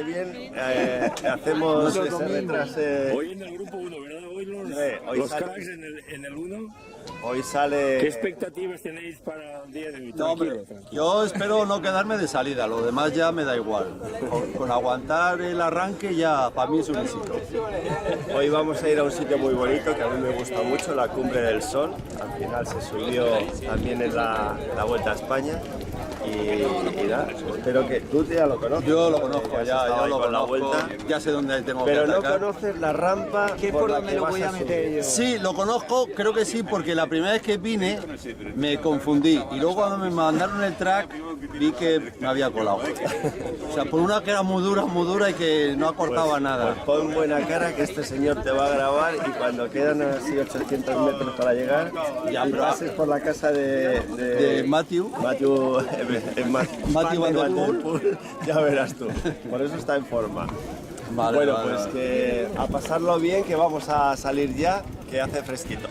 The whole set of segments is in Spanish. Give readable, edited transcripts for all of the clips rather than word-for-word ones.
que bien hacemos que se retrase. Hoy en el grupo 1, ¿verdad? Hoy los sale, cracks en el 1. Hoy sale... ¿Qué expectativas tenéis para el día de hoy? No, hombre, yo espero no quedarme de salida, lo demás ya me da igual. Con aguantar el arranque ya para mí es un éxito. Hoy vamos a ir a un sitio muy bonito que a mí me gusta mucho, la Cumbre del Sol. Al final se subió también en la Vuelta a España. Y nada, espero que tú ya lo conoces. Yo lo conozco, ya lo con la conozco, vuelta. ya sé dónde tengo que Pero no atacar. conoces la rampa por la que vas a subir. Sí, lo conozco, creo que sí, porque la primera vez que vine me confundí y luego cuando me mandaron el track vi que me había colado. O sea, por una que era muy dura y que no acortaba nada. Pues pon buena cara que este señor te va a grabar y cuando quedan así 800 metros para llegar, ya pases por la casa De Matthew Matthew Van Der Poel. ya verás tú. Por eso está en forma. Vale, Bueno, vale, pues vale. que a pasarlo bien, que vamos a salir ya, que hace fresquito.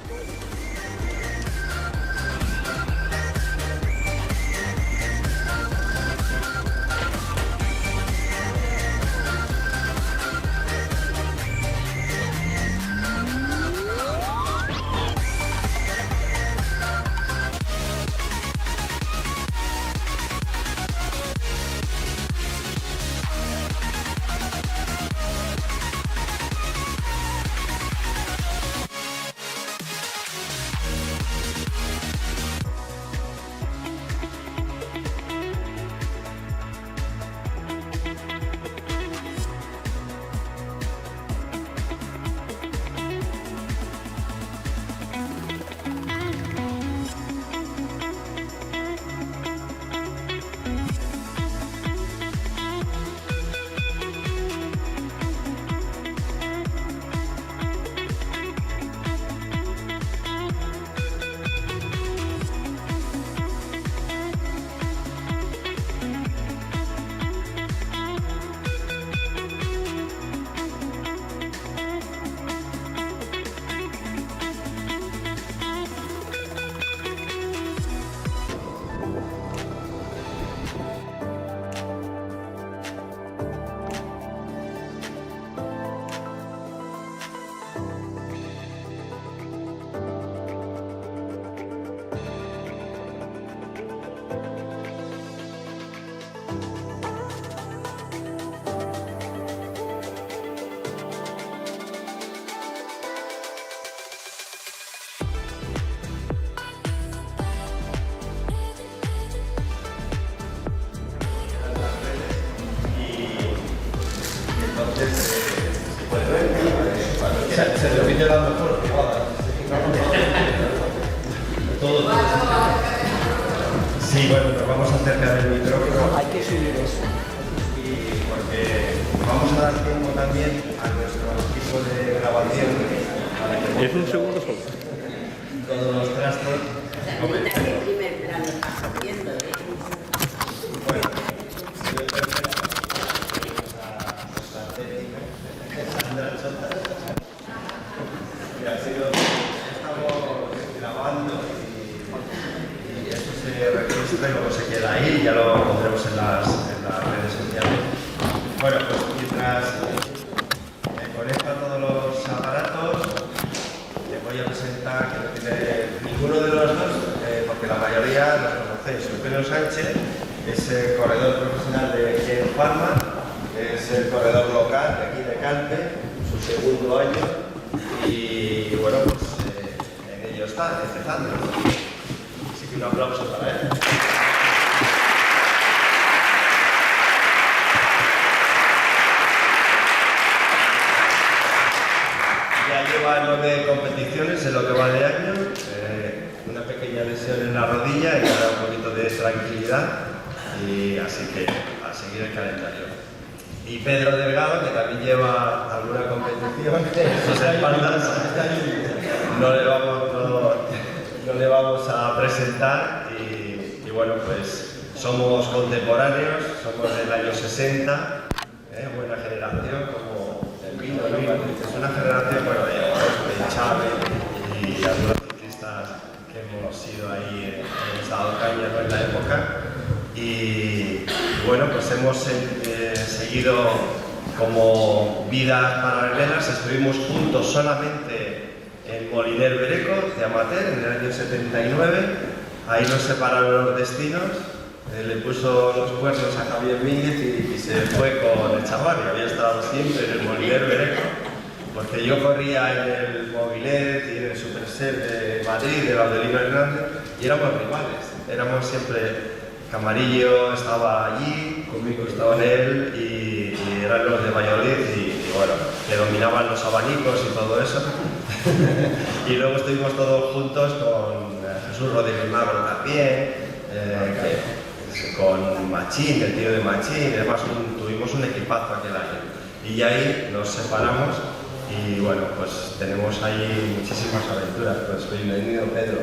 Se repite la mejor. Sí, bueno, nos vamos a acercar el micrófono. Hay que subir eso. Y porque vamos a dar tiempo también a nuestro equipo de grabación para que Es un segundo solo. todos los trastos. En primer plano estás haciendo, Bueno, estamos grabando y esto se registra y luego se queda ahí y ya lo pondremos en las redes sociales. Bueno, pues mientras conecta todos los aparatos, les voy a presentar que no tiene ninguno de los dos, porque la mayoría los conocéis. Eugenio Sánchez es el corredor profesional de Gen Pharma, es el corredor local de aquí de Calpe, su segundo año, y bueno, pues en ello está, empezando. Así que un aplauso para él. Ya lleva 9 competiciones en lo que va de año, una pequeña lesión en la rodilla y ahora un poquito de tranquilidad, y así que a seguir el calendario. Y Pedro Delgado, que también lleva alguna competición en sus espaldas, no le vamos a presentar y bueno, pues somos contemporáneos, somos del año 60, buena generación, como el vino, ¿no? Es una generación, bueno, de Chávez y algunos ciclistas que hemos sido ahí, hemos dado caña, ¿no?, en la época. Y bueno, pues hemos seguido como vidas paralelas estuvimos juntos solamente en Moliner Bereco, de amateur, en el año 79. Ahí nos separaron los destinos. Le puso los cuernos a Javier Mínguez y se fue con el chaval, que había estado siempre en el Moliner Bereco, porque yo corría en el Mobilet y en el Superset de Madrid, de Laudelino Hernández, y éramos rivales. Éramos siempre... Camarillo estaba allí, conmigo estaba en él y eran los de Valladolid y bueno, que dominaban los abanicos y todo eso. Y luego estuvimos todos juntos con Jesús Rodríguez Magro también, con Machín, el tío de Machín, además tuvimos un equipazo aquel año. Y ahí nos separamos y bueno, pues tenemos ahí muchísimas aventuras. Pues bienvenido, Pedro.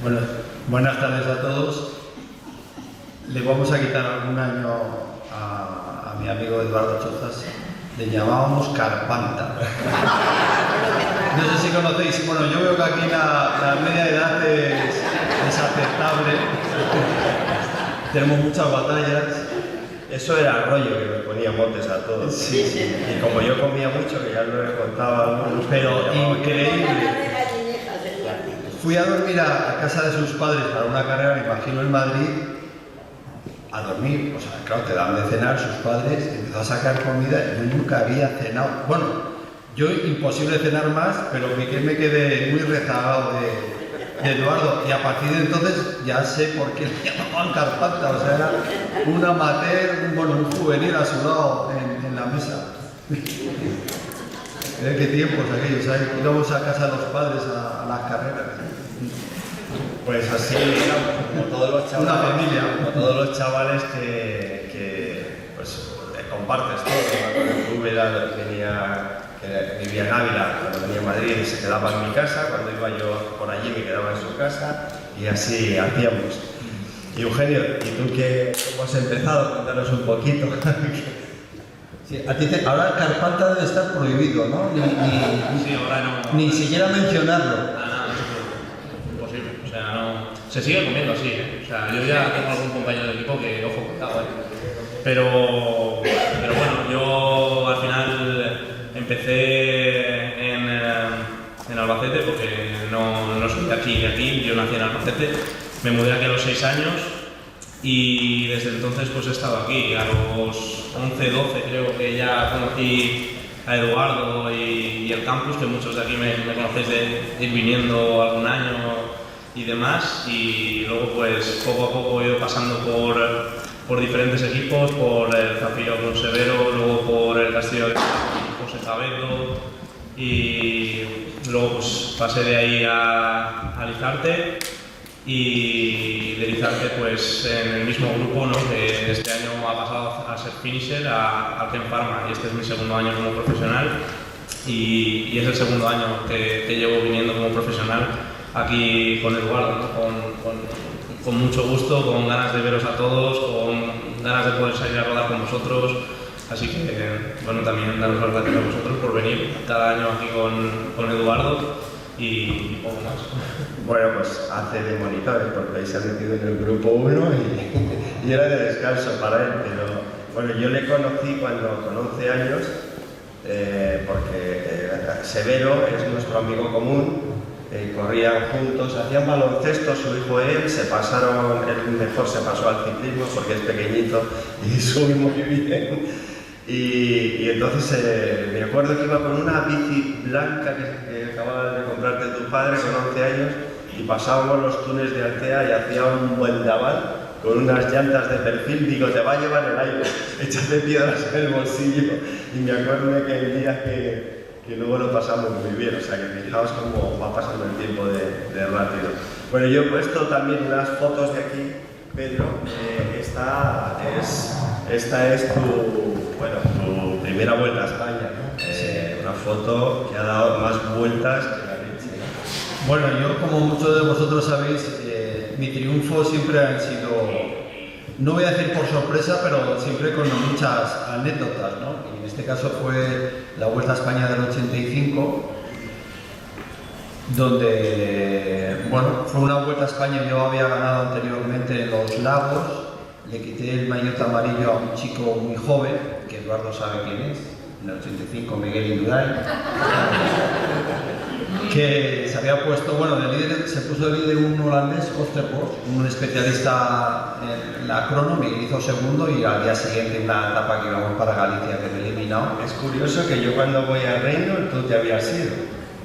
Bueno, buenas tardes a todos. Le vamos a quitar algún año a mi amigo Eduardo Chozas. Le llamábamos Carpanta. No sé si conocéis, bueno, yo veo que aquí la media edad es aceptable. Tenemos muchas batallas. Eso era rollo que me ponía motes a todos. Sí, sí. Y como yo comía mucho, que ya lo he contado, pero increíble. Fui a dormir a casa de sus padres para una carrera, me imagino, en Madrid, a dormir. O sea, claro, te daban de cenar sus padres, empezó a sacar comida, yo nunca había cenado. Bueno, yo imposible cenar más, pero me quedé muy rezagado de Eduardo. Y a partir de entonces ya sé por qué le llamaban Carpanta. O sea, era un amateur, un juvenil a su lado en la mesa. Qué tiempos aquellos, ¿sabes? Íbamos a casa de los padres a las carreras. Pues así, como todos los chavales, una familia. Como todos los chavales que pues, compartes todo. Tú vivía en Ávila, cuando venía a Madrid y se quedaba en mi casa, cuando iba yo por allí me quedaba en su casa y así hacíamos. Y Eugenio, ¿y tú cómo has empezado? Cuéntanos un poquito. Sí, ahora Carpanta debe estar prohibido, ¿no? Sí, ahora no. Ni siquiera mencionarlo. Nada, imposible. O sea, no. Se sigue comiendo así, ¿eh? O sea, yo ya tengo algún compañero de equipo que, ojo, cuidado, ¿eh? Pero bueno, yo al final empecé en Albacete porque no soy de aquí, yo nací en Albacete. Me mudé aquí a los 6 años. Y desde entonces pues he estado aquí, a los 11, 12 creo que ya conocí a Eduardo y el campus, que muchos de aquí me conocéis de ir viniendo algún año y demás, y luego pues poco a poco he ido pasando por diferentes equipos, por el Zafiro con Severo, luego por el Castillo de José Javedo y luego pues pasé de ahí a Lizarte. Y de Lizarte pues en el mismo grupo, ¿no? Que este año ha pasado a ser finisher a Ken Pharma y este es mi segundo año como profesional y es el segundo año que llevo viniendo como profesional aquí con Eduardo, ¿no? Con mucho gusto, con ganas de veros a todos, con ganas de poder salir a rodar con vosotros, así que bueno, también daros las gracias a vosotros por venir cada año aquí con Eduardo y poco más. Bueno, pues hace de monitores porque ahí se ha metido en el grupo 1 y era de descanso para él, pero bueno, yo le conocí con 11 años porque Severo es nuestro amigo común, corrían juntos, hacían baloncesto, su hijo y él, se pasaron, el mejor se pasó al ciclismo porque es pequeñito y sube muy bien. Y entonces me acuerdo que iba con una bici blanca que acababa de comprarte tu padre con 11 años y pasábamos los túneles de Altea y hacía un buen daval con unas llantas de perfil. Digo, te va a llevar el aire, échate piedras en el bolsillo. Y me acuerdo que el día que luego lo pasamos muy bien, o sea que fijaos cómo va pasando el tiempo de rápido. Bueno, yo he puesto también unas fotos de aquí, Pedro. Esta es tu primera vuelta a España, ¿no? Una foto que ha dado más vueltas que la leche, ¿no? Bueno, yo como muchos de vosotros sabéis, mi triunfo siempre han sido, no voy a decir por sorpresa, pero siempre con muchas anécdotas, ¿no? Y en este caso fue la Vuelta a España del 85, donde, bueno, fue una Vuelta a España, yo había ganado anteriormente en Los Lagos, le quité el maillot amarillo a un chico muy joven, que Eduardo sabe quién es, en el 85 Miguel Indurain, que se había puesto, bueno, de líder, se puso de líder un holandés, Oosterbosch, un especialista en la crono, Miguel hizo segundo y al día siguiente una etapa que íbamos para Galicia que me he eliminado. Es curioso que yo cuando voy a Reino tú te habías ido.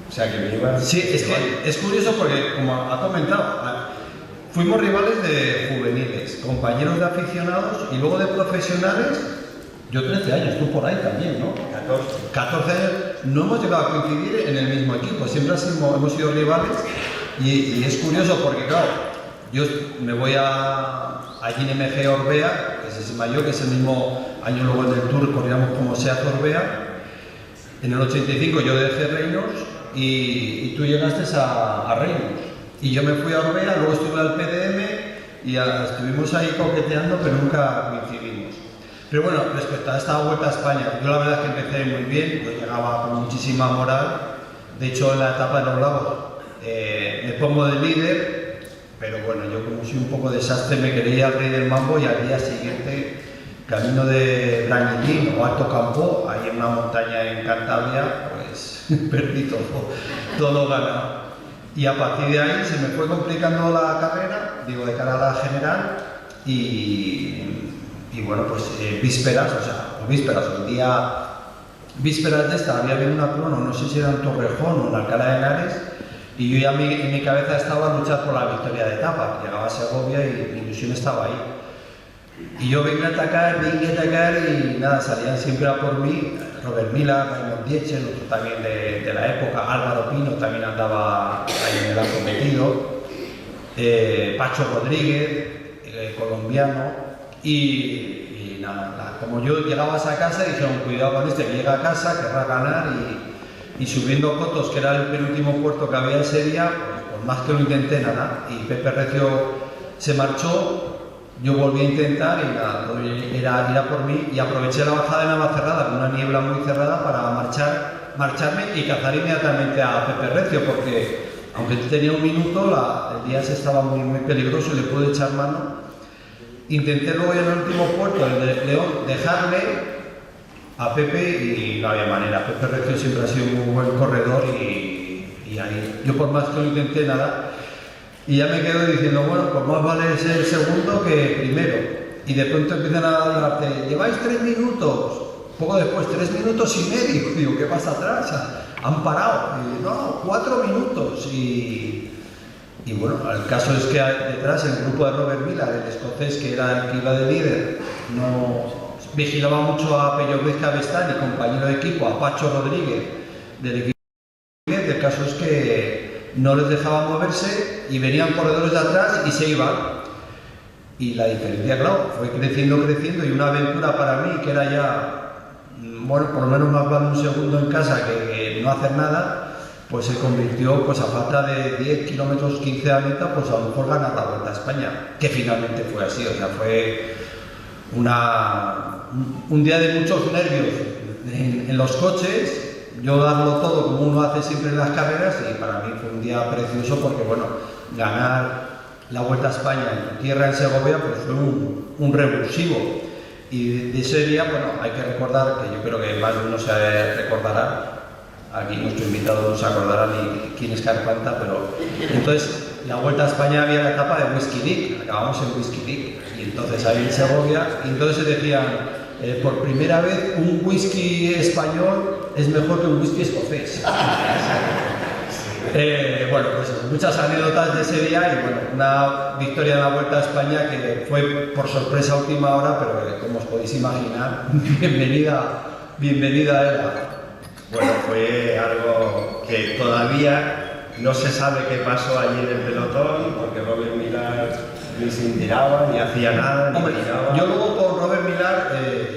O sea, que me ibas... Sí, es que es curioso porque, como ha comentado, fuimos rivales de juveniles, compañeros de aficionados y luego de profesionales. Yo 13 años, tú por ahí también, ¿no? 14 años, no hemos llegado a coincidir en el mismo equipo, siempre hemos sido rivales y es curioso porque, claro, yo me voy a GNMG Orbea, que es mayor, que es el mismo año luego en el Tour, corríamos como SEAT Orbea. En el 85 yo dejé Reinos y tú llegaste a Reinos. Y yo me fui a Orbea, luego estuve al PDM y estuvimos ahí coqueteando, pero nunca coincidimos. Pero bueno, respecto a esta Vuelta a España, yo la verdad es que empecé muy bien, yo llegaba con muchísima moral. De hecho, en la etapa de los Lagos me pongo de líder, pero bueno, yo como soy un poco desastre me quería ir al Rey del Mambo y al día siguiente, camino de Brañillín o Alto Campo, ahí en una montaña en Cantabria, pues perdí todo ganado. Y a partir de ahí se me fue complicando la carrera, digo, de cara a la general y bueno, pues vísperas, el día vísperas de esta había habido una crono, no sé si era en Torrejón o en Alcalá de Henares, y yo ya en mi cabeza estaba a luchar por la victoria de etapa. Llegaba a Segovia y mi ilusión estaba ahí. Y yo venía a atacar y nada, salían siempre a por mí. Robert Millar, Raymond Dietschel, otro también de la época, Álvaro Pino también andaba ahí en el arco metido, Pacho Rodríguez, colombiano. Y nada, como yo llegaba a esa casa, dijeron, cuidado con este que llega a casa, querrá ganar, y subiendo Cotos, que era el penúltimo puerto que había ese día, pues por más que lo intenté, nada, y Pepe Recio se marchó, yo volví a intentar y nada, todo era ir a por mí, y aproveché la bajada de Navacerrada, con una niebla muy cerrada, para marcharme y cazar inmediatamente a Pepe Recio, porque aunque tenía un minuto, el día se estaba muy peligroso y le pude echar mano. Intenté luego en el último puerto, el de León, dejarle a Pepe y no había manera. Pepe Recio siempre ha sido un muy buen corredor y ahí yo por más que lo intenté nada. Y ya me quedo diciendo, bueno, pues más vale ser segundo que primero. Y de pronto empiezan a darte, lleváis 3 minutos, poco después 3 minutos y medio. Digo, ¿qué pasa atrás? Han parado. Y, no, 4 minutos. Y bueno, el caso es que detrás el grupo de Robert Millar, el escocés que era el que iba de líder, no vigilaba mucho a Pello Ruiz Cabestán y compañero de equipo, a Pacho Rodríguez del equipo. El caso es que no les dejaba moverse y venían corredores de atrás y se iban. Y la diferencia, claro, fue creciendo y una aventura para mí que era ya, bueno, por lo menos más vale un segundo en casa que no hacer nada. Pues se convirtió, pues a falta de 10 kilómetros, 15 a meta, pues a lo mejor ganar la Vuelta a España, que finalmente fue así. O sea, fue un día de muchos nervios en los coches, yo darlo todo como uno hace siempre en las carreras, y para mí fue un día precioso porque, bueno, ganar la Vuelta a España en tu tierra, en Segovia, pues fue un revulsivo. Y de ese día, bueno, hay que recordar, que yo creo que más de uno se recordará, aquí nuestro invitado no se acordará ni quién es Carpanta, pero entonces la Vuelta a España había la etapa de Whisky Dick, acabamos en Whisky Dick, y entonces ahí en Segovia, y entonces decían, por primera vez un whisky español es mejor que un whisky escocés. Bueno, pues muchas anécdotas de ese día y bueno, una victoria en la Vuelta a España que fue por sorpresa a última hora, pero como os podéis imaginar, bienvenida era. Bueno, fue algo que todavía no se sabe qué pasó allí en el pelotón, porque Robert Millar ni se enteraba, ni hacía nada, ni Hombre, tiraba. yo luego con Robert Millar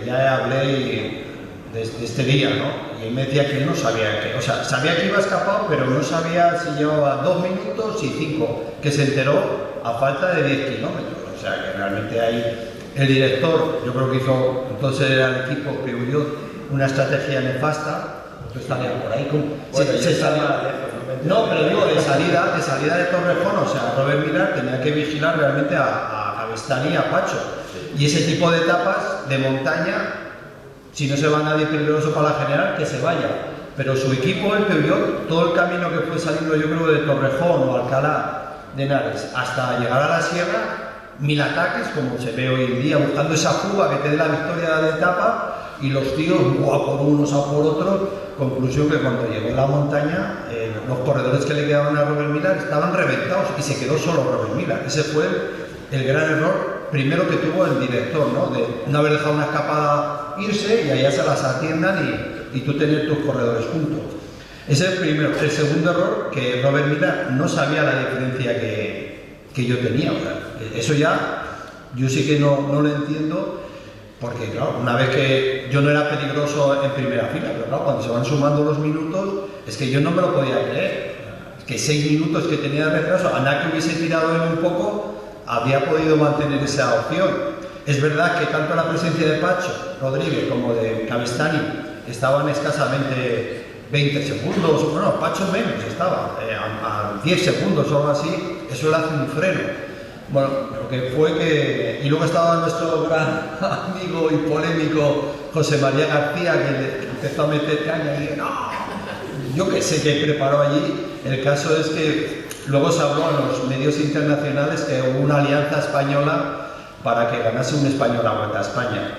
ya hablé de este día, ¿no? Y él me decía que él no sabía que, o sea, sabía que iba escapado, pero no sabía si llevaba 2 minutos y 5, que se enteró a falta de 10 kilómetros. O sea, que realmente ahí el director, yo creo que hizo, entonces era el equipo que huyó, una estrategia nefasta. Tú estarías por ahí con... Bueno, se salía. No, pero digo, de salida de Torrejón, o sea, Robert Millar tenía que vigilar realmente a Cabestany y a Pacho. Y ese tipo de etapas de montaña, Si no se va nadie peligroso para la general, que se vaya. Pero su equipo, el que vio todo el camino que fue saliendo, yo creo, de Torrejón o Alcalá de Henares hasta llegar a la sierra, 1000 ataques, como se ve hoy en día, buscando esa fuga que te dé la victoria de etapa, y los tíos, a por unos, a por otros. Conclusión que cuando llegó a la montaña, los corredores que le quedaban a Robert Millar estaban reventados y se quedó solo Robert Millar. Ese fue el gran error primero que tuvo el director, ¿no? De no haber dejado una escapada irse y allá se las atiendan y tú tener tus corredores juntos. Ese es el primero. El segundo error, que Robert Millar no sabía la diferencia que yo tenía. O sea, eso ya, yo sí que no lo entiendo, porque claro, una vez que yo no era peligroso en primera fila, pero claro, cuando se van sumando los minutos, es que yo no me lo podía creer. Es que 6 minutos que tenía de retraso, a nada que hubiese tirado él un poco, había podido mantener esa opción. Es verdad que tanto la presencia de Pacho Rodríguez como de Cavestany estaban escasamente 20 segundos, bueno, Pacho menos estaba, a 10 segundos o algo así, eso le hace un freno. Bueno, lo que fue que... Y luego estaba nuestro gran amigo y polémico José María García, que le empezó a meter caña y dije, no, yo qué sé qué preparó allí. El caso es que luego se habló en los medios internacionales que hubo una alianza española para que ganase un español la Vuelta a España.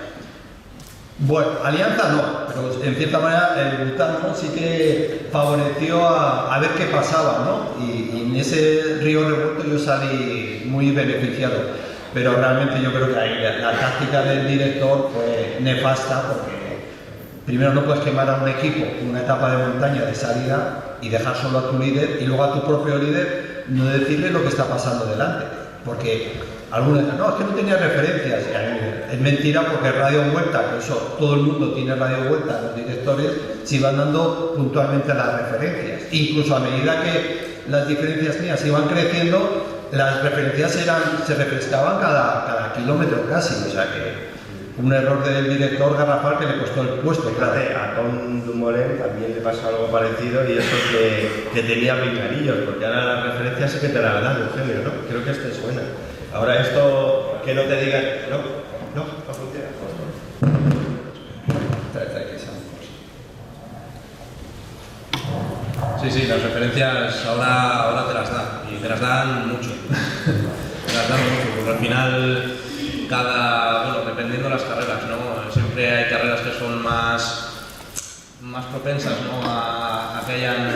Bueno, alianza no, pero en cierta manera el Bután, ¿no?, sí que favoreció a ver qué pasaba, ¿no? Y en ese río revuelto yo salí muy beneficiado, pero realmente yo creo que ahí la táctica del director fue nefasta, porque primero no puedes quemar a un equipo una etapa de montaña de salida y dejar solo a tu líder, y luego a tu propio líder no decirle lo que está pasando delante, porque algunos dicen, no, es que no tenía referencias. Es mentira, porque Radio Vuelta, que eso todo el mundo tiene Radio Vuelta, los directores se iban dando puntualmente las referencias. Incluso a medida que las diferencias mías iban creciendo, las referencias se refrescaban cada kilómetro casi. O sea que un error del director garrafal que le costó el puesto. Claro, a Tom Dumoulin también le pasó algo parecido, y eso que tenía pinganillos, porque ahora las referencias sí que te las dan, Eugenio, ¿no? Creo que este suena. Ahora esto, que no te digan, no funciona. Sí, las referencias ahora te las dan, y te las dan mucho. Te las dan mucho, porque al final, bueno, dependiendo de las carreras, ¿no? Siempre hay carreras que son más propensas, ¿no?, a que hayan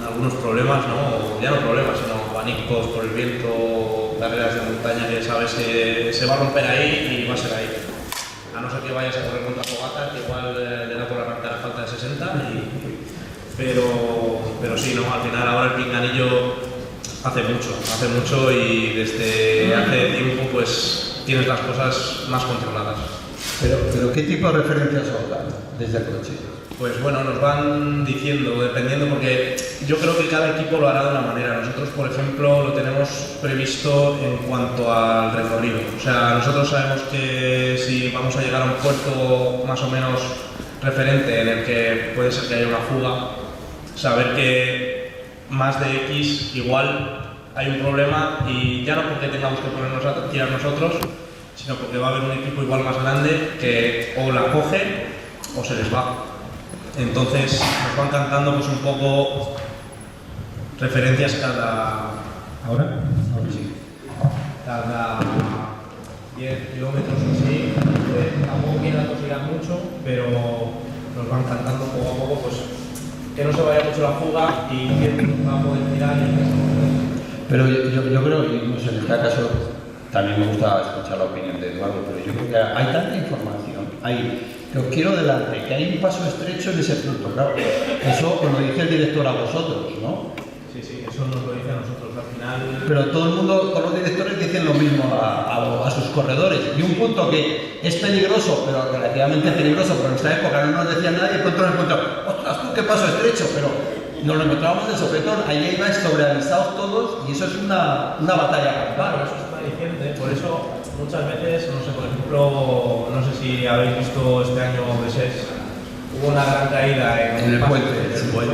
algunos problemas, ¿no? O ya no problemas, sino abanicos por el viento, carreras de montaña que sabes que se va a romper ahí y va a ser ahí. A no ser que vayas a correr contra Fogata, que igual le da por arrancar a falta de 60, pero sí, ¿no? Al final ahora el pinganillo hace mucho, y desde hace tiempo pues tienes las cosas más controladas. Pero ¿qué tipo de referencias os dan desde el coche? Pues bueno, nos van diciendo, dependiendo, porque yo creo que cada equipo lo hará de una manera. Nosotros, por ejemplo, lo tenemos previsto en cuanto al recorrido. O sea, nosotros sabemos que si vamos a llegar a un puerto más o menos referente en el que puede ser que haya una fuga, saber que más de X igual hay un problema, y ya no porque tengamos que ponernos a tirar nosotros, sino porque va a haber un equipo igual más grande que o la coge o se les va. Entonces nos van cantando pues un poco referencias cada 10 kilómetros o así. Tampoco quieren atosigar mucho, pero nos van cantando poco a poco pues que no se vaya mucho la fuga y quién va a poder tirar y quién no. Pero yo creo, y no sé, en este caso también me gusta escuchar la opinión de Eduardo, pero yo creo que hay tanta información, que os quiero delante, que hay un paso estrecho en ese punto, claro. Eso os lo dice el director a vosotros, ¿no? Sí, eso nos lo dice a nosotros al final. Pero todo el mundo, todos los directores dicen lo mismo a sus corredores. Y un punto que es peligroso, pero relativamente peligroso, pero en esta época no nos decía nadie, pronto nos encontramos, ostras, tú qué paso estrecho, pero nos lo encontrábamos de sopetón, ahí ibais sobreavisados todos, y eso es una batalla. Claro, eso está diciendo, por eso muchas veces, no sé, por ejemplo, no sé si habéis visto este año Besés, hubo una gran caída en el puente. Sí, bueno.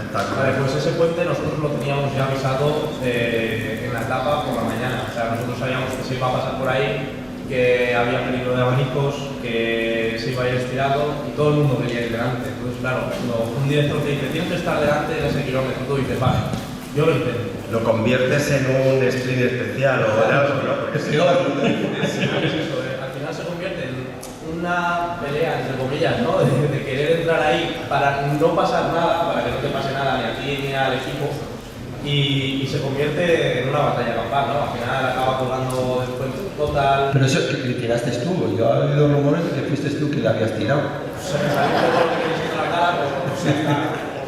Vale, pues ese puente nosotros lo teníamos ya avisado en la etapa por la mañana. O sea, nosotros sabíamos que se iba a pasar por ahí que había peligro de abanicos, que se iba a ir estirado y todo el mundo quería ir delante. Entonces, claro, cuando un director te dice tienes que estar delante en ese kilómetro, tú dices, vale, yo lo intento. Lo conviertes en un sprint especial o en algo, ¿no? Porque si no, Al final se convierte en una pelea, entre comillas, ¿no? De querer entrar ahí para no pasar nada, para que no te pase nada ni a ti ni al equipo. Y se convierte en una batalla campal, ¿no? Al final acaba colgando después total. Pero eso que tiraste tú, yo he oído rumores de que fuiste tú que le habías tirado. Se me salió un poco lo que queréis en la cara, pues ya está.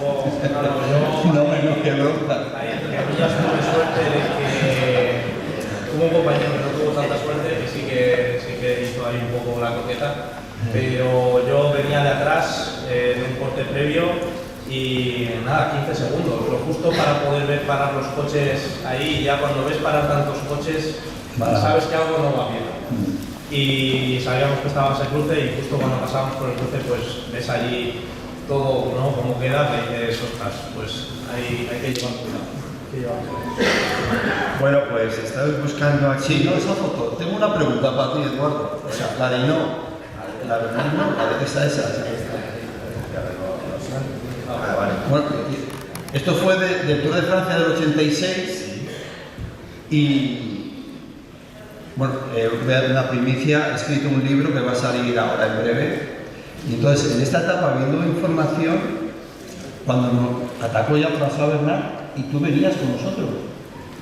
No, qué bronca. Ahí entre comillas tuve suerte de que hubo un compañero que no tuvo tanta suerte, que sí que hizo ahí un poco la coqueta, pero yo venía de atrás de un corte previo y nada, 15 segundos, lo justo para poder ver parar los coches ahí. Ya cuando ves parar tantos coches, sabes que algo no va bien. Y sabíamos que estaba ese cruce y justo cuando pasábamos por el cruce, pues ves allí todo, ¿no? Cómo queda, y dices, ostras, pues hay que llevar cuidado. bueno, pues estáis buscando aquí. Sí, no, esa foto. Tengo una pregunta para ti, Eduardo. O sea, la de no. La de no, la de esa. Ah, vale. Bueno, esto fue del Tour de Francia del 86 y bueno, voy a dar una primicia, he escrito un libro que va a salir ahora en breve y entonces en esta etapa, viendo información, cuando nos atacó ya François Bernard y tú venías con nosotros.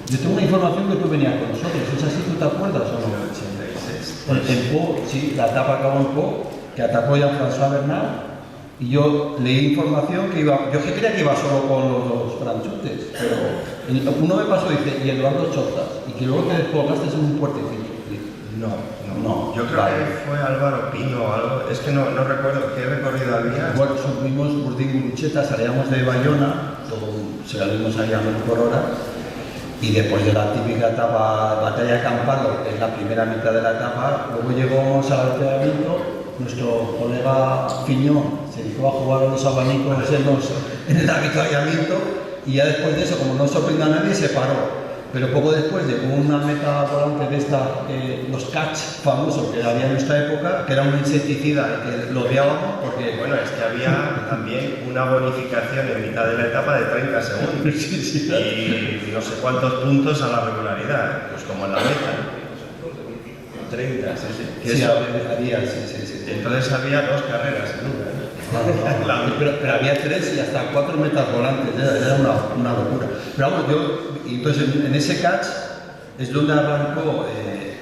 Yo tengo una información que tú venías con nosotros, ¿es así? ¿Tú te acuerdas o no? En el 86. En Pau, sí, la etapa acabó en Pau, que atacó ya François Bernard. Y yo leí información que iba, yo creía que iba solo con los dos franchutes, pero uno me pasó y dice, y Eduardo Chozas, y que luego te descolgaste en un puertecillo. No. Yo creo que fue Álvaro Pino o algo, es que no recuerdo qué recorrido había. Bueno, subimos Burdín-Gurucheta, salíamos de Bayona, salimos ahí a 1000 por hora, y después de la típica etapa, batalla de Campalo, que es la primera mitad de la etapa, luego llegamos al avituallamiento. Nuestro colega Fiñón se dedicó a jugar a los abanicos en el avituallamiento y ya después de eso, como no sorprendió a nadie, se paró. Pero poco después llegó una meta volante de esta, los catch famosos que había en nuestra época, que era un insecticida y que lo odiábamos porque... Bueno, es que había también una bonificación en mitad de la etapa de 30 segundos. Sí, y no sé cuántos puntos a la regularidad, pues como en la meta. 30, sí. Sí, había, sí. Entonces había 2 carreras en una. Pero había 3 y hasta 4 metas volantes, era una locura. Pero vamos, entonces en ese catch es donde arrancó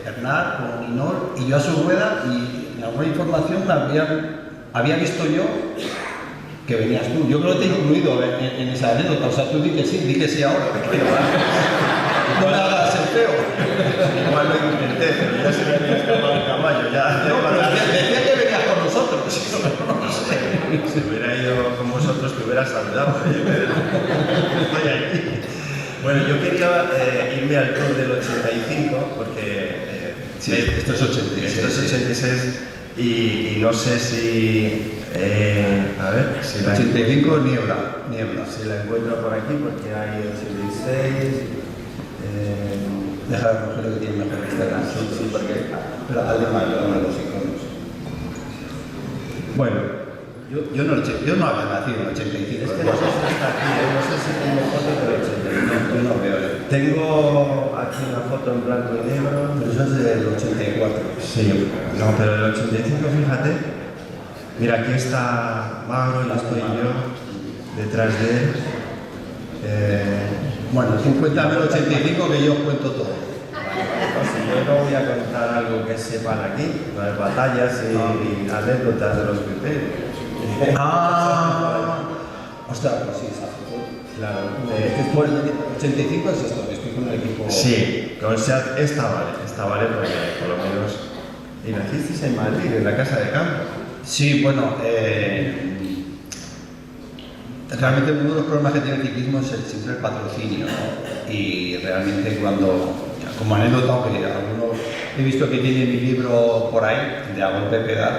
Bernard con Inol y yo a su rueda, y en alguna información había visto yo que venías tú. Yo creo que te he incluido en esa anécdota, o sea, tú di que sí ahora. No me hagas el feo. Igual lo intenté, pero ya se me había escapado el caballo. No, pero decía que venías con nosotros. No sé. Si hubiera ido con vosotros, te hubiera saludado. Estoy aquí. Bueno, yo quería irme al Tour del 85, porque esto es 86. Esto es 86 y no sé si... a ver, si la 85 niebla. Si la encuentro por aquí, porque hay 86... Deja de coger lo que tiene mejor Instagram. Sí, porque... Pero al de mal, los iconos. Bueno, yo no había nacido en el 85. Es que no sé si está aquí, no sé si tengo fotos del 85. Yo no veo. Tengo aquí una foto en blanco y negro. Pero eso es del 84. Sí, no, pero del 85, fíjate. Mira, aquí está Mauro y estoy yo detrás de él. Bueno, tú cuéntame el 85 que yo os cuento todo. Si yo no voy a contar algo que sepan aquí, las batallas y anécdotas de los criterios. Ostras, pues sí, esa foto. Claro. Bueno, el 85 es esto, que estoy con el equipo. Sí, con SEAT esta vale porque por lo menos... ¿Y nacisteis en Madrid, en la casa de campo? Sí, bueno, realmente uno de los problemas que tiene el ciclismo es siempre el patrocinio, ¿no? Y realmente como anécdota, aunque algunos he visto que tiene mi libro por ahí, de A Golpe Pedal,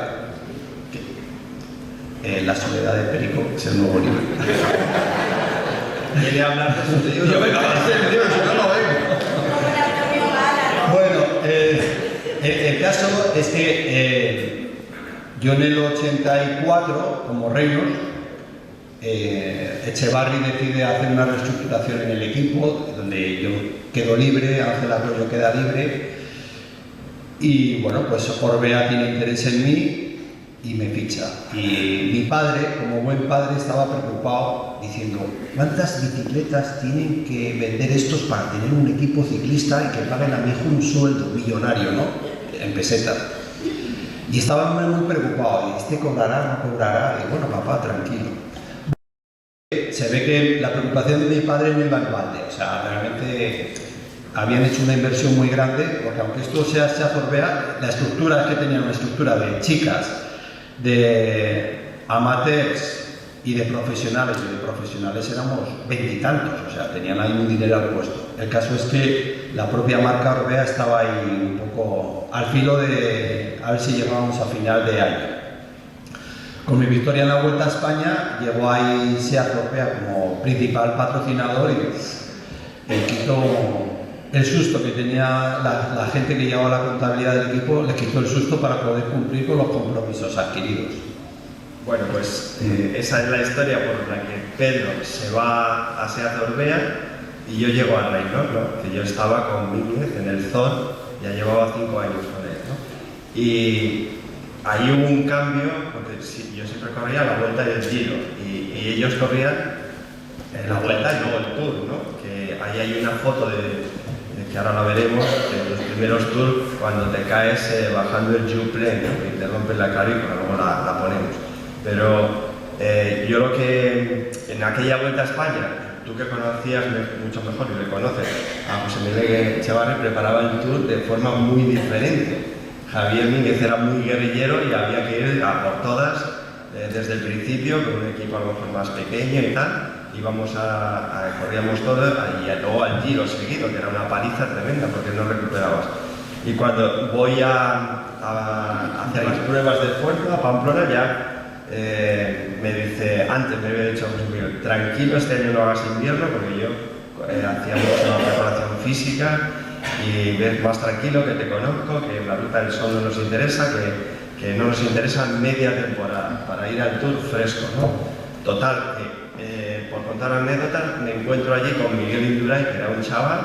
La soledad de Perico, es el nuevo libro. Quiere hablar de su libro. Yo vengo a hacer el libro, si no, no vengo. Bueno, El caso es que yo en el 84, como Reinos, Echevarri decide hacer una reestructuración en el equipo, donde yo quedo libre, Ángel Arroyo queda libre, y bueno, pues Orbea tiene interés en mí y me ficha. Y mi padre, como buen padre, estaba preocupado diciendo: ¿cuántas bicicletas tienen que vender estos para tener un equipo ciclista y que paguen a mi hijo un sueldo millonario, ¿no? En pesetas. Y estaba muy preocupado, y ¿este cobrará, no cobrará? Y bueno, papá, tranquilo. Se ve que la preocupación de mi padre no iba en balde, o sea, realmente habían hecho una inversión muy grande, porque aunque esto sea Orbea, la estructura es que tenían una estructura de chicas, de amateurs y de profesionales, y de profesionales éramos 20 y tantos, o sea, tenían ahí un dinero al puesto. El caso es que la propia marca Orbea estaba ahí un poco al filo de a ver si llegábamos a final de año. Con mi victoria en la Vuelta a España, llegó ahí SEAT Orbea como principal patrocinador y el quito el susto que tenía la gente que llevaba la contabilidad del equipo, les quitó el susto para poder cumplir con los compromisos adquiridos. Bueno, pues esa es la historia por la que Pedro se va a SEAT Orbea y yo llego a Reinos, ¿no? Que yo estaba con Míñez en el ZON, ya llevaba 5 años con él, ¿no? Y ahí hubo un cambio, porque yo siempre corría la Vuelta y el Giro, y ellos corrían la Vuelta y luego el Tour, ¿no? Que ahí hay una foto de que ahora la veremos, de los primeros tours, cuando te caes bajando el Juple, ¿no? Y te rompes la clavícula, luego la ponemos. Pero yo lo que en aquella Vuelta a España, tú que conocías mucho mejor y le conoces a José Miguel Echevarri, preparaba el tour de forma muy diferente. Javier Mínguez era muy guerrillero y había que ir a por todas desde el principio, con un equipo a lo mejor más pequeño y tal. Íbamos corríamos todo y luego al Giro seguido, que era una paliza tremenda porque no recuperabas. Y cuando voy hacia las pruebas de fuerza, a Pamplona, ya me dice, antes me había dicho José Miguel, tranquilo, este año no hagas invierno, porque yo hacía mucha preparación física y ves más tranquilo, que te conozco, que la Ruta del Sol no nos interesa, que no nos interesa media temporada para ir al Tour fresco, ¿no? Total, por contar anécdotas, me encuentro allí con Miguel Indurain, que era un chaval,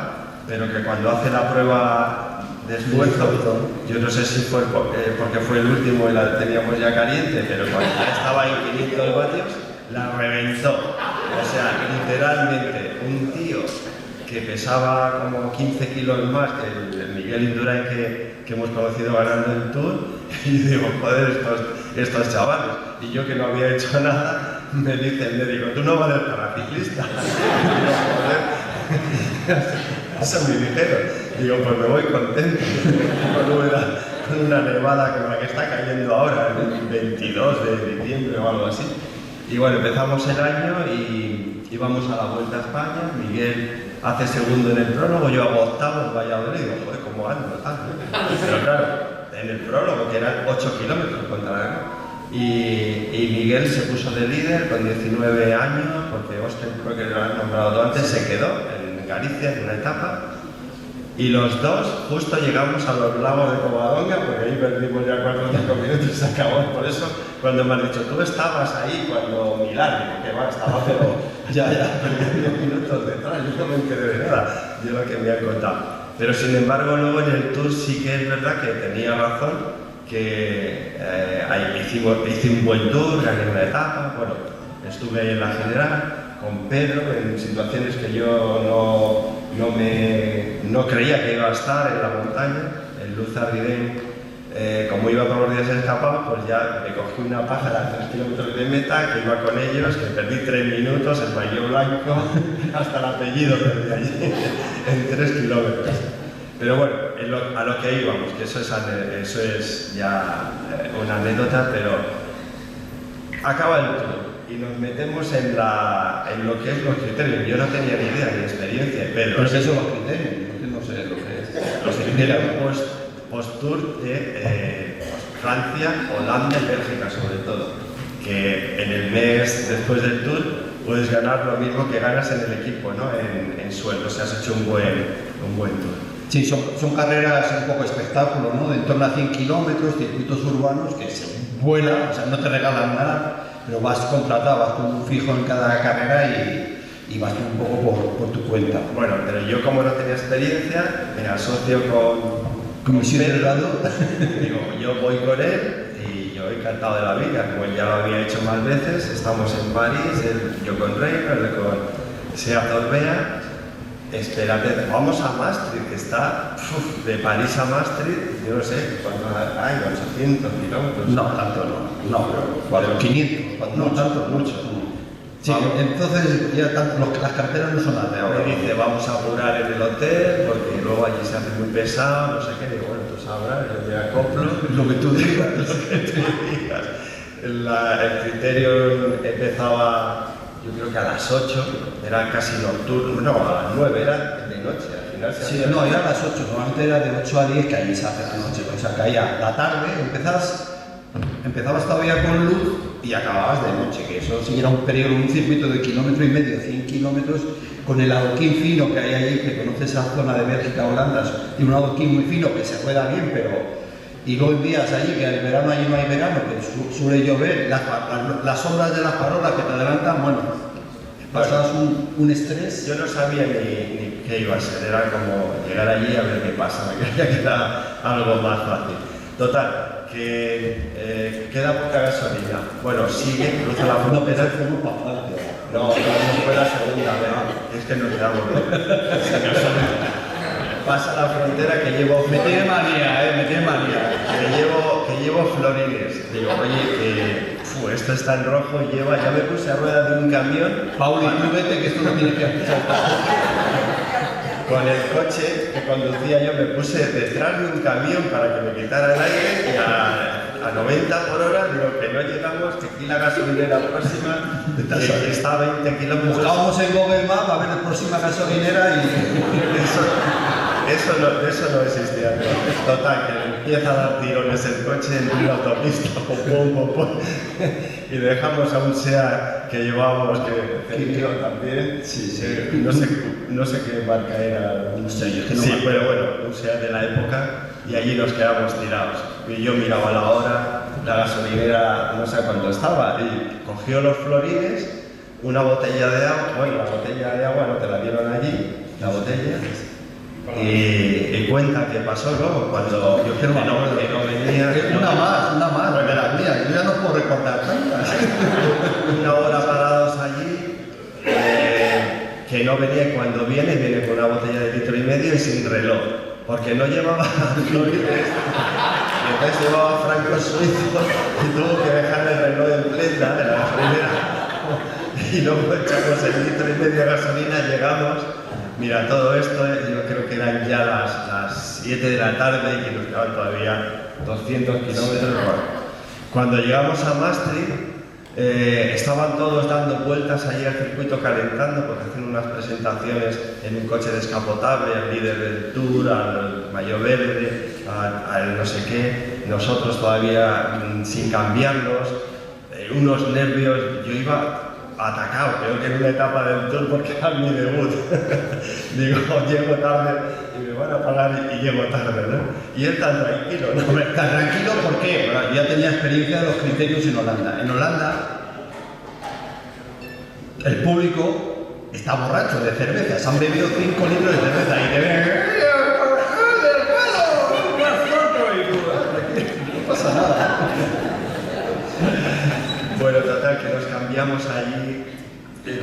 pero que cuando hace la prueba de esfuerzo, yo no sé si fue porque fue el último y la teníamos ya caliente, pero cuando ya estaba en 500 vatios, la reventó. O sea, literalmente, un tío que pesaba como 15 kilos más que el Miguel Indurain que hemos conocido ganando el Tour, y digo, joder, estos chavales. Y yo que no había hecho nada, me dice el médico, tú no vales para ciclista. Digo, joder, eso me dijeron. Digo, pues me voy contento con una nevada como la que está cayendo ahora, el 22 de diciembre o algo así. Y bueno, empezamos el año y íbamos a la Vuelta a España. Miguel hace segundo en el prólogo, yo hago octavo en Valladolid. Digo, joder, ¿cómo ando? Pero claro, en el prólogo, que eran 8 kilómetros contra la guerra. Y Miguel se puso de líder con 19 años, porque Osten, creo que lo han nombrado antes, se quedó en Galicia en una etapa. Y los dos justo llegamos a los lagos de Covadonga, porque ahí perdimos ya 4 o 5 minutos y se acabó. Por eso, cuando me han dicho, tú estabas ahí cuando Milán, digo, que va, estaba, pero ya, perdí 10 minutos detrás, yo no me enteré de nada, yo lo que me han contado. Pero sin embargo, luego en el Tour sí que es verdad que tenía razón, que hice un buen tour, gané una etapa, bueno, estuve ahí en la general con Pedro en situaciones que yo no creía que iba a estar en la montaña. El Luz Ardiden, como iba todos los días escapado, pues ya me cogí una pájara a 3 kilómetros de meta, que iba con ellos, que perdí 3 minutos, el maillot blanco, hasta el apellido perdí allí, en 3 kilómetros. Pero bueno, a lo que íbamos, que eso es ya una anécdota, pero acaba el tour y nos metemos en lo que es los criterios. Yo no tenía ni idea ni experiencia, pero ¿qué son los criterios? No sé lo que es. Los criterios post-tour de Francia, Holanda y Bélgica sobre todo, que en el mes después del tour puedes ganar lo mismo que ganas en el equipo, ¿no? En sueldo, si has hecho un buen tour. Sí, son carreras un poco espectáculo, ¿no? De en torno a 100 kilómetros, circuitos urbanos que se vuelan, o sea, no te regalan nada, pero vas contratado, vas con un fijo en cada carrera y vas un poco por tu cuenta. Bueno, pero yo como no tenía experiencia, me asocio con Monsieur Pedro. Delgado. Digo, yo voy con él y yo encantado de la vida, como él ya lo había hecho más veces, estamos en París, yo con Reino, él con Seat Orbea. Espérate, vamos a Maastricht, que está de París a Maastricht, yo no sé, ¿cuánto hay? 800 kilómetros. No, tanto no, pero 500, no tanto, mucho. Sí, Vamos. entonces ya las carreteras no son las de ahora. Me dice, vamos a apurar en el hotel, porque luego allí se hace muy pesado, no sé qué, digo, bueno, tú sabrás, yo me acoplo. Lo que tú digas. El criterio empezaba, yo creo que a las 8, era casi nocturno, no, a las 9 era de noche, al final se Sí, hacía. no, era a las 8, normalmente era de 8 a 10 que allí se hace la noche, o sea, caía la tarde, empezabas todavía con luz y acababas de noche, que eso sí era un periodo, un circuito de 1,5 kilómetros, 100 kilómetros, con el adoquín fino que hay allí, que conoces esa zona de Bélgica, Holanda, y un adoquín muy fino que se rueda bien, pero... Y luego en días allí, que el verano allí no hay verano, que suele llover, las sombras de las farolas que te adelantan, bueno, pasas un estrés. Yo no sabía ni qué iba a ser, era como llegar allí a ver qué pasa, me creía que era algo más fácil. Total, que queda poca gasolina. Bueno, sigue, cruza la No, pero frontera. fuimos para Francia. No fue la segunda vez, es que nos quedamos sin gasolina. Pasa la frontera que llevo Me tiene manía, me tiene manía. que llevo florines. Digo, oye, que esto está en rojo, ya me puse a ruedas de un camión. Pauli, tú vete que esto no tiene que empezar. Con el coche que conducía yo me puse detrás de un camión para que me quitara el aire y a 90 por hora, digo que no llegamos, que aquí la gasolinera próxima que está a 20 kilómetros. Buscábamos en Google Maps a ver la próxima gasolinera y... Eso no existía. ¿No? Total, que empieza a dar tirones el coche en una autopista, pum, y dejamos a un SEAT que llevábamos, que yo también, no sé qué marca era. No sé, yo es que no sí, me acuerdo. pero bueno, un SEAT de la época, y allí nos quedamos tirados. Y yo miraba la hora, la gasolinera no sé cuánto estaba, y cogió los florines, una botella de agua, bueno, la botella de agua no te la dieron allí, la botella. Y cuenta que pasó luego cuando yo creo que no venía. Una más, de las mías. Yo ya no puedo recordar tantas. Una hora parados allí, que no venía, y cuando viene con una botella de 1,5 litros y sin reloj, porque no llevaba florines. Y entonces llevaba francos suizos y tuvo que dejar el reloj en plena de la gasolinera. Y luego echamos el 1,5 litros de gasolina, llegamos. Mira, todo esto, yo creo que eran ya las 7 de la tarde y que nos quedaban todavía 200 kilómetros. Cuando llegamos a Maastricht, estaban todos dando vueltas allí al circuito calentando, porque hacen unas presentaciones en un coche descapotable, al líder del Tour, al Mayo Verde, al no sé qué, nosotros todavía sin cambiarnos, unos nervios, yo iba atacado, creo que en una etapa del Tour porque era mi debut. Digo, llego tarde y me van a pagar y llego tarde, ¿no? Y él tan tranquilo, ¿no? Hombre, tan tranquilo, ¿por qué? Bueno, yo ya tenía experiencia de los criterios en Holanda. En Holanda, el público está borracho de cerveza. Se han bebido 5 litros de cerveza y te ven... No pasa nada. Bueno, total, que nos cambiamos allí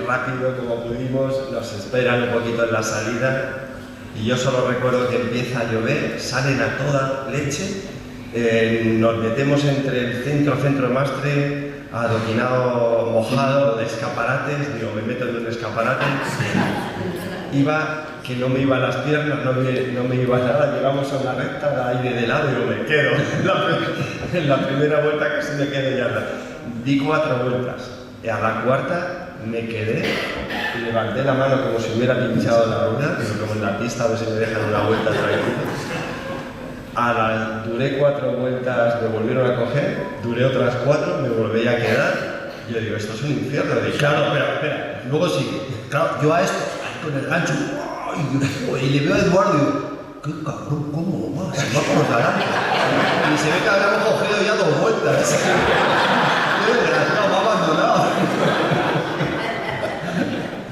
rápido como pudimos, nos esperan un poquito en la salida y yo solo recuerdo que empieza a llover, salen a toda leche, nos metemos entre el centro de Maastricht, adoquinado, mojado, de escaparates, digo, me meto en un escaparate, iba que no me iban las piernas, no me iba nada, llegamos a una recta, aire de lado y digo, me quedo, en la primera vuelta casi me quedo ya. Di 4 vueltas, y a la cuarta me quedé y levanté la mano como si hubiera pinchado la rueda, pero como en la pista a ver si me dejan una vuelta tranquila. Duré 4 vueltas, me volvieron a coger, duré otras 4, me volví a quedar. Yo digo, esto es un infierno. Digo, Claro, pero espera, luego sigue. Claro, yo a esto, con el gancho, y le veo a Eduardo, qué cabrón, ¿cómo va? Se va por delante. Y se ve que habíamos cogido ya 2 vueltas. Qué desgraciado, me ha abandonado.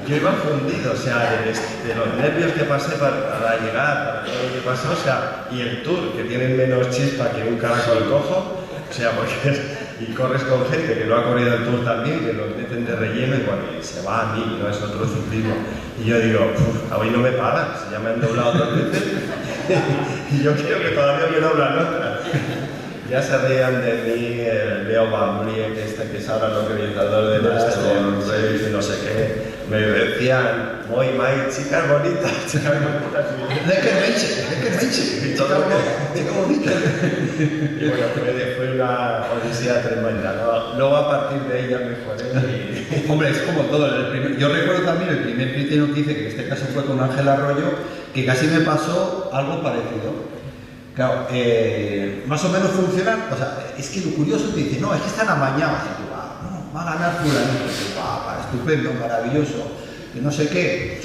Yo iba fundido, o sea, de los nervios que pasé para llegar, para todo lo que pasó, o sea, y el tour, que tiene menos chispa que un caracol cojo, o sea, porque y corres con gente que no ha corrido el tour también, que los meten de relleno y bueno, y se va a mí, no es otro ciclismo. Y yo digo, hoy no me pagan, si ya me han doblado 2 veces, y yo quiero que todavía me doblan otras. Ya se reían de mí Leo Bambrie, que es ahora el organizador de las Race y no sé qué. Me decían, muy chicas bonitas, chicas bonitas. Chica bonita. Y bueno, fue una odisea tremenda, ¿no? Luego a partir de ella mejoré. Hombre, es como todo. Yo recuerdo también el primer criterium que hice, que en este caso fue con Ángel Arroyo, que casi me pasó algo parecido. Claro, más o menos funcionan, o sea, es que lo curioso te dice, no, es que están amañados, y tú, no, va a ganar fulanito, estupendo, maravilloso, que no sé qué.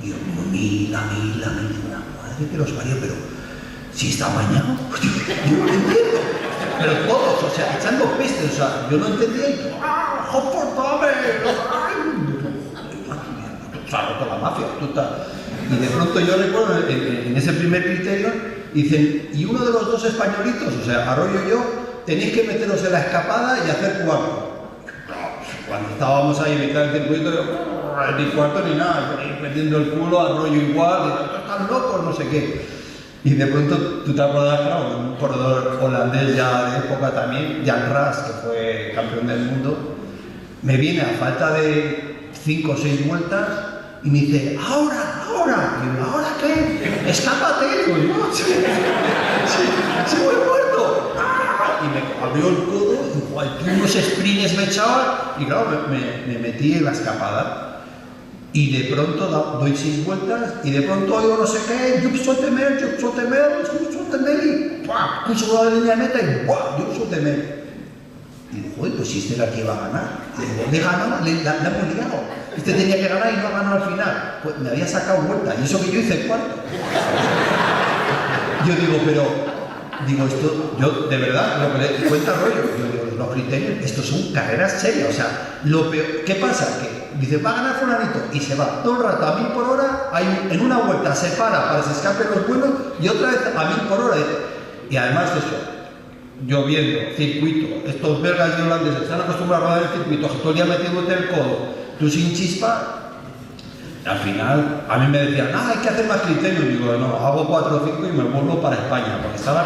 Y yo, mira, madre que los parió, pero si está amañado, yo no lo entiendo. Pero todos, o sea, echando pestes, o sea, yo no entendía y tú, toda la mafia, y de pronto yo recuerdo en ese primer criterio, dicen, y uno de los 2 españolitos, o sea, Arroyo y yo, tenéis que meteros en la escapada y hacer cuarto. Cuando estábamos ahí en mitad del circuito, ni cuarto ni nada, yo ahí perdiendo el culo, Arroyo igual, están locos, no sé qué. Y de pronto, tú te acuerdas, claro, un corredor holandés ya de época también, Jan Ras, que fue campeón del mundo, me viene a falta de 5 o 6 vueltas y me dice, ahora. Y digo, ¿ahora qué? Escápate. Y digo, no, sí, voy muerto. Y me abrió el codo, y unos sprints me echaban, y claro, me metí en la escapada. Y de pronto doy 6 vueltas, y de pronto oigo no sé qué, Jupso Temer, y cruzo la línea de meta, y Jupso Temer. Y digo, joder, pues si este era el que iba a ganar. Le ganó, le hemos ligado. Este tenía que ganar y no ha ganado al final. Pues me había sacado vuelta, y eso que yo hice cuarto. Yo digo, esto, yo de verdad, lo que le cuenta Arroyo, yo digo, los criterios, estos son carreras serias, o sea, lo peor, ¿qué pasa? Que dice, va a ganar fulanito, y se va todo el rato a 1000 por hora, en una vuelta se para que se escapen los buenos, y otra vez a 1000 por hora, y además de eso, lloviendo, circuito, estos belgas y holandeses están acostumbrados a rodar el circuito, todo el día metiéndote el codo, tú sin chispa. Al final, a mí me decían, hay que hacer más criterios. Digo, no, hago 4 o 5 y me vuelvo para España, porque estaba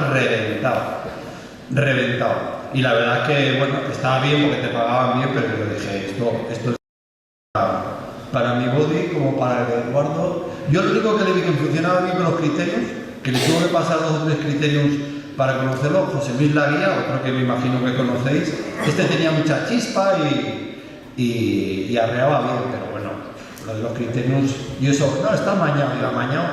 reventado. Y la verdad es que, bueno, estaba bien porque te pagaban bien, pero yo dije, esto es para mi body como para el de Eduardo. Yo lo único que le vi que funcionaba bien con los criterios, que le tuvo que pasar 2 o 3 criterios para conocerlo, José Luis Laguía, otro que me imagino que conocéis. Este tenía mucha chispa y arreaba bien, pero bueno, lo de los criterios, y eso, no, está amañado, y amañado.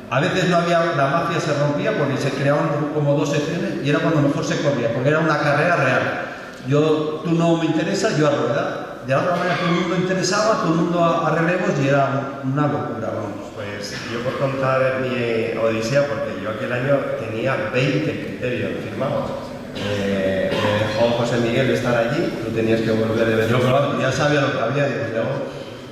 A veces no había, la mafia se rompía porque se creaban como 2 secciones y era cuando mejor se corría, porque era una carrera real. Tú no me interesa, yo a rueda. De la otra manera todo el mundo interesaba, todo el mundo a relevos y era una locura, vamos. Pues yo por contar mi odisea, porque yo aquel año tenía 20 criterios firmados. Me dejó José Miguel de estar allí, tú tenías que volver de vez en cuando. Ya sabía lo que había,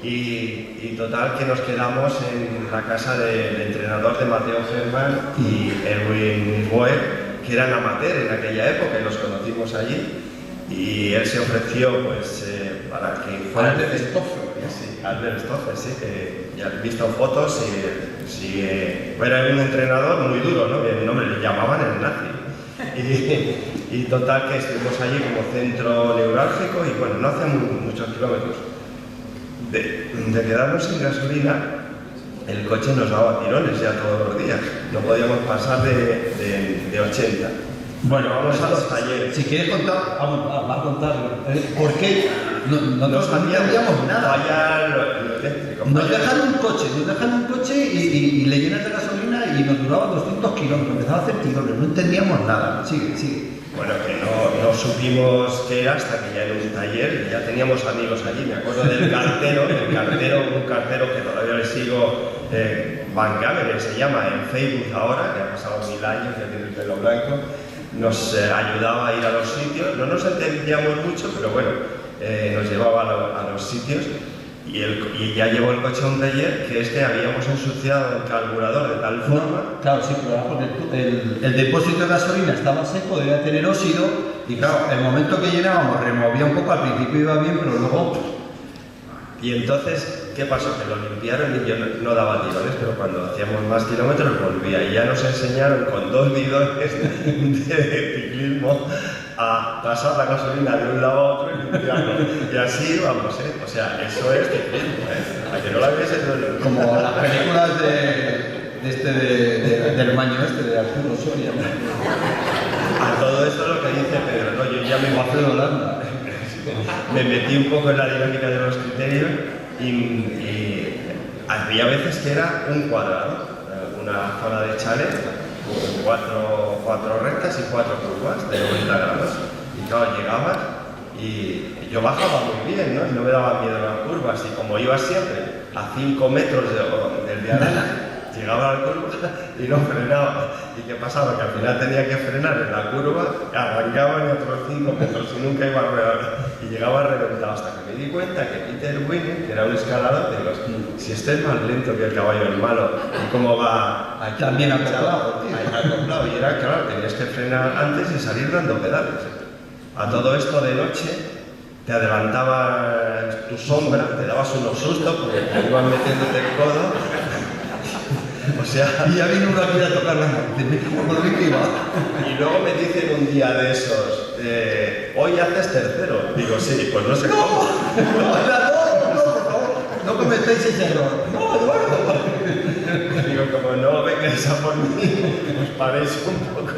y total que nos quedamos en la casa del entrenador de Mateo Herman y Erwin Boer, que eran amateur en aquella época y los conocimos allí. Y él se ofreció pues para que fuera Albert Stoffer, sí, Albert Stoffer, sí, que ya he visto fotos y era un entrenador muy duro, ¿no? Que el nombre le llamaban el nazi. Y total que estuvimos allí como centro neurálgico y bueno, no hacíamos muchos kilómetros. De quedarnos sin gasolina, el coche nos daba tirones ya todos los días. No podíamos pasar de 80. Bueno, vamos a los talleres. Si quieres contar, vamos a contar por qué no entendíamos nada. Falla lo eléctrico. Nos dejan un coche y le llenas de gasolina y nos duraba 200 kilómetros. Empezaba a hacer tirones, no entendíamos nada. Sigue. Bueno, que no supimos qué era hasta que ya en un taller ya teníamos amigos allí. Me acuerdo del cartero, un cartero que todavía le sigo Van Gameren se llama en Facebook ahora, que ha pasado 1000 años, ya tiene el pelo blanco, nos ayudaba a ir a los sitios, no nos entendíamos mucho, pero bueno, nos llevaba a los sitios y ya llevó el coche a un taller que es que habíamos ensuciado el carburador de tal forma. Claro, sí, pero el depósito de gasolina estaba seco, debía tener óxido y claro, el momento que llenábamos removía un poco, al principio iba bien, pero luego... Y entonces, ¿qué pasó? Que lo limpiaron y yo no daba tirones, pero cuando hacíamos más kilómetros volvía. Y ya nos enseñaron con 2 bidones de ciclismo a pasar la gasolina de un lado a otro y limpiarlo. Y así íbamos, ¿eh? O sea, eso es ciclismo, ¿eh? A que no la ves es como las películas del maño de Arturo Soria. A todo esto lo que dice Pedro, ¿no? Yo ya me Buffet de Holanda. Me metí un poco en la dinámica de los criterios y había veces que era un cuadrado, una zona de chalet, cuatro rectas y 4 curvas de 90 grados. Y claro, llegabas y yo bajaba muy bien, ¿no? Y no me daba miedo las curvas. Y como iba siempre a 5 metros del de arena, llegaba a la curva y no frenaba. ¿Y qué pasaba? Que al final tenía que frenar en la curva, arrancaba en otros 5 metros y nunca iba a frenar. Y llegaba reventado hasta que me di cuenta que Peter Wynne, que era un escalador, digo, si este es más lento que el caballo del malo, ¿y cómo va aquí? También acoplado. Acoplado. Y era, claro, tenías que frenar antes y salir dando pedales. A todo esto de noche, te adelantaba tu sombra, te dabas unos sustos porque te iban metiéndote el codo. O sea, y ya vino uno aquí a tocar la mano, como lo que iba. Y luego me dicen un día de esos, hoy haces tercero. Digo, sí, pues no sé cómo. No cometéis ese error. Digo, como no vengáis a por mí, os paréis un poco.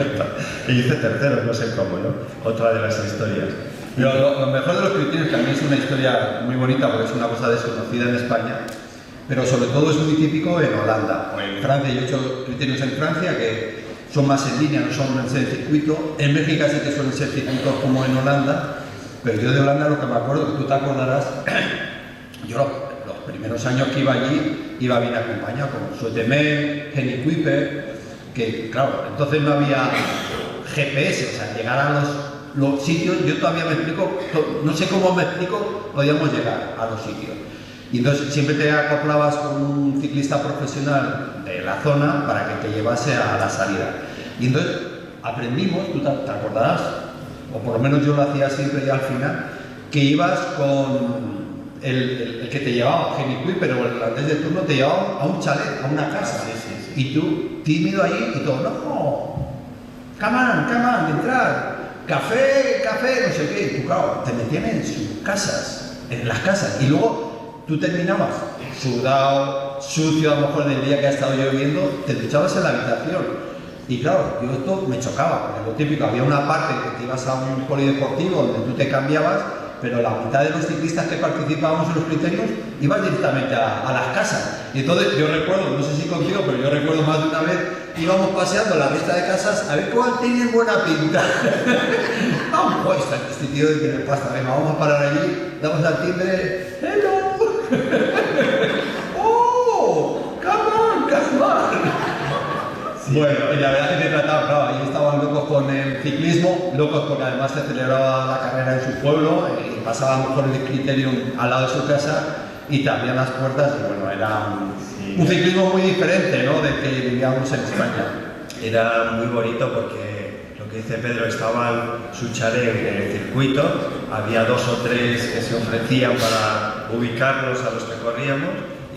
Y hice tercero, no sé cómo, ¿no? Otra de las historias. Pero lo mejor de los criterios, que a mí es una historia muy bonita porque es una cosa desconocida en España, pero sobre todo es muy típico en Holanda o en Francia. Yo he hecho criterios en Francia que son más en línea, no son en circuito. En México sí que suelen ser circuitos como en Holanda, pero yo de Holanda lo que me acuerdo, que tú te acordarás, yo los primeros años que iba allí iba bien acompañado con Zoetemelk, Henny Kuiper, que claro, entonces no había GPS, o sea, llegar a los sitios, yo todavía me explico, no sé cómo me explico, podíamos llegar a los sitios. Y entonces siempre te acoplabas con un ciclista profesional de la zona para que te llevase a la salida. Y entonces aprendimos, tú te acordarás, o por lo menos yo lo hacía siempre ya al final, que ibas con el que te llevaba, Henny Kuiper, pero el holandés de turno te llevaba a un chalet, a una casa. Sí. Y tú, tímido ahí, y todo, no, come on, entrar, café, no sé qué. Y tú, claro, te metían en sus casas, en las casas, y luego tú terminabas sudado, sucio, a lo mejor del día que ha estado lloviendo, te duchabas en la habitación. Y claro, yo esto me chocaba, porque lo típico, había una parte que te ibas a un polideportivo donde tú te cambiabas, pero la mitad de los ciclistas que participábamos en los criterios iban directamente a las casas. Y entonces yo recuerdo, no sé si contigo, pero yo recuerdo más de una vez, íbamos paseando la lista de casas a ver cuál tiene buena pinta. Vamos, este tío de tiene pasta, venga, vamos a parar allí, damos al timbre, hello. ¡Oh! ¡Come on! Sí, bueno, y la verdad que te trataba, claro, ahí estaban locos con el ciclismo, locos porque además se celebraba la carrera en su pueblo y pasábamos por el criterium al lado de su casa y te abrían las puertas y bueno, era un ciclismo muy diferente, ¿no?, de que vivíamos en España. Era muy bonito porque lo que dice Pedro, estaban su chalet en el circuito, había 2 o 3 que se ofrecían para ubicarnos a los que corríamos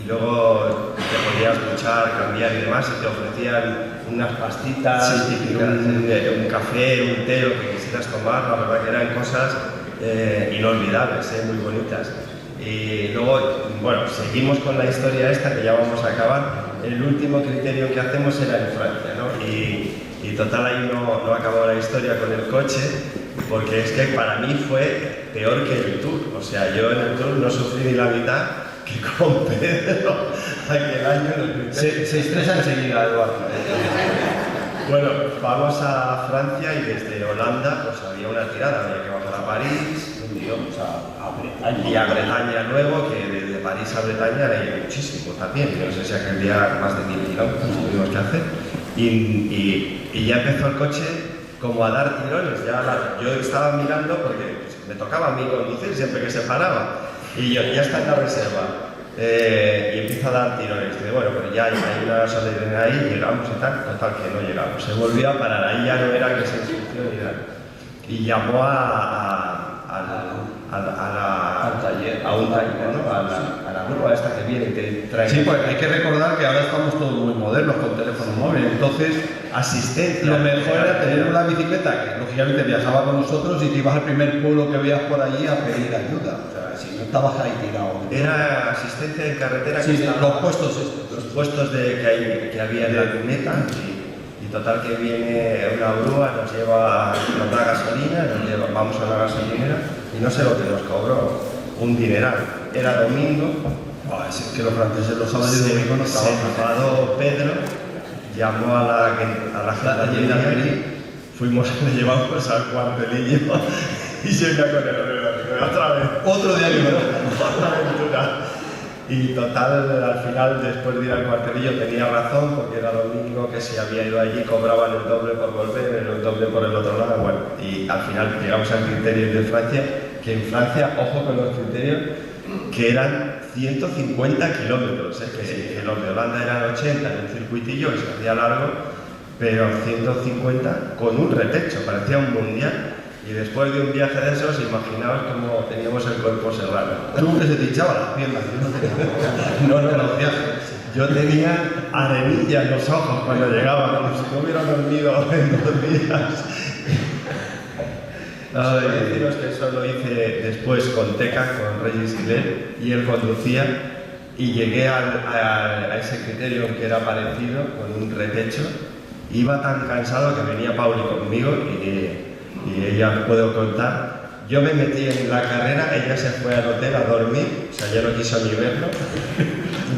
y luego te podías duchar, cambiar y demás y te ofrecían unas pastitas, un café, un té, lo que quisieras tomar. La verdad que eran cosas inolvidables, muy bonitas. Y luego, bueno, seguimos con la historia esta que ya vamos a acabar. El último criterio que hacemos era en Francia, ¿no? Y total ahí no acabó la historia con el coche, porque es que para mí fue peor que el Tour. O sea, yo en el Tour no sufrí ni la mitad que con Pedro aquel año en el criterium. Se estresa enseguida, Eduardo. Bueno, vamos a Francia y desde Holanda pues había una tirada, había que bajar a París, tío, o sea, a Bretaña. Y a Bretaña luego, que de París a Bretaña era muchísimo también. Yo no sé si aquel día más de 1000 kilómetros tuvimos que hacer. Y ya empezó el coche como a dar tirones. Yo estaba mirando porque me tocaba a mí conducir siempre que se paraba. Y yo ya está en la reserva. Y empieza a dar tirones. Dice, bueno, pero ya hay una gasolinera ahí, llegamos y tal. Total, que no llegamos. Se volvió a parar. Ahí ya no era que se instrucción ni nada. Y llamó al taller, a un taller, ¿no? A la grúa esta que viene y te trae. Sí, pues hay que recordar que ahora estamos todos muy modernos con teléfono móvil, entonces asistencia. lo mejor era tener una bicicleta que lógicamente viajaba con nosotros y te ibas al primer pueblo que veías por allí a pedir ayuda. O sea, si no estabas ahí tirado. Era asistencia en carretera. Sí, que los puestos estos. Los puestos que había en la cuneta. Y total que viene una grúa, nos da gasolina, vamos a la gasolinera y no sé lo que nos cobró, un dineral. Era domingo. Es que los franceses los sábados y domingos no Se trabajan. enfadó Pedro, llamó a la gente de Almería, le llevamos al cuartelillo y se venía con el otra vez. Otro día que Otra aventura. Y total, al final, después de ir al cuartelillo, tenía razón, porque era domingo, que si había ido allí cobraban el doble por volver, el doble por el otro lado. Bueno, y al final llegamos al criterio de Francia, que en Francia, ojo con los criterios, que eran 150 kilómetros, que los de Holanda eran 80 en un circuitillo que se hacía largo, pero 150 con un retecho, parecía un mundial. Y después de un viaje de esos, imaginaos cómo teníamos el cuerpo serrano. Tú que se te hinchaban las piernas, yo no tenía. No, los viajes. Yo tenía arenilla en los ojos cuando llegaba, como si no hubiera dormido en 2 días. Deciros que eso lo hice después con Teca, con Reyes Gilet, y él conducía, y llegué a ese criterio que era parecido, con un retecho. Iba tan cansado que venía Pauli conmigo y ella puedo contar. Yo me metí en la carrera, ella se fue al hotel a dormir, o sea, ya no quiso ni verlo.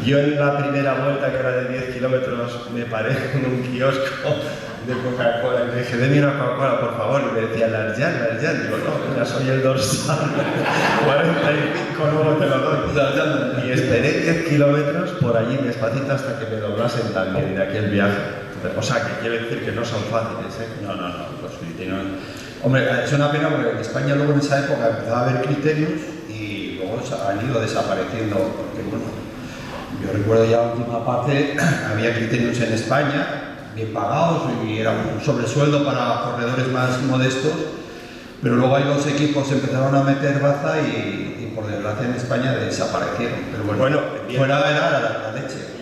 Yo en la primera vuelta, que era de 10 kilómetros, me paré en un kiosco de Coca-Cola y le dije, deme una Coca-Cola, por favor. Y me decía, las ya. Digo, no, ya soy el dorsal. 45, luego te lo doy. Y esperé 10 kilómetros por allí despacito hasta que me doblasen también de aquel viaje. O sea, que quiere decir que no son fáciles, ¿eh? No, los criterios. Hombre, es una pena porque en España luego en esa época empezaba a haber criterios y luego han ido desapareciendo. Porque, bueno, yo recuerdo ya la última parte, había criterios en España, bien pagados y era un sobresueldo para corredores más modestos, pero luego ahí los equipos empezaron a meter baza y por desgracia en España desaparecieron. Pero bueno, fuera era la leche.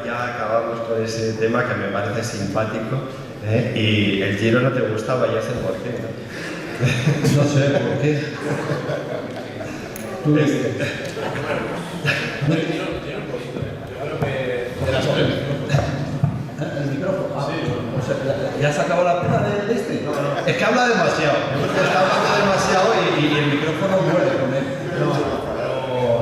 Ya acabamos con ese tema que me parece simpático, ¿eh? Y el Giro no te gustaba, ya sé por qué, ¿no? No sé por qué. ¿Tú de las tres. ¿El micrófono? O sea, ¿ya se acabó la pena de este? No. Es que habla demasiado. Está hablando demasiado y el micrófono muere con él.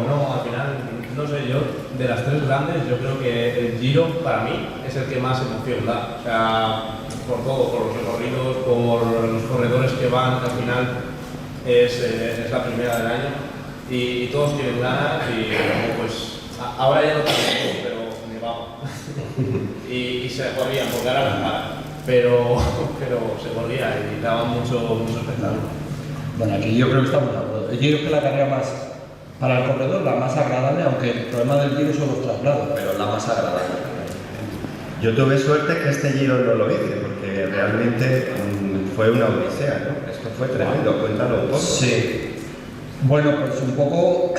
No, al final, no sé yo, de las tres grandes, yo creo que el Giro para mí es el que más emoción da. O sea, por todo, por los recorridos, por los corredores que van, al final es la primera del año y todos tienen ganas y pues ahora ya no tanto, pero nevaba. y se corrían porque ahora no para, pero se corría y daba mucho espectáculo. Bueno, aquí yo creo que estamos de acuerdo. El Giro es que la carrera más, para el corredor, la más agradable, aunque el problema del Giro son los traslados, pero la más agradable. Yo tuve suerte que este Giro no lo hice, porque realmente fue una odisea, ¿no? Esto fue tremendo, cuéntalo un poco. Sí. Bueno, pues un poco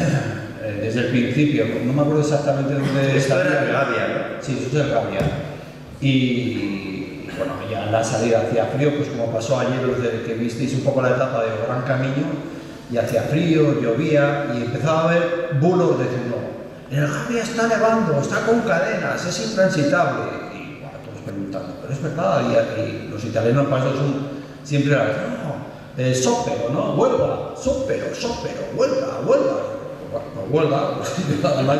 desde el principio, no me acuerdo exactamente dónde Esto salía. era Gavia, ¿no? Sí, eso es el Gavia. Y bueno, ya en la salida hacía frío, pues como pasó ayer, desde que visteis un poco la etapa de Gran Camino, y hacía frío, llovía, y empezaba a haber bulos diciendo, en el Gavia está nevando, está con cadenas, es intransitable. Y bueno, todos preguntando, pero es verdad, y los italianos para eso son siempre la vez, no, sópero, ¿no? Huelga, sópero, huelga. Bueno, huelga, pues, además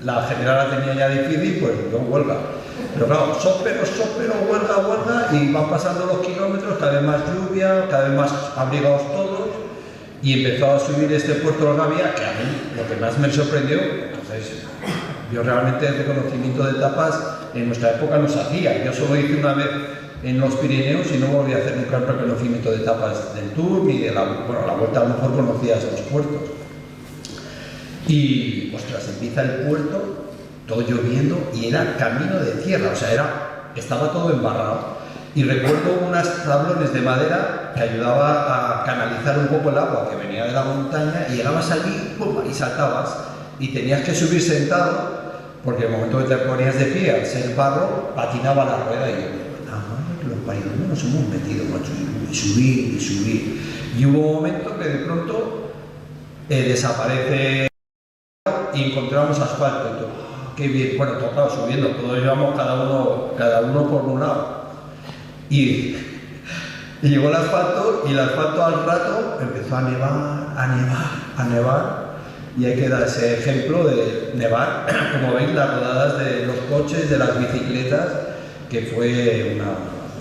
la general la tenía ya difícil, pues yo huelga. Pero claro, sópero, huelga, y van pasando los kilómetros, cada vez más lluvia, cada vez más abrigados todos, y empezó a subir este Puerto del Gavia, que a mí lo que más me sorprendió, entonces yo realmente el reconocimiento de etapas en nuestra época no se hacía. Yo solo hice una vez en los Pirineos y no volví a hacer nunca el reconocimiento de etapas del Tour ni de la vuelta. A lo mejor conocías los puertos. Y, ostras, empieza el puerto, todo lloviendo y era camino de tierra, o sea, estaba todo embarrado. Y recuerdo unos tablones de madera que ayudaba a canalizar un poco el agua que venía de la montaña, y llegabas allí, ¡pum!, y saltabas. Y tenías que subir sentado, porque en el momento que te ponías de pie, al ser barro, patinaba la rueda. Y yo, los paridos nos hemos metido, macho, y subir, y subir. Y hubo un momento que de pronto desaparece y encontramos asfalto. Y todo, qué bien, bueno, tocado subiendo, todos llevamos cada uno por un lado. Y llegó el asfalto, y el asfalto al rato empezó a nevar. Y hay que dar ese ejemplo de nevar, como veis, las rodadas de los coches, de las bicicletas, que fue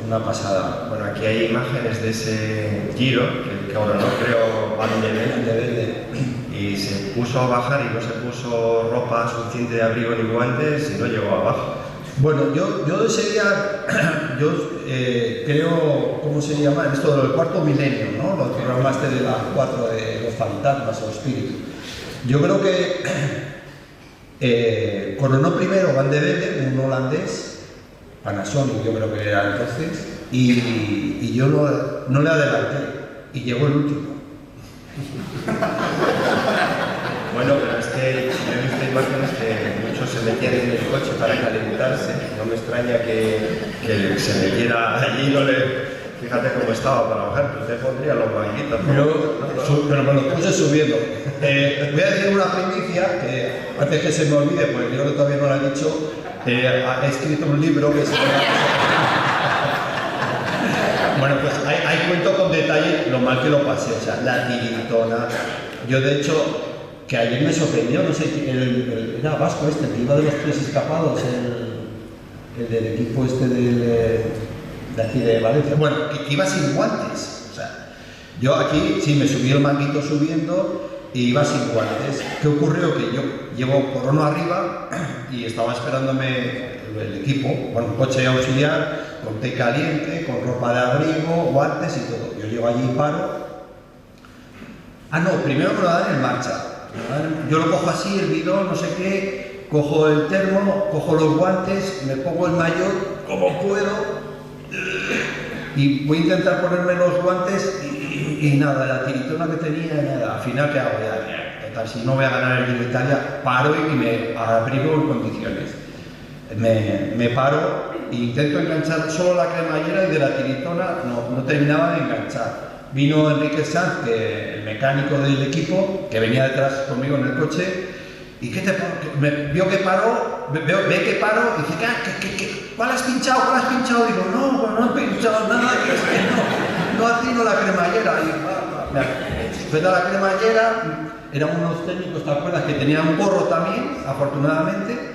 una pasada. Bueno, aquí hay imágenes de ese Giro, que ahora no creo van de verde, y se puso a bajar y no se puso ropa suficiente de abrigo ni guantes y no llegó abajo. Bueno, yo de ese día, creo, ¿cómo se llama? Esto del cuarto milenio, ¿no? Los programas de las 4 de los fantasmas o espíritus. Yo creo que coronó primero Van de Velde, un holandés, Panasonic yo creo que era entonces, y yo no le adelanté, y llegó el último. Bueno, pero es que yo he visto imágenes que muchos se metían en el coche para calentarse. No me extraña que se metiera allí, no le... Fíjate cómo estaba para bajar, tú te pondrías los manguitos. Pero me lo puse subiendo. Voy a decir una primicia, que antes que se me olvide, porque creo que todavía no lo he dicho, he escrito un libro que se llama... Bueno, pues ahí cuento con detalle lo mal que lo pasé, o sea, la tiritona. Yo, de hecho, que ayer me sorprendió, no sé, era vasco este, el que iba de los 3 escapados, el del equipo este de aquí de Valencia. Bueno, que iba sin guantes. O sea, yo aquí sí me subí el manguito subiendo y iba sin guantes. ¿Qué ocurrió? Que yo llevo corono arriba y estaba esperándome el equipo, bueno, un coche auxiliar, con té caliente, con ropa de abrigo, guantes y todo. Yo llego allí y paro. Ah, no, primero me lo dan en marcha. Yo lo cojo así, el bidón, no sé qué, cojo el termo, cojo los guantes, me pongo el maillot como puedo. Y voy a intentar ponerme los guantes y nada, la tiritona que tenía, nada. Al final, ¿qué hago? Ya, total, si no voy a ganar el Giro de Italia, paro y me abrigo en condiciones. Me paro e intento enganchar solo la cremallera, y de la tiritona no terminaba de enganchar. Vino Enrique Sanz, el mecánico del equipo, que venía detrás conmigo en el coche, y vio que paro, ve que paro, y dice, ¿cuál has pinchado? ¿Cuál has pinchado? Digo, no he pinchado nada, no afino la cremallera. Y fue a la cremallera, eran unos técnicos, ¿te acuerdas? Que tenían un gorro también, afortunadamente,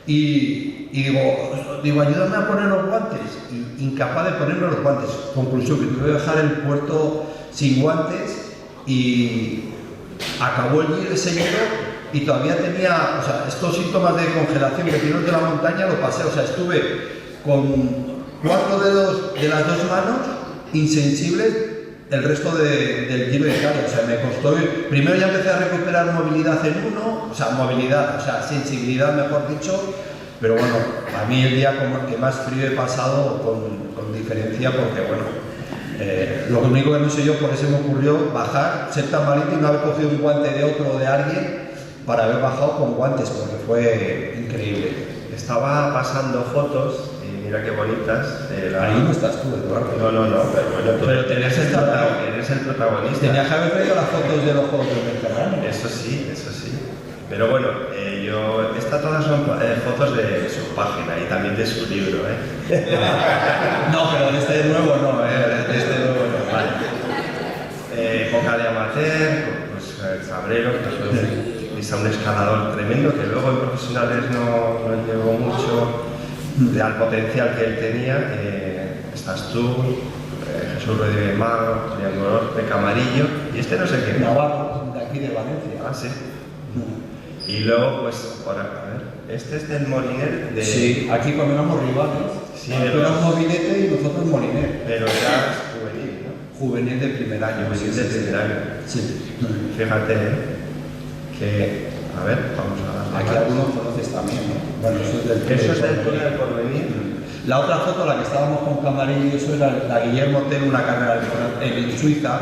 y digo, ayúdame a poner los guantes. Y incapaz de ponerme los guantes. Conclusión, que tuve que dejar el puerto sin guantes, y acabó el Giro ese Giro. Y todavía tenía, o sea, estos síntomas de congelación que tiene de la montaña lo pasé, o sea, estuve con 4 dedos de las 2 manos insensibles el resto del Giro de Italia. O sea, me costó primero ya empecé a recuperar movilidad en uno, o sea, sensibilidad, mejor dicho, pero bueno, a mí el día que más frío he pasado con diferencia, porque bueno, lo único que no sé yo, por eso me ocurrió bajar, ser tan valiente y no haber cogido un guante de otro o de alguien, para haber bajado con guantes, porque fue increíble. Estaba pasando fotos, y mira qué bonitas. Ahí no estás tú, Eduardo. No, pero bueno, pero tenías que estar, eres el protagonista. Tenías que haber traído las fotos de los Juegos del Mediterráneo. Eso sí. Pero bueno, estas todas son fotos de su página y también de su libro, No, pero de este nuevo no, de este nuevo no. Vale. Época de amateur, pues Cabrero, que es un escalador tremendo, que luego en profesionales no llegó mucho al potencial que él tenía. Estás tú, Jesús Rodríguez Mago, Triángulo Norte, Camarillo, y este no sé qué. Navarro, de aquí de Valencia. Ah, sí. Y luego, pues, por a ver, este es del Moliner de... Sí, aquí cuando éramos rivales, Sí, tú eras movilete y nosotros moliner. Pero ya es juvenil, ¿no? Juvenil de primer año. Juvenil de primer año. Sí. Fíjate, que... A ver, vamos a Aquí ver. algunos conoces también, ¿no? Bueno, eso es del Eso es del Porvenir. Tour del Porvenir. La otra foto, la que estábamos con Camarillo, eso era la Guillermo Tell, una carrera en Suiza,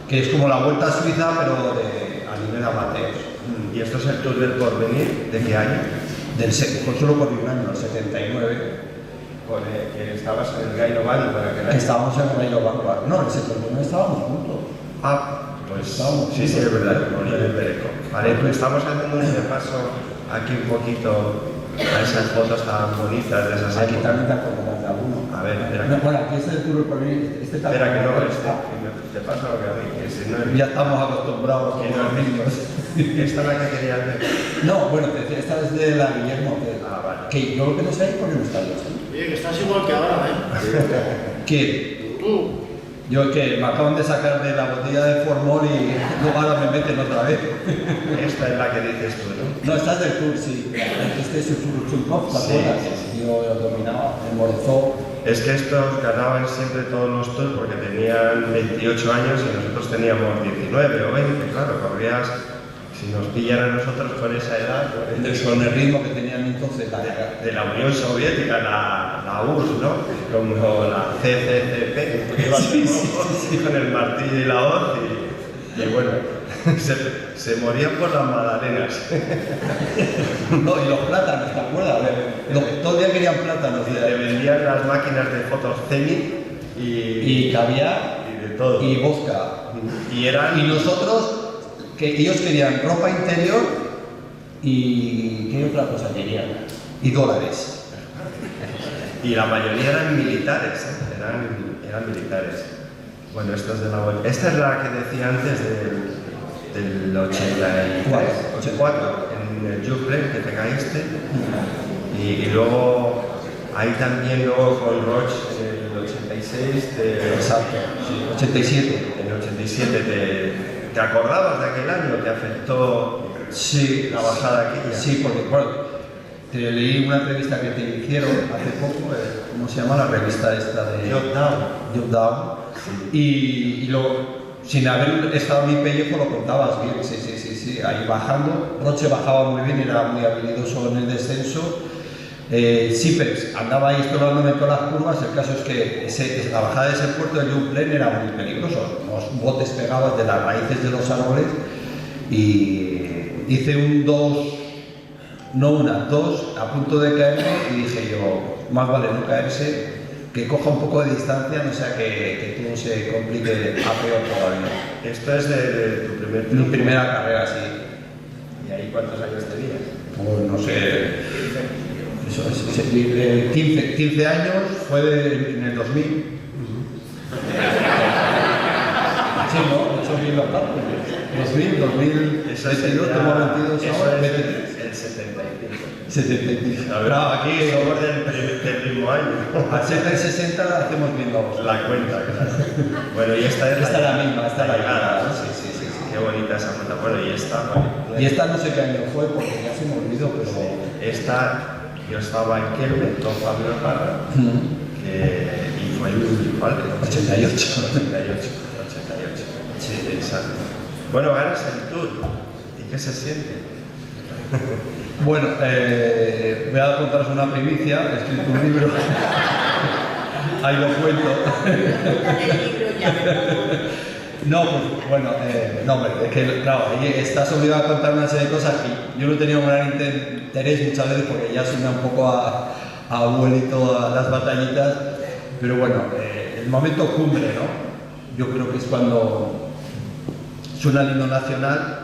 que es como la Vuelta a Suiza, pero a nivel amateur. Y esto es el Tour del Porvenir, ¿de qué año? Pues solo por un año, el 79. Que estabas en el Gairo Band para que la... Estábamos en el Rayo Vanguard. No, en el 79 estábamos juntos. Ah, pues Estábamos sí, sí, juntos. es verdad, con el Bereco. Vale, pues estamos haciendo un repaso aquí un poquito a esas fotos tan bonitas de esas Aquí épocas. también te acordarás de alguno. A ver, espera. No, bueno, aquí es el Tour del Porvenir. Este Espera, que no, está. te pasa lo que a mí, que si no Ya estamos acostumbrados que con no los niños. Esta es la que quería hacer. No, bueno, te decía, esta es de la Guillermo Tell. Ah, vale. Que yo lo que no sé es por qué no está yo. Oye, que estás igual que ahora, ¿eh? ¿Quién? Tú. Yo que me acaban de sacar de la botella de Formol y luego ahora me meten otra vez. Esta es la que dices tú, ¿no? No, esta es del Tour, sí. Este es Chulkov, ¿te Sí, acuerdas? sí, Yo dominaba en Morozov. Es que estos ganaban siempre todos los tours porque tenían 28 años y nosotros teníamos 19 o 20, claro, corrías, si nos pillan a nosotros con esa edad, pues, Con el ritmo que tenían entonces de la Unión Soviética, la URSS, ¿no? Como la CCCP, que iba con el martillo y la hoz y bueno, se morían por las magdalenas. No, y los plátanos, ¿te acuerdas? Todo el día querían plátanos. Y te vendían las máquinas de fotos Zenit Y caviar y de todo. y vodka. Y eran... Y nosotros, que ellos querían ropa interior y ¿qué otra cosa querían? Y dólares. Y la mayoría eran militares, ¿eh? eran militares. Bueno, esto es de la vuelta. Esta es la que decía antes del 84, en el Juple, que te caíste. Y luego, ahí también luego con Roche, en el 86, Exacto, sí, 87. en el 87 te acordabas de aquel año, te afectó Sí, la bajada aquella. sí, porque bueno, te leí una entrevista que te hicieron hace poco, ¿cómo se llama la revista esta de Jot Down. Jot Down. Y luego, sin haber estado en mi pellejo, lo contabas bien, sí, ahí bajando. Roche bajaba muy bien, era muy habilidoso en el descenso. Sipers andaba ahí estorbándome en todas las curvas. El caso es que la bajada de ese puerto de Jumplen era muy peligroso, unos botes pegados de las raíces de los árboles y hice un 2, no una, 2 a punto de caerme y dije yo, más vale no caerse, que coja un poco de distancia, no sea que todo se complique a peor todavía. Esto es de tu primer Mi triunfo. primera carrera, sí. ¿Y ahí cuántos años tenías? Pues no sé, eso es, 15 años, fue en el 2000. Sí, ¿no? 8.000 aparte. 2000, Eso es 22, tengo 22 eso ahora, es 23. el 75. 75. A ver, aquí somos del mismo año. Al ser del 60 la hacemos bien vamos. La cuenta, claro. Bueno, y esta es Esta es la misma, esta es la llegada, misma. ¿no? Sí. Qué bonita esa foto. Bueno, y esta, vale. Y esta no sé qué año fue porque ya se me olvidó, pero. Esta, yo estaba en Kelme con Fabio Parra, y fue el ¿cuál? 88. 88. Sí, exacto. Bueno, ganas el tour. ¿Y qué se siente? Bueno, voy a contaros una primicia, he escrito un libro. Ahí lo cuento. Cuéntate el libro ya, No, pues bueno, no, hombre, es que claro, ahí estás obligado a contar una serie de cosas que yo no he tenido un gran interés muchas veces porque ya suena un poco a abuelito a las batallitas, pero bueno, el momento cumbre, ¿no? Yo creo que es cuando suena el himno nacional,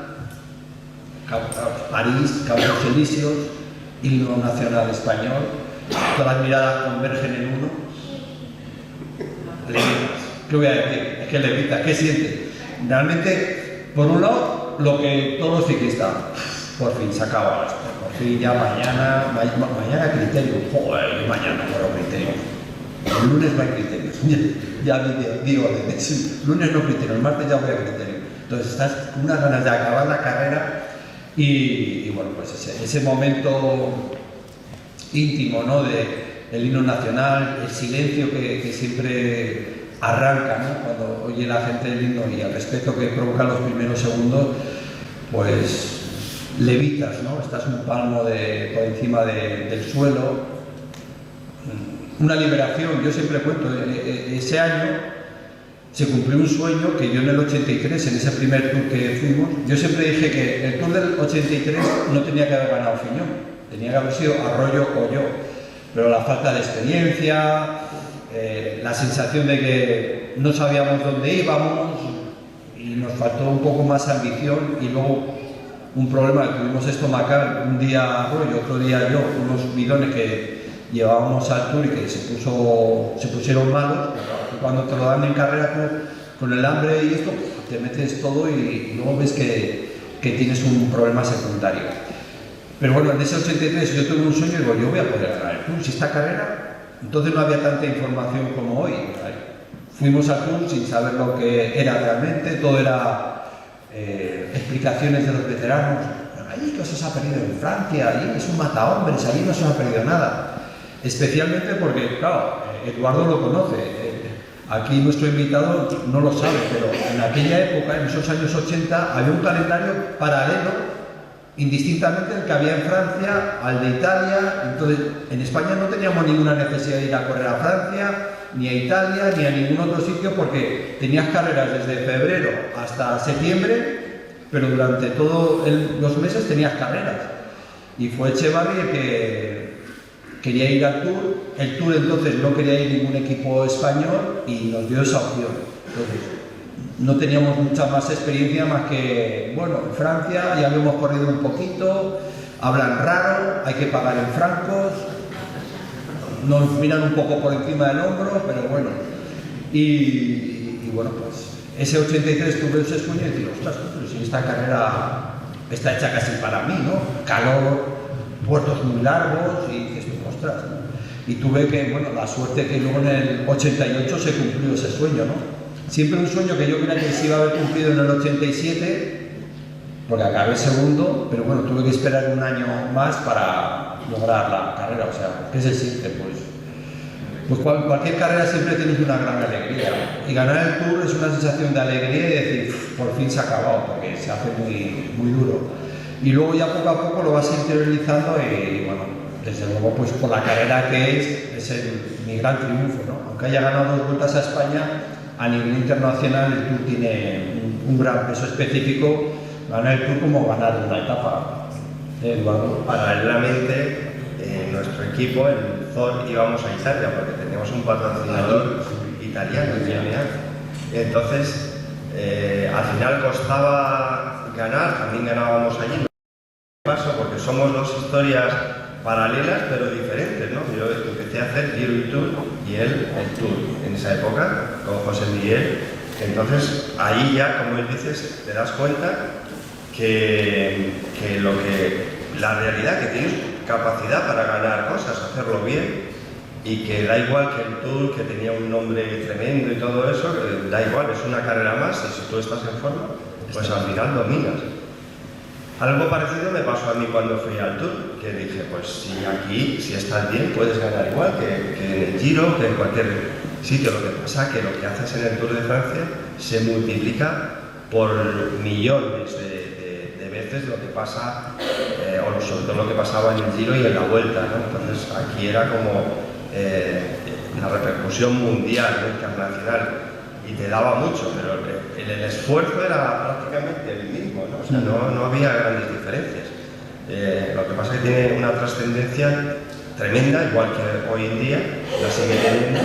París, Campos Elíseos, himno nacional español, todas las miradas convergen en uno. Levitas. ¿Qué voy a decir? Es que levitas, ¿qué sientes? Realmente, por un lado, lo que todos los ciclistas, por fin se acaba esto, por fin ya mañana criterio, joder, mañana por criterio. El lunes no hay criterios. Ya digo, lunes no criterios, el martes ya voy a criterio. Entonces estás con unas ganas de acabar la carrera y bueno, pues ese momento íntimo, ¿no? El himno nacional, el silencio que siempre arranca, ¿no? Cuando oye la gente el himno y el respeto que provocan los primeros segundos, pues levitas, ¿no? Estás un palmo por encima del suelo. Una liberación. Yo siempre cuento, ese año se cumplió un sueño que yo en el 83, en ese primer tour que fuimos, yo siempre dije que el tour del 83 no tenía que haber ganado Fiñón, tenía que haber sido Arroyo o yo, pero la falta de experiencia, la sensación de que no sabíamos dónde íbamos y nos faltó un poco más ambición, y luego un problema que tuvimos estomacal, un día Arroyo, otro día yo, unos bidones que llevábamos al tour y que se pusieron malos. Cuando te lo dan en carrera con el hambre y esto, te metes todo y luego ves que tienes un problema secundario. Pero bueno, en ese 83 yo tuve un sueño y digo, yo voy a poder ganar el tour. Si esta carrera, entonces no había tanta información como hoy. Fuimos al tour sin saber lo que era realmente, todo era explicaciones de los veteranos. Ahí que se ha perdido en Francia, ahí es un matahombres, ahí no se ha perdido nada. Especialmente porque, claro, Eduardo lo conoce. Aquí nuestro invitado no lo sabe, pero en aquella época, en esos años 80, había un calendario paralelo, indistintamente el que había en Francia, al de Italia. Entonces, en España no teníamos ninguna necesidad de ir a correr a Francia, ni a Italia, ni a ningún otro sitio, porque tenías carreras desde febrero hasta septiembre, pero durante todos los meses tenías carreras. Y fue Echevarri el que quería ir al Tour. El Tour entonces no quería ir ningún equipo español y nos dio esa opción. Entonces, no teníamos mucha más experiencia más que, bueno, en Francia ya habíamos corrido un poquito, hablan raro, hay que pagar en francos, nos miran un poco por encima del hombro, pero bueno. Y bueno, pues ese 83 tuve ese sueño y decir, ostras, pero si esta carrera está hecha casi para mí, ¿no? Calor, puertos muy largos y dices, ostras, ¿no? Y tuve que, bueno, la suerte que luego en el 88 se cumplió ese sueño, ¿no? Siempre un sueño que yo creía que se iba a haber cumplido en el 87, porque acabé segundo, pero bueno, tuve que esperar un año más para lograr la carrera. O sea, ¿qué se siente? Pues cualquier carrera siempre tienes una gran alegría, y ganar el Tour es una sensación de alegría y decir, por fin se ha acabado, porque se hace muy, muy duro. Y luego ya poco a poco lo vas interiorizando y bueno, desde luego pues por la carrera que es mi gran triunfo, ¿no? Aunque haya ganado 2 vueltas a España, a nivel internacional el Tour tiene un gran peso específico. Ganar el Tour como ganar una etapa, Eduardo. Paralelamente, nuestro equipo, el ZOR, íbamos a Italia porque teníamos un patrocinador italiano, entonces al final costaba ganar, también ganábamos allí. Paso porque somos dos historias paralelas pero diferentes, ¿no? Yo empecé a hacer Giro y Tour y él el Tour en esa época con José Miguel. Entonces ahí ya, como él dices, te das cuenta que la realidad, que tienes capacidad para ganar cosas, hacerlo bien, y que da igual que el Tour, que tenía un nombre tremendo y todo eso, que da igual, es una carrera más, y si tú estás en forma, pues al final dominas. Algo parecido me pasó a mí cuando fui al Tour, que dije, pues si estás bien, puedes ganar igual que en el Giro, que en cualquier sitio. Lo que pasa que lo que haces en el Tour de Francia se multiplica por millones de veces lo que pasa, o sobre todo lo que pasaba en el Giro y en la Vuelta, ¿no? Entonces aquí era como la repercusión mundial, ¿no? Internacional, y te daba mucho, pero el esfuerzo era prácticamente el mismo, ¿no? O sea, no había grandes diferencias. Lo que pasa es que tiene una trascendencia tremenda, igual que hoy en día la sigue teniendo,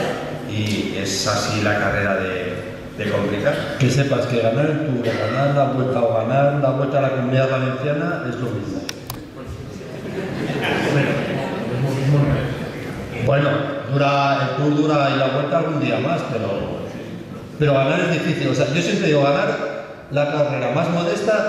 y es así la carrera de complicar. Que sepas que ganar el Tour, ganar la Vuelta o ganar la Vuelta a la Comunidad Valenciana es lo mismo. Bueno, el Tour dura y la Vuelta algún día más, pero ganar es difícil. O sea, yo siempre digo, ganar la carrera más modesta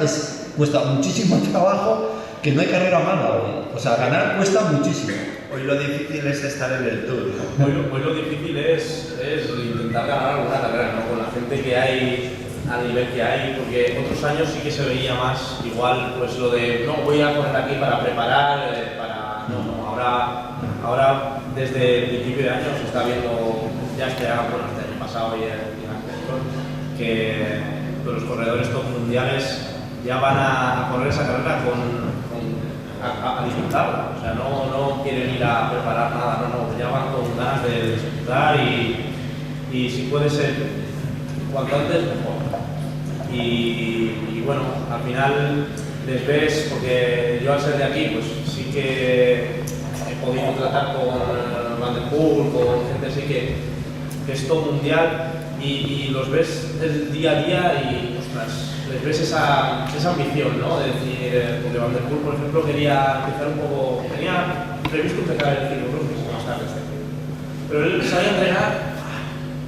cuesta muchísimo trabajo, que no hay carrera mala hoy. O sea, ganar cuesta muchísimo. Hoy lo difícil es estar en el Tour, ¿no? Hoy lo difícil es intentar ganar alguna carrera, ¿no? Con la gente que hay, al nivel que hay, porque otros años sí que se veía más igual, pues lo de, no, voy a poner aquí para preparar, ahora desde el principio de año se está viendo, ya este año pasado y el anterior, que los corredores top mundiales ya van a correr esa carrera a disfrutarla, o sea, no quieren ir a preparar nada, ya van con ganas de disfrutar y si puede ser cuanto antes mejor. Y bueno, al final les ves, porque yo al ser de aquí, pues sí que he podido tratar con Van der Poel, con gente así que es top mundial y los ves el día a día y ostras, les ves esa ambición, ¿no? De decir, porque Van der Poel, por ejemplo, quería empezar un poco, tenía previsto empezar el ciclocross más tarde, pero él sabía entrenar,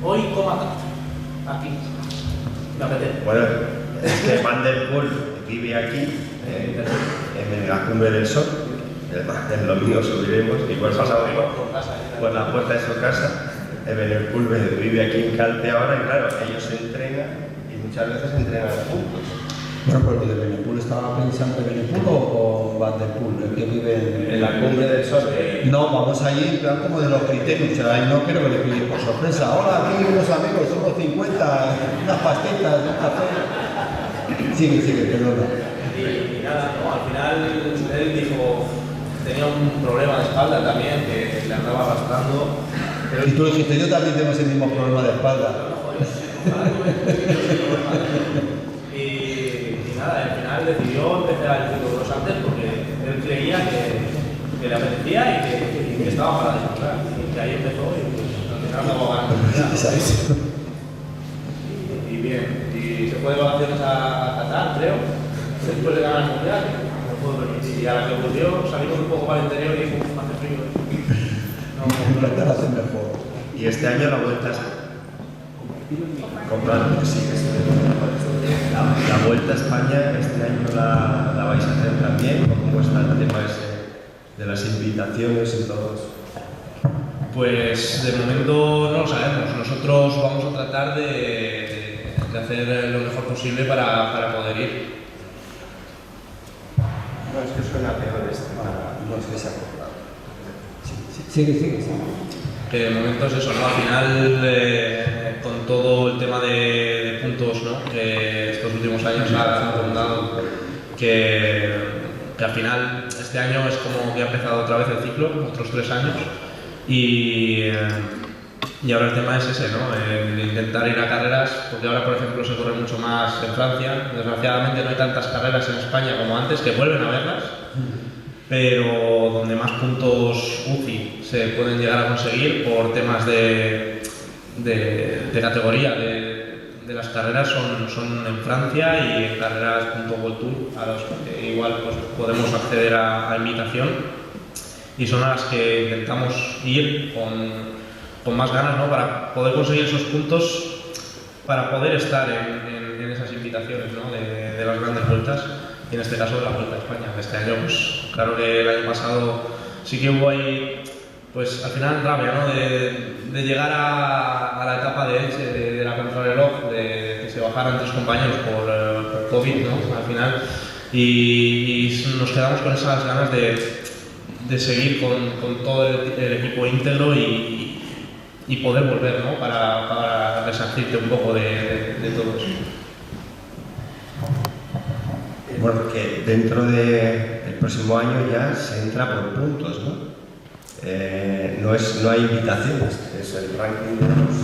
hoy coma aquí, me apetece. Bueno, es que Van der Poel vive aquí, en la Cumbre del Sol. El domingo subiremos, igual pasado por la puerta de su casa. Van der Poel vive aquí en Calpe ahora y claro, ellos entrenan y muchas veces entrenan juntos. Bueno, pues lo de Benepul, ¿estaba pensando en Benepul o Van der Poel, el que vive En la Cumbre del Sol. No, vamos allí en plan como de los criterios, o sea, ahí no quiero que le pille por sorpresa. Hola, aquí unos amigos, somos 50, unas pastitas, un café. Sigue, perdona. Y nada, no, al final él dijo, tenía un problema de espalda también que le andaba arrastrando. Pero Y tú dijiste, yo también tengo ese mismo problema de espalda. Y nada, al final decidió empezar el ciclocross antes porque él creía que le apetecía y que estaba para disfrutar. Y que ahí empezó y pues al final acabó ganando. Y bien, y se fue de vacaciones a Qatar, creo, después de ganar el mundial. No puedo permitir. Y a la que volvió salimos un poco para el interior y dijo, hace frío. Qatar hace mejor. Y este año la vuelta es comprando, sí. La vuelta a España este año la vais a hacer también, ¿cómo está el tema ese de las invitaciones y todo eso? Pues de momento no lo sabemos. Nosotros vamos a tratar de hacer lo mejor posible para poder ir. No, es que suena peor esto. No es que se ha comprado. Sigue. Que de momento es eso, ¿no? Al final, con todo el tema de puntos, ¿no? Que estos últimos años ha contado que al final este año es como que ha empezado otra vez el ciclo, otros 3 años, y ahora el tema es ese, ¿no? El intentar ir a carreras, porque ahora por ejemplo se corre mucho más en Francia, desgraciadamente no hay tantas carreras en España como antes, que vuelven a verlas, pero donde más puntos UCI se pueden llegar a conseguir por temas de categoría de las carreras son en Francia y en carreras.world Tour, a los que igual pues, podemos acceder a invitación y son a las que intentamos ir con más ganas, ¿no? Para poder conseguir esos puntos, para poder estar en esas invitaciones, ¿no? de las grandes vueltas. Y en este caso de la Vuelta a España. Este año, pues claro que el año pasado sí que hubo ahí, pues al final rabia, ¿no? De llegar a la etapa de Elche, de la contrarreloj, de que se bajaran 3 compañeros por COVID, ¿no? Al final. Y nos quedamos con esas ganas de seguir con todo el equipo íntegro y poder volver, ¿no? Para resarcirte un poco de todo eso. Bueno, que dentro del próximo año ya se entra por puntos, ¿no? No hay invitaciones, es el ranking de los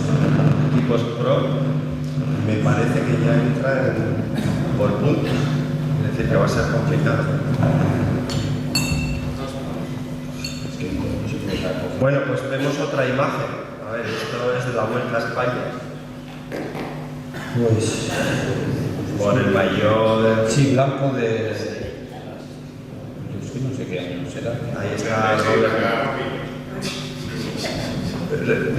equipos pro, me parece que ya entra por puntos, es decir, que va a ser complicado. Bueno, pues vemos otra imagen, a ver, esto es de la Vuelta a España. Pues Por el maillot sí, blanco de... no sé qué año será. Ahí está Robert.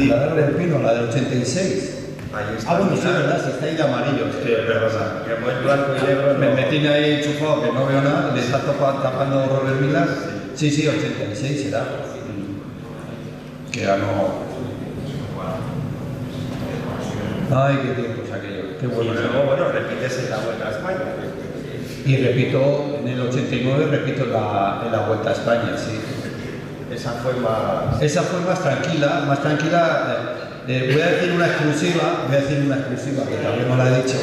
La del Pino, la del 86. ahí está. Ah, bueno, sí, verdad, sí, está ahí de amarillo. Sí, perdona, que como es blanco y negro. Me tiene ahí enchufado que no veo nada, le está tapando Robert Millar. Sí, 86 será. Que ganó. Ay, qué tiempos aquello, qué Y bueno. luego, bueno, repites en la Vuelta a España. Y repito, en el 89 repito en la Vuelta a España, sí. Esa fue más... Esa fue más tranquila, voy a decir una exclusiva, que también no la he dicho.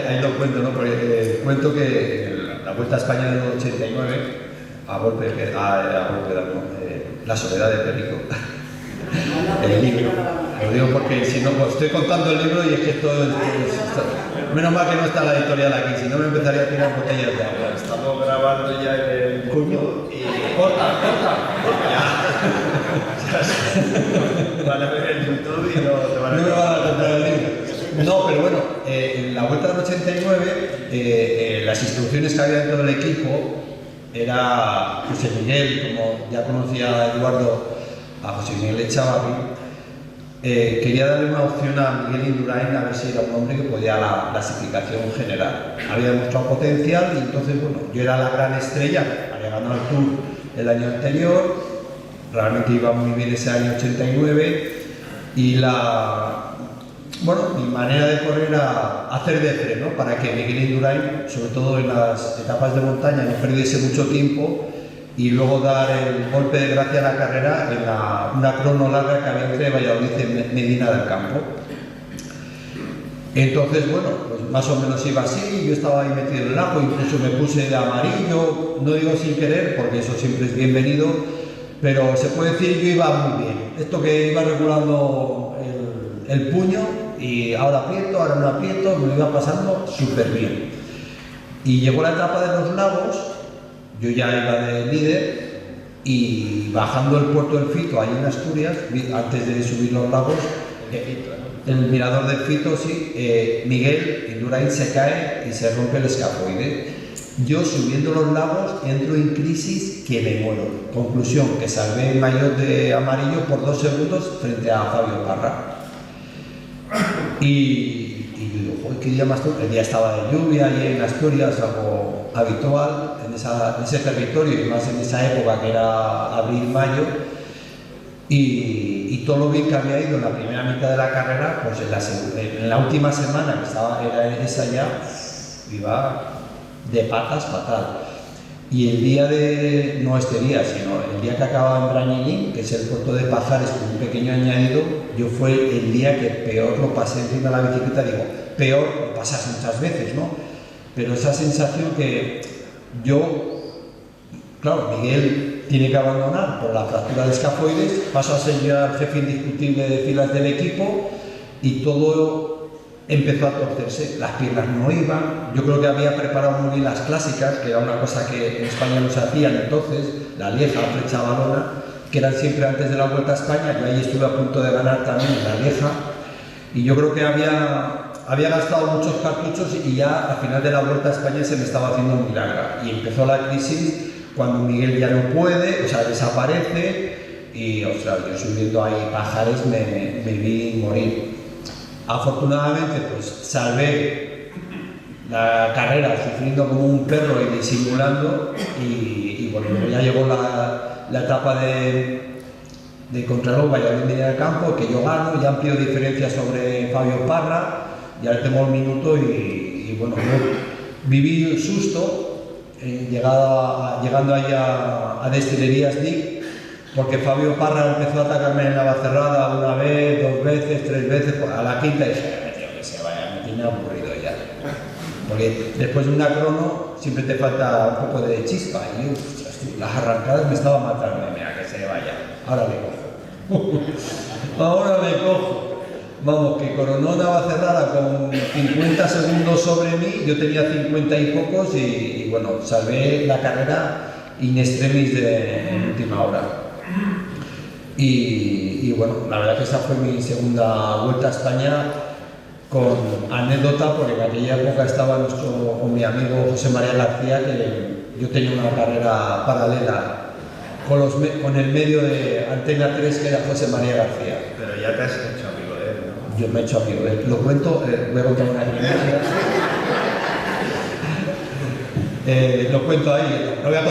Ahí lo cuento, ¿no? Porque cuento que la Vuelta a España del 89, La soledad de Perico. El libro. Lo digo porque si no, pues estoy contando el libro y es que esto es... Menos mal que no está la editorial aquí, si no me empezaría a tirar botellas de agua. Estamos grabando ya en el... Coño. Y... Corta. Van a ver en YouTube y no te van a... No me van a comprar el libro. No, pero bueno, en la Vuelta del 89, las instrucciones que había dentro del equipo era José Miguel, como ya conocía a Eduardo, a José Miguel Echavarri, quería darle una opción a Miguel Indurain a ver si era un hombre que podía la clasificación general. Había demostrado potencial y entonces, bueno, yo era la gran estrella, había ganado el Tour el año anterior, realmente iba muy bien ese año 89 y mi manera de correr era hacer de freno para que Miguel Indurain, sobre todo en las etapas de montaña, no perdiese mucho tiempo y luego dar el golpe de gracia a la carrera en una crono larga que había entre Valladolid y Medina del Campo. Entonces, bueno, pues más o menos iba así, yo estaba ahí metido en el ajo, incluso me puse de amarillo, no digo sin querer, porque eso siempre es bienvenido, pero se puede decir yo iba muy bien. Esto que iba regulando el puño y ahora aprieto, ahora no aprieto, me lo iba pasando súper bien. Y llegó la etapa de los lagos, yo ya iba de líder y bajando el puerto del Fito, ahí en Asturias, antes de subir los lagos, el mirador del Fito, sí, Miguel Indurain se cae y se rompe el escafoide. Yo subiendo los lagos entro en crisis que me muero. Conclusión, que salvé el maillot de amarillo por 2 segundos frente a Fabio Parra. Y yo digo, joder, ¿qué día más tú? El día estaba de lluvia y en Asturias, algo habitual en ese territorio y más en esa época que era abril-mayo. Y todo lo bien que había ido en la primera mitad de la carrera, pues en la última semana, que era esa ya, iba de patas fatal. Y el día no este día, sino el día que acababa en Brañilín, que es el puerto de Pajares con un pequeño añadido, yo fue el día que peor lo pasé encima de la bicicleta. Digo, peor, lo pasas muchas veces, ¿no? Pero esa sensación que claro, Miguel tiene que abandonar por la fractura de escafoides, paso a ser ya el jefe indiscutible de filas del equipo y todo empezó a torcerse, las piernas no iban, yo creo que había preparado muy bien las clásicas, que era una cosa que en España no se hacían entonces, la Lieja, Flecha Balona, que eran siempre antes de la Vuelta a España, yo ahí estuve a punto de ganar también en la Lieja, y yo creo que había gastado muchos cartuchos y ya al final de la Vuelta a España se me estaba haciendo muy larga, y empezó la crisis cuando Miguel ya no puede, o sea, desaparece, y ostras, yo subiendo ahí Pajares me vi morir. Afortunadamente, pues salvé la carrera sufriendo como un perro y disimulando y bueno, ya llegó la etapa de contrarreloj Valladolid Medina del Campo, que yo gano, ya amplio diferencia sobre Fabio Parra, ya le tengo el minuto y bueno, yo viví un susto llegando ahí a Destilerías Dick, porque Fabio Parra empezó a atacarme en Navacerrada una vez, 2 veces, 3 veces, pues a la quinta dije, tío, que se vaya, me tiene aburrido ya. Porque después de una crono siempre te falta un poco de chispa y las arrancadas me estaban matando, mira, que se vaya, ahora le cojo. Ahora le cojo. Vamos, que coronó Navacerrada con 50 segundos sobre mí, yo tenía 50 y pocos y bueno, salvé la carrera in extremis en última hora. Y bueno, la verdad que esta fue mi segunda Vuelta a España con anécdota, porque en aquella época estaba mi amigo José María García, que yo tenía una carrera paralela con el medio de Antena 3 que era José María García. Pero ya te has hecho amigo de él, ¿no? Yo me he hecho amigo de él. Lo cuento, voy a contar una experiencia. Lo cuento ahí, no voy a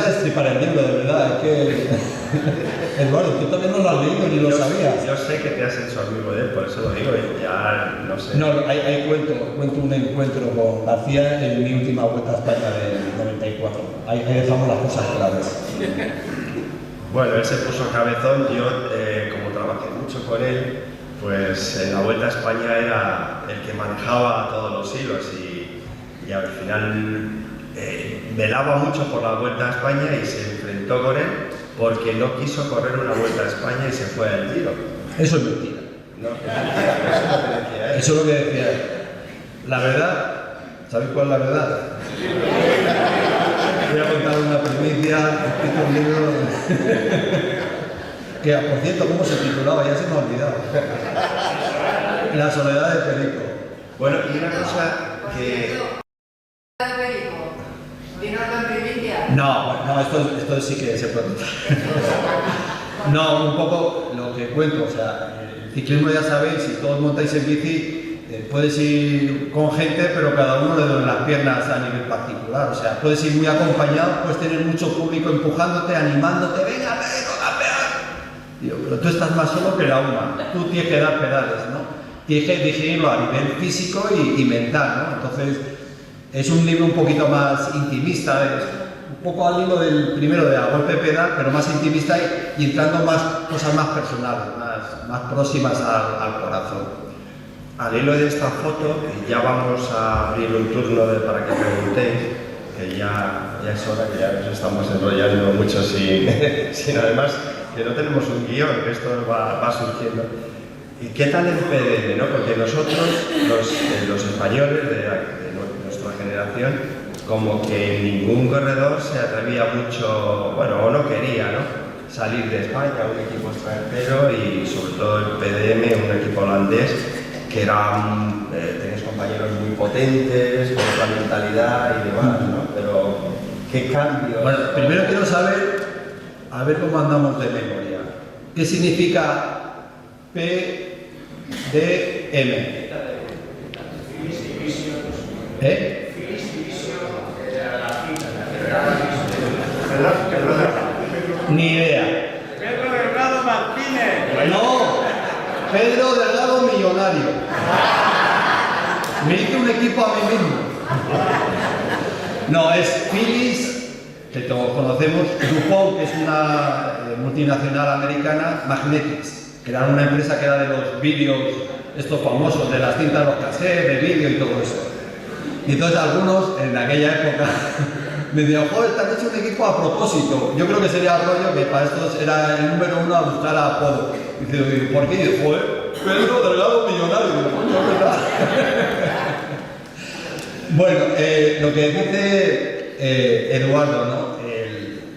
destripar el libro, de verdad, es que... Eduardo, tú también no lo has leído ni lo sabías. Yo sé que te has hecho amigo de él, por eso lo digo, y ya no sé. No, ahí cuento un encuentro con García en mi última Vuelta a España del 94. Ahí dejamos las cosas claras. Bueno, él se puso cabezón, yo como trabajé mucho con él, pues en la Vuelta a España era el que manejaba todos los hilos y al final velaba mucho por la Vuelta a España y se enfrentó con él porque no quiso correr una Vuelta a España y se fue al Giro. Eso es mentira. No, eso es lo que decía él. Eso es lo que decía él. La verdad, ¿sabéis cuál es la verdad? Voy a contar una primicia, escrito un libro que, por cierto, ¿cómo se titulaba? Ya se me ha olvidado. La soledad de Perico. Bueno, y una cosa que... No, esto sí que se puede contar. No, un poco lo que cuento, o sea, el ciclismo ya sabéis, si todos montáis en bici, puedes ir con gente, pero cada uno le duele las piernas a nivel particular, o sea, puedes ir muy acompañado, puedes tener mucho público empujándote, animándote, venga, pedal. Digo, pero tú estás más solo que la una, tú tienes que dar pedales, ¿no? Tienes que digerirlo a nivel físico y mental, ¿no? Entonces, es un libro un poquito más intimista, un poco al hilo del primero de a golpe pedal, pero más intimista y entrando más cosas más personales, más próximas al corazón. Al hilo de esta foto, y ya vamos a abrir un turno para que preguntéis, que ya es hora, que ya nos estamos enrollando mucho sin además que no tenemos un guión, que esto va surgiendo. ¿Y qué tal el PDM, no? Porque nosotros, los españoles de nuestra generación, como que ningún corredor se atrevía mucho, bueno, o no quería, ¿no? Salir de España, un equipo extranjero y sobre todo el PDM, un equipo holandés, que tenéis compañeros muy potentes, con otra mentalidad y demás, ¿no? Pero, ¿qué cambio? Bueno, primero quiero saber, a ver cómo andamos de memoria. ¿Qué significa PDM? Ni idea. Pedro Delgado Martínez. No, Pedro Delgado Millonario. Me hice un equipo a mí mismo. No, es Philips, que todos conocemos, DuPont, que es una multinacional americana, Magnetics, que era una empresa que era de los vídeos, estos famosos, de las cintas, los cassettes, de vídeo y todo eso. Y entonces algunos, en aquella época, me dijeron, joder, te han hecho un equipo a propósito. Yo creo que sería rollo que para estos era el número uno a buscar apodo. Y dice, ¿por qué? Y dice, joder, Pedro Delgado Millonario. Y digo, no es verdad. Bueno, lo que dice Eduardo, ¿no?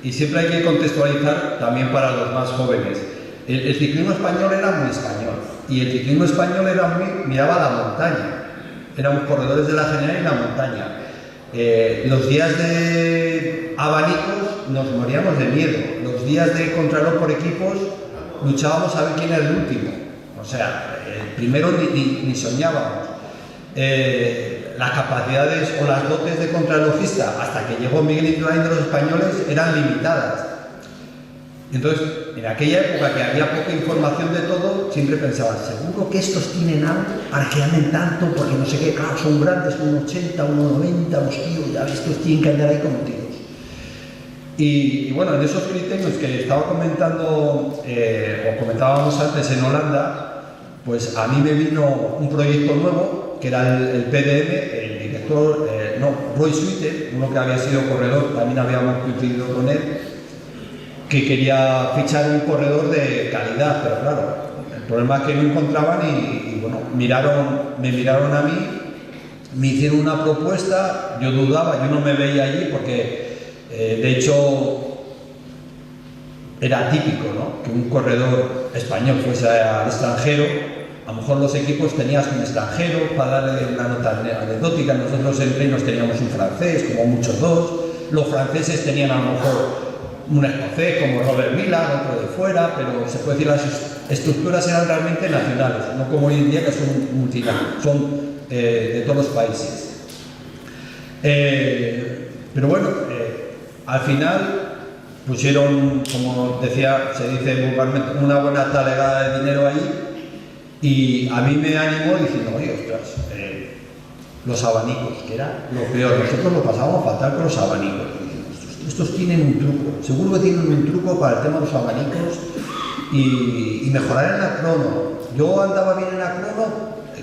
Y siempre hay que contextualizar también para los más jóvenes. El ciclismo español era muy español. Y el ciclismo español era miraba a la montaña. Éramos corredores de la general y la montaña. Los días de abanicos nos moríamos de miedo. Los días de contrarreloj por equipos luchábamos a ver quién era el último. O sea, el primero ni soñábamos. Las capacidades o las dotes de contrarrelojista hasta que llegó Miguel Indurain de los españoles eran limitadas. Entonces, en aquella época que había poca información de todo, siempre pensaba, seguro que estos tienen algo para que anden tanto, porque no sé qué, claro, son grandes, 1,80, 1,90, los tíos, ya ves, estos tienen que andar ahí como tíos. Y bueno, en esos criterios que estaba comentando, o comentábamos antes en Holanda, pues a mí me vino un proyecto nuevo, que era el PDM, el director, Roy Sweeter, uno que había sido corredor, también habíamos coincidido con él, que quería fichar un corredor de calidad, pero claro, el problema es que no encontraban y bueno, me miraron a mí, me hicieron una propuesta, yo dudaba, yo no me veía allí porque de hecho era típico, ¿no? Que un corredor español fuese al extranjero. A lo mejor los equipos tenías un extranjero para darle una nota anecdótica, nosotros en Reinos teníamos un francés, como muchos dos, los franceses tenían a lo mejor un escocés como Robert Miller, otro de fuera, pero se puede decir las estructuras eran realmente nacionales, no como hoy en día que son multinacionales, son de todos los países. Pero bueno, al final pusieron, como decía, se dice vulgarmente, una buena talegada de dinero ahí, y a mí me animó diciendo, oye, ostras, los abanicos, que era lo peor, nosotros lo pasábamos fatal con los abanicos. Estos tienen un truco, seguro que tienen un truco para el tema de los abanicos y mejorar en la crono. Yo andaba bien en la crono,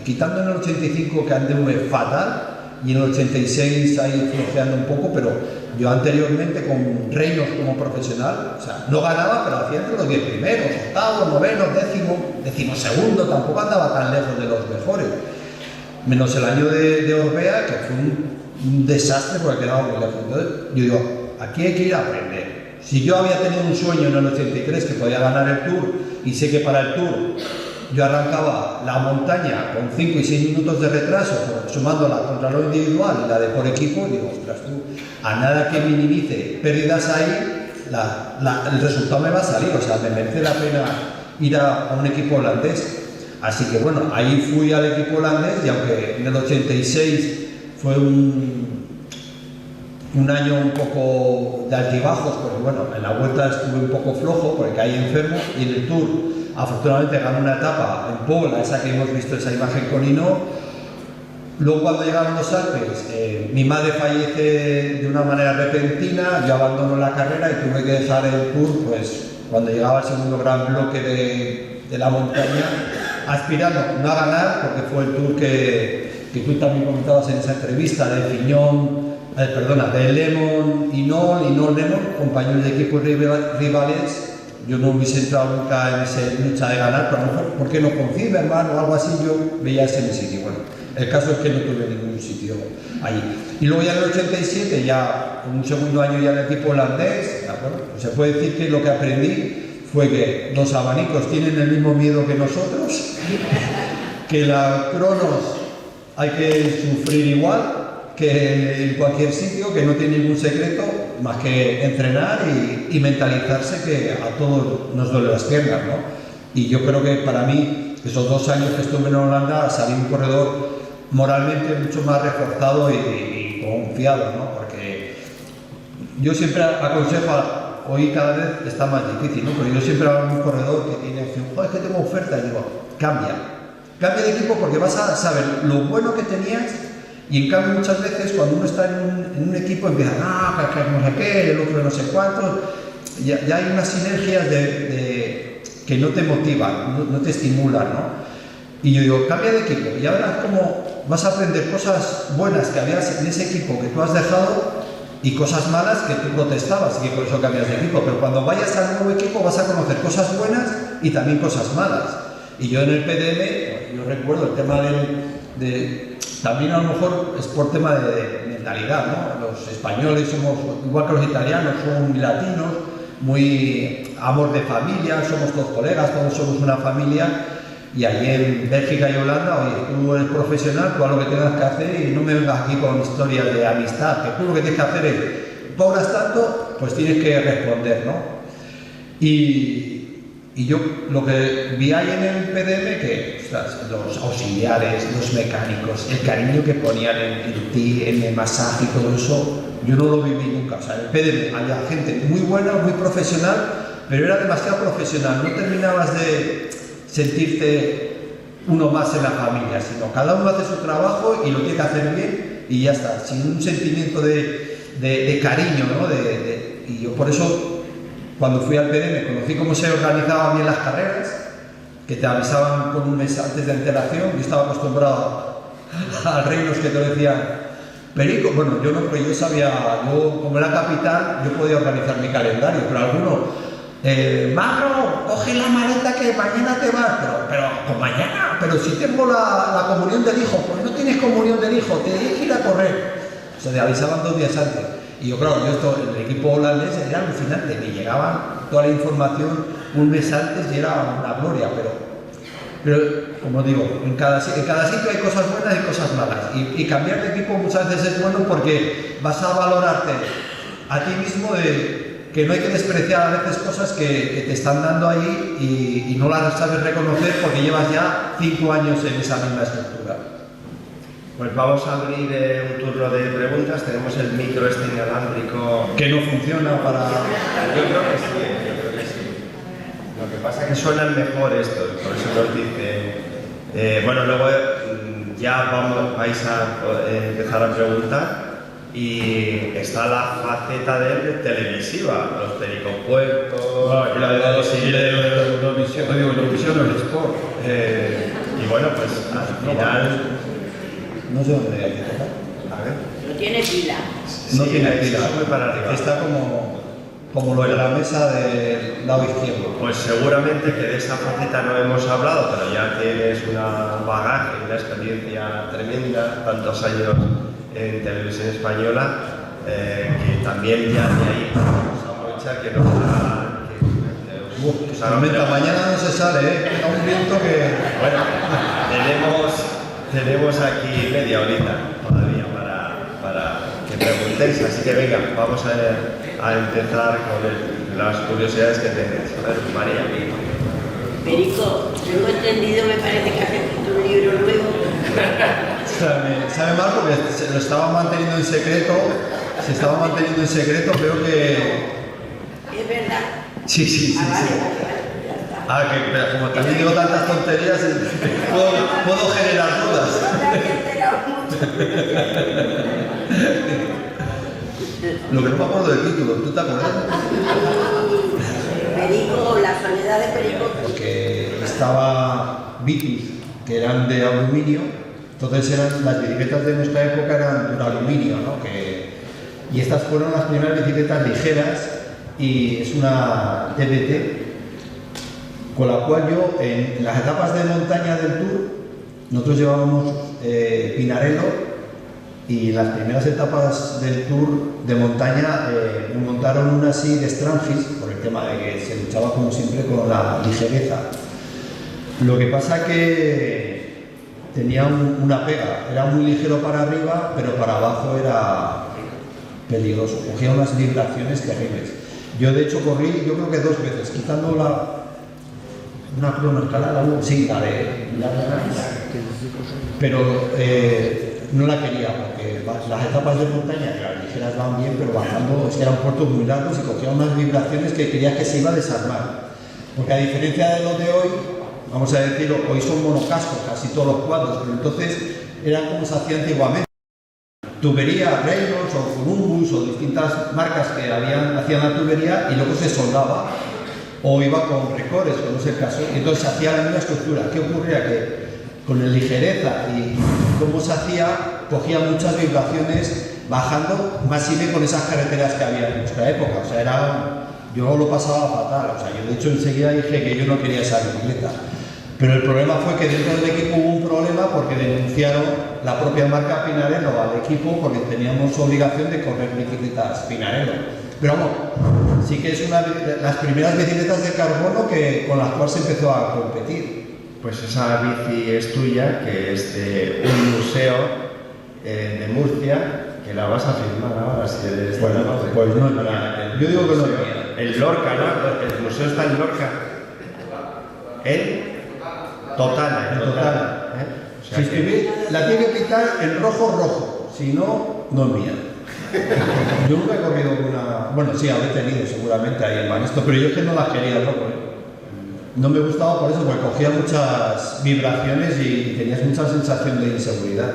quitando en el 85 que andé fatal, y en el 86 ahí flojeando un poco, pero yo anteriormente con Reynolds como profesional, o sea, no ganaba, pero hacía entre los 10 primeros, octavos, novenos, decimosegundo, tampoco andaba tan lejos de los mejores. Menos el año de Orbea, que fue un desastre porque quedaba muy lejos. Entonces, yo digo, aquí hay que ir a aprender. Si yo había tenido un sueño en el 83 que podía ganar el Tour, y sé que para el Tour yo arrancaba la montaña con 5 y 6 minutos de retraso, sumando la contrarreloj individual y la de por equipo, digo, ostras tú, a nada que minimice pérdidas ahí, el resultado me va a salir, o sea, me merece la pena ir a un equipo holandés. Así que bueno, ahí fui al equipo holandés, y aunque en el 86 fue un año un poco de altibajos, porque bueno, en la vuelta estuve un poco flojo porque caí enfermo, y en el Tour afortunadamente gané una etapa en Pola, esa que hemos visto, esa imagen con Hino. Luego cuando llegaron los Alpes, mi madre fallece de una manera repentina, yo abandono la carrera y tuve que dejar el Tour, pues cuando llegaba el segundo gran bloque de la montaña, aspirando no a ganar, porque fue el Tour que tú también comentabas en esa entrevista, de Fignon, de Lemon y no Lemon, compañeros de equipos rivales. Yo no hubiese entrado nunca en esa lucha de ganar, pero a lo mejor, ¿por qué no con Zimmerman o algo así? Yo veía ese en mi sitio. Bueno, el caso es que no tuve ningún sitio allí. Y luego ya en el 87, ya en un segundo año ya en el equipo holandés, pues se puede decir que lo que aprendí fue que los abanicos tienen el mismo miedo que nosotros, que la cronos hay que sufrir igual que en cualquier sitio, que no tiene ningún secreto más que entrenar y mentalizarse que a todos nos duelen las piernas, ¿no? Y yo creo que para mí, esos 2 años que estuve en Holanda, salí un corredor moralmente mucho más reforzado y confiado, ¿no? Porque yo siempre aconsejo, hoy cada vez está más difícil, ¿no? Pero yo siempre hago un corredor que tiene opción, joder, es que tengo oferta, y digo, cambia de equipo, porque vas a saber lo bueno que tenías. Y en cambio muchas veces cuando uno está en un equipo empieza, que no sé qué, el otro no sé cuánto, ya hay unas sinergias que no te motivan, no te estimulan, ¿no? Y yo digo, cambia de equipo, y ya verás cómo vas a aprender cosas buenas que habías en ese equipo que tú has dejado, y cosas malas que tú protestabas y que por eso cambias de equipo. Pero cuando vayas al nuevo equipo vas a conocer cosas buenas y también cosas malas. Y yo en el PDM, yo recuerdo el tema también a lo mejor es por tema de mentalidad, ¿no? Los españoles somos, igual que los italianos, somos muy latinos, muy amor de familia, somos todos colegas, todos somos una familia. Y allí en Bélgica y Holanda, oye, tú eres profesional, tú haz lo que tengas que hacer y no me vengas aquí con historias de amistad, que tú lo que tienes que hacer es, cobras tanto, pues tienes que responder, ¿no? Y yo lo que vi ahí en el PDM, que ostras, los auxiliares, los mecánicos, el cariño que ponían en ti, en el masaje y todo eso, yo no lo viví nunca. O sea, en el PDM había gente muy buena, muy profesional, pero era demasiado profesional, no terminabas de sentirte uno más en la familia, sino cada uno hace su trabajo y lo tiene que hacer bien y ya está, sin un sentimiento de cariño, ¿no? Y yo por eso, cuando fui al PDM, conocí cómo se organizaban bien las carreras, que te avisaban con un mes antes de antelación. Yo estaba acostumbrado al Reinos que te decían, Perico, bueno, yo no, pero yo sabía, yo como era capitán, yo podía organizar mi calendario, pero algunos, Magro, coge la maleta que mañana te vas, pero pues mañana, pero si tengo la comunión del hijo, pues no tienes comunión del hijo, te tienes que ir a correr. O sea, te avisaban 2 días antes. Y yo, claro, el equipo holandés era alucinante, me llegaban toda la información un mes antes y era una gloria, pero como digo, en cada sitio hay cosas buenas y cosas malas, y cambiar de equipo muchas veces es bueno porque vas a valorarte a ti mismo de que no hay que despreciar a veces cosas que te están dando ahí y no las sabes reconocer porque llevas ya 5 años en esa misma estructura. Pues vamos a abrir un turno de preguntas. Tenemos el micro este inalámbrico. Que no funciona para... Yo creo que sí, yo creo que sí. Lo que pasa es que suenan mejor estos, por eso nos dice... bueno, luego ya vais a empezar a preguntar y está la faceta de televisiva, los pericopuertos... y la de la Eurovisión o el Sport. Y bueno, pues al final... No sé dónde hay que tocar. A ver. No tiene pila. No Sí, tiene ahí pila. sube para arriba. Está como lo de la mesa del lado izquierdo. Pues seguramente que de esa faceta no hemos hablado, pero ya tienes una bagaje, una experiencia tremenda, tantos años en televisión española, que también ya de ahí vamos a aprovechar que nos Tormenta, mañana no se sale, queda un viento que... Bueno, tenemos aquí media horita todavía para que preguntéis, así que venga, vamos a empezar con las curiosidades que tenéis. A ver, María. Perico, tengo entendido, me parece que has escrito un libro nuevo. Sabe mal porque se lo estaba manteniendo en secreto, creo que... Es verdad. Sí. Vale. Que pero como también digo tantas tonterías, puedo generar dudas. No me había enterado mucho. Lo que no me acuerdo del título, ¿tú te acuerdas? Perico, la soledad de Perico. Porque estaba Vitis, que eran de aluminio, entonces las bicicletas de nuestra época eran de aluminio, ¿no? Y estas fueron las primeras bicicletas ligeras y es una TBT, con la cual yo en las etapas de montaña del Tour, nosotros llevábamos Pinarello y en las primeras etapas del Tour de montaña me montaron una así de Strangis, por el tema de que se luchaba como siempre con la ligereza. Lo que pasa que tenía una pega, era muy ligero para arriba, pero para abajo era peligroso, cogía unas vibraciones terribles. Yo de hecho corrí, yo creo que 2 veces, quitando una cronoescalada, sí, la de pero no la quería porque las etapas de montaña, que las ligeras van bien, pero bajando, es que eran puertos muy largos y cogía unas vibraciones que quería que se iba a desarmar. Porque a diferencia de los de hoy, vamos a decirlo, hoy son monocascos casi todos los cuadros, pero entonces eran como se hacía antiguamente. Tubería Reynolds o Columbus o distintas marcas que hacían la tubería y luego se soldaba o iba con recores, que no es el caso, y entonces se hacía la misma estructura. ¿Qué ocurría? Que con el ligereza y cómo se hacía, cogía muchas vibraciones bajando, más y bien con esas carreteras que había en nuestra época. O sea, yo lo pasaba fatal. O sea, yo de hecho enseguida dije que yo no quería esa bicicleta. Pero el problema fue que dentro del equipo hubo un problema porque denunciaron la propia marca Pinarello al equipo porque teníamos obligación de correr bicicletas Pinarello. Pero vamos, sí que es una de las primeras bicicletas de carbono con las cuales se empezó a competir. Pues esa bici es tuya, que es de un museo de Murcia, que la vas a firmar ahora si eres... Bueno, pues no es mía. Yo digo que no es mía. El Lorca, ¿no? El museo está en Lorca. En Total. O sea Si escribís, la tiene que pintar en rojo, si no, no es mía. Yo nunca he corrido con una... Bueno, sí, habré tenido seguramente ahí en Banesto, pero yo es que no las quería loco, No me gustaba por eso, porque cogía muchas vibraciones y tenías mucha sensación de inseguridad.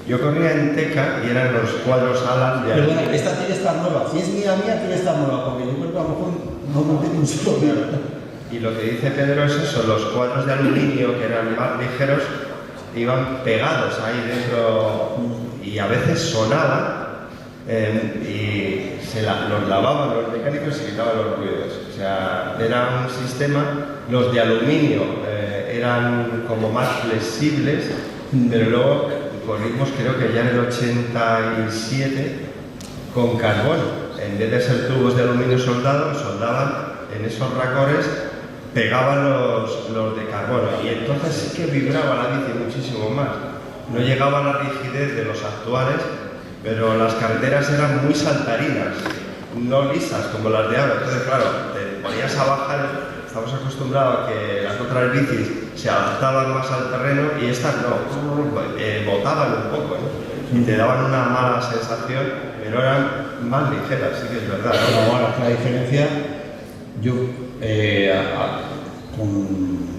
Yo corría en Teca y eran los cuadros Alan de... Perdona, esta tiene que estar nueva. Si es mía, tiene que estar nueva, porque yo creo que a lo mejor no monté ni un solo día. Y lo que dice Pedro es eso, los cuadros de aluminio que eran más ligeros iban pegados ahí dentro y a veces sonaban y los lavaban los mecánicos y se quitaban los ruidos. O sea, era un sistema, los de aluminio eran como más flexibles, pero luego corrimos creo que ya en el 87 con carbono. En vez de ser tubos de aluminio soldaban en esos racores, pegaban los de carbono y entonces sí que vibraba la bici muchísimo más. No llegaba a la rigidez de los actuales, pero las carreteras eran muy saltarinas no lisas como las de ahora. Entonces, claro, te ponías a bajar, estamos acostumbrados a que las otras bicis se adaptaban más al terreno y estas no, botaban un poco, ¿no? Y te daban una mala sensación, pero eran más ligeras, sí que es verdad, ¿no? Ahora, la diferencia, yo con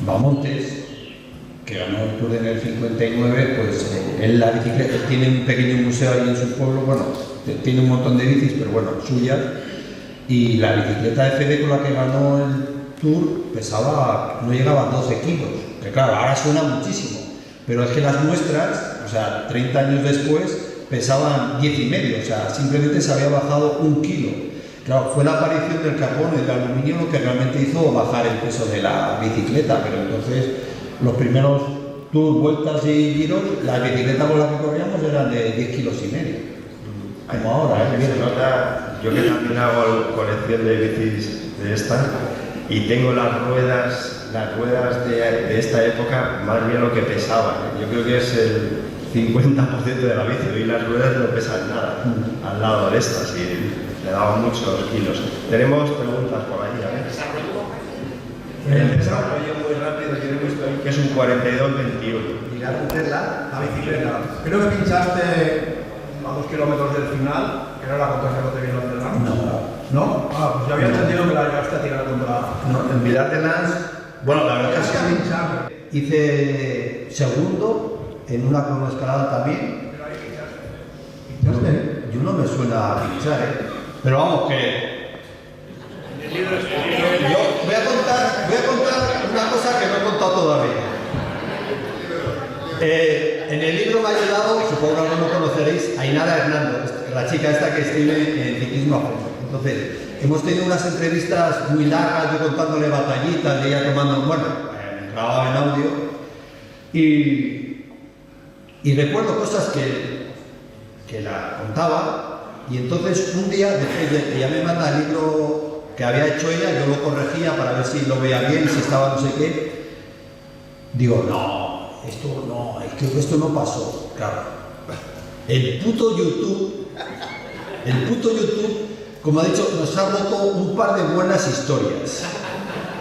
Bamontes, que ganó el Tour en el 59, pues él la bicicleta, tiene un pequeño museo ahí en su pueblo, bueno, tiene un montón de bicis, pero bueno, suyas, y la bicicleta FD con la que ganó el Tour pesaba, no llegaba a 12 kilos, que claro, ahora suena muchísimo, pero es que las nuestras, o sea, 30 años después, pesaban 10,5, o sea, simplemente se había bajado 1 kilo. Claro, fue la aparición del carbón y del aluminio lo que realmente hizo bajar el peso de la bicicleta, pero entonces los primeros tours, vueltas y giros, las bicicletas con las que corríamos eran de 10,5 kilos. Como ahora, Se nota, yo que también hago colección de bicis de estas y tengo las ruedas de esta época más bien lo que pesaban. Yo creo que es el 50% de la bici y las ruedas no pesan nada al lado de estas y le daban muchos kilos. Tenemos preguntas por ahí, a ver. El desarrollo muy rápido que he visto ahí, que es un 42-21. Mirad usted la bicicleta. Creo que pinchaste a 2 kilómetros del final, que era la contrarreloj de Vilar de Lans. ¿No? Ah, pues yo había entendido que la llegaste a tirar contra... No, en Vilar de Lans, bueno, la verdad es que hice segundo en una cronoescalada también. Pero ahí pinchaste. Yo no me suena a pinchar, ¿eh? Pero vamos, que... Yo voy a contar una cosa que no he contado todavía. En el libro me ha ayudado, supongo que algunos conoceréis, Ainara Hernando, la chica esta que escribe en ciclismo a fondo. Entonces, hemos tenido unas entrevistas muy largas, yo contándole batallitas, y ella tomando, bueno, grababa en audio, y recuerdo cosas que la contaba, y entonces un día, después de que ella me manda el libro que había hecho ella, yo lo corregía para ver si lo veía bien, si estaba no sé qué, digo, creo que esto no pasó, claro. El puto YouTube, como ha dicho, nos ha roto un par de buenas historias.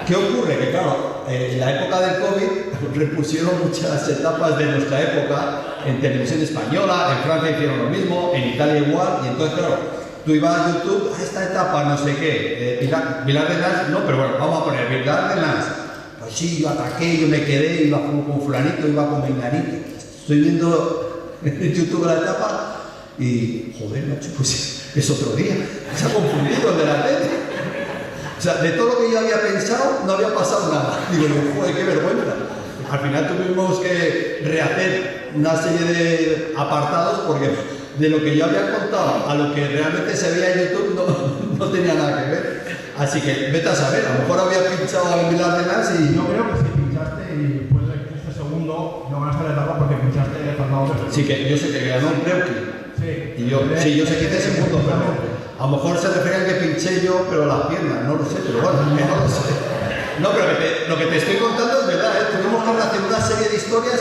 ¿Qué ocurre? Que claro, en la época del COVID repusieron muchas etapas de nuestra época en televisión española, en Francia hicieron lo mismo, en Italia igual, y entonces claro, tú ibas a YouTube, a esta etapa no sé qué, Vilar de Lans, no, pero bueno, vamos a poner Vilar de Lans. Pues sí, yo ataqué, yo me quedé, iba con fulanito, iba con menganito. Estoy viendo en YouTube la etapa y, joder, macho, pues es otro día. Se ha confundido el de la tele. O sea, de todo lo que yo había pensado, no había pasado nada. Digo, joder, qué vergüenza. Al final tuvimos que rehacer una serie de apartados porque de lo que yo había contado a lo que realmente se veía en YouTube no tenía nada que ver. Así que vete a saber, a lo mejor había pinchado a Vilar de Lans y... Yo creo que sí pinchaste y después de este segundo no ganaste la etapa porque pinchaste a Fernando Berto. Sí, que yo sé que ganó un Preuqui. Sí. Y yo sé que hice segundo, pero a lo mejor se referían que pinché yo, pero las piernas, no lo sé, pero bueno, no lo sé. No, pero lo que te estoy contando es verdad, ¿eh? Tuvimos que hacer una serie de historias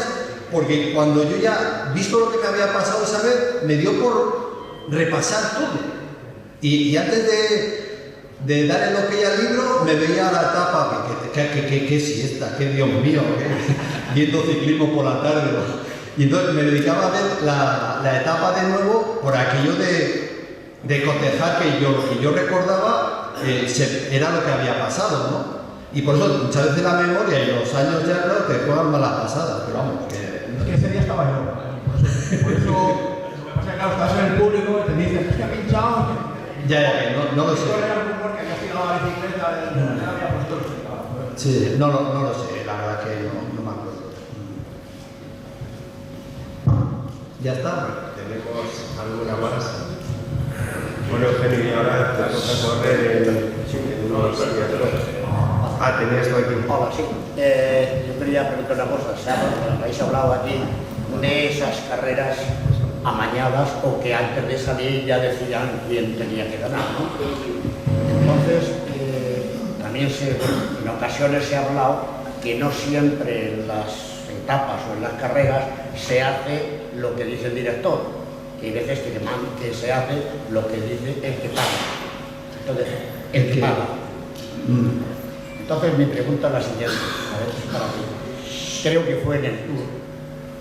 porque cuando yo ya, visto lo que me había pasado esa vez, me dio por repasar todo. Y antes de dar el ok al libro, me veía la etapa, que siesta, que Dios mío, viendo ciclismo por la tarde. Y entonces me dedicaba a ver la etapa de nuevo por aquello de cotejar que lo que yo recordaba era lo que había pasado, ¿no? Y por eso muchas veces la memoria y los años ya, claro, te juegan malas pasadas, pero vamos, Es que ese día estaba yo, por eso lo que pasa es que claro, estás en el público y te dicen, es que ha pinchado. Ya, no lo sé. Sí, no lo sé, la verdad que no me acuerdo. ¿Ya está? ¿Tenemos alguna más? Bueno, Eugenio, y ahora te toca correr en unos días. Tenías tú aquí. Hola, sí. Yo quería preguntar una cosa. Habéis hablado aquí de esas carreras amañadas o que antes de salir ya decían quién tenía que ganar, ¿no? Entonces, también en ocasiones se ha hablado que no siempre en las etapas o en las carreras se hace lo que dice el director que hay veces que se hace lo que dice el que paga. Entonces, el que paga. Entonces mi pregunta es la siguiente, a ver, es para ti. Creo que fue en el Tour,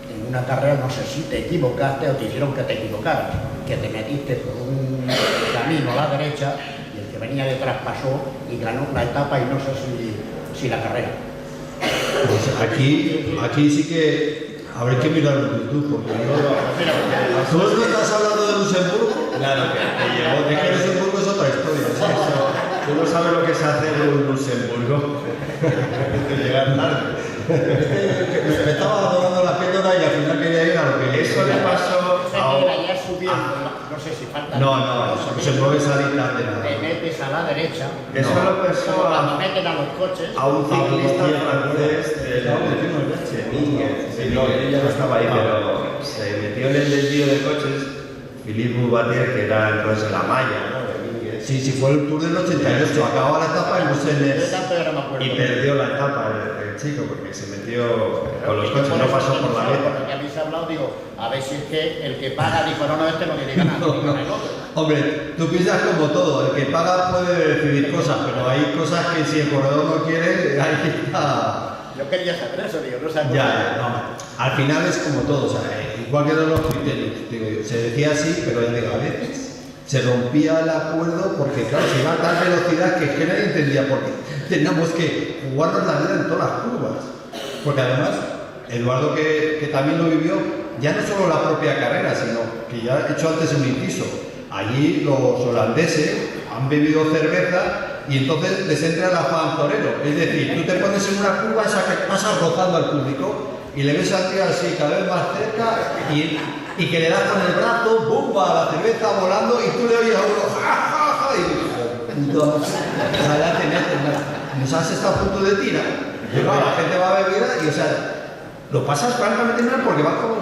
en una carrera, no sé si te equivocaste o te hicieron que te equivocaras, que te metiste por un camino a la derecha y el que venía detrás pasó y ganó la etapa y no sé si la carrera. Pues aquí sí que habrá que mirarlo en YouTube, porque ¿tú no estás hablando de Luxemburgo? Claro, que llegó Es que Luxemburgo es otra historia. Tú no sabes lo que se hace en un Luxemburgo. Llegar tarde. Me estaba adorando la píldora y al final quería ir a lo que Eso le pasó a... Ya subiendo, no sé si falta... No, se puede salir tarde nada. Te metes a la derecha. Eso lo pasó cuando meten a los coches. a un ciclista francés de Mínguez. No, yo ya no estaba ahí, pero se metió en el desvío de coches Philippe Boubatier, que era entonces la malla, ¿no? Sí, fue el Tour del 88, acababa la etapa y no se les... Y perdió la etapa el chico porque se metió con los coches, no pasó por la meta. Porque habéis hablado, digo, a ver si es que el que paga dijo, no, este no tiene ganas, Hombre, tú piensas como todo, el que paga puede decidir cosas, pero hay cosas que si el corredor no quiere, ahí está... Yo quería saber eso, digo, no sé. Ya, no. Al final es como todo, o sea, igual que los criterios, digo, se decía así, pero ya digo, a veces se rompía el acuerdo porque, claro, se iba a tal velocidad que nadie entendía por qué teníamos que jugarnos la vida en todas las curvas. Porque además, Eduardo, que también lo vivió, ya no solo la propia carrera, sino que ya he hecho antes un inciso. Allí los holandeses han bebido cerveza y entonces les entra el afán torero. Es decir, tú te pones en una curva esa que pasas rozando al público y le ves al tío así cada vez más cerca y que le das con el brazo, ¡bumba! La cerveza volando y tú le oyes a uno ¡ja, ja, ja! Y entonces, nos has estado a punto de tirar. Y claro, la gente va a beber y, o sea, lo pasas francamente mal porque vas con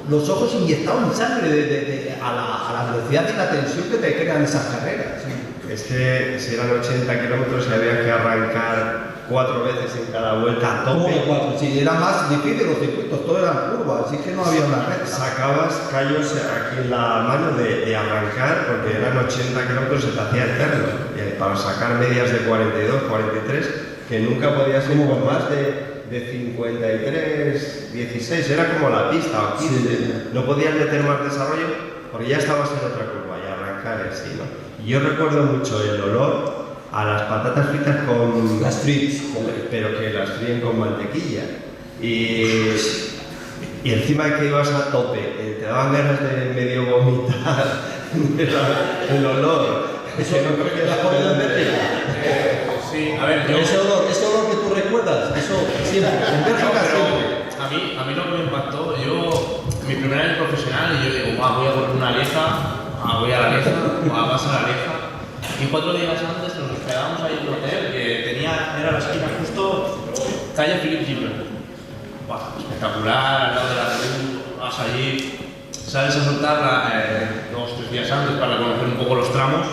los ojos inyectados en sangre a la velocidad y la tensión que te crean esas carreras. Es que si eran 80 kilómetros y había que arrancar 4 veces en cada vuelta a tope. Sí, era más difícil los circuitos, todo eran curvas, así que no había una recta. Sacabas callos aquí en la mano de arrancar, porque eran 80 kilómetros, se te hacía eterno. Y para sacar medias de 42, 43, que nunca podías ir con más de 53, 16, era como la pista, o 15. Sí. No podías meter más desarrollo porque ya estabas en otra curva y arrancar así, ¿no? Y yo recuerdo mucho el olor a las patatas fritas con... Las fritas. Pero que las fríen con mantequilla. Y encima de que ibas a tope, te daban ganas de medio vomitar el olor. ¿Eso no creo que las podido en Bélgica? Sí, a ver, yo... Ese olor que tú recuerdas, eso siempre, en Bélgica siempre. A mí lo que me impactó, mi primer año profesional, y yo digo, voy a poner una Lieja, voy a la Lieja, vas a la Lieja. Y 4 días antes nos quedábamos ahí en un hotel que era la esquina justo calle Philippe Gilbert. Espectacular, al lado de la luz, vas allí, sales a soltar 2 o 3 días antes para conocer un poco los tramos.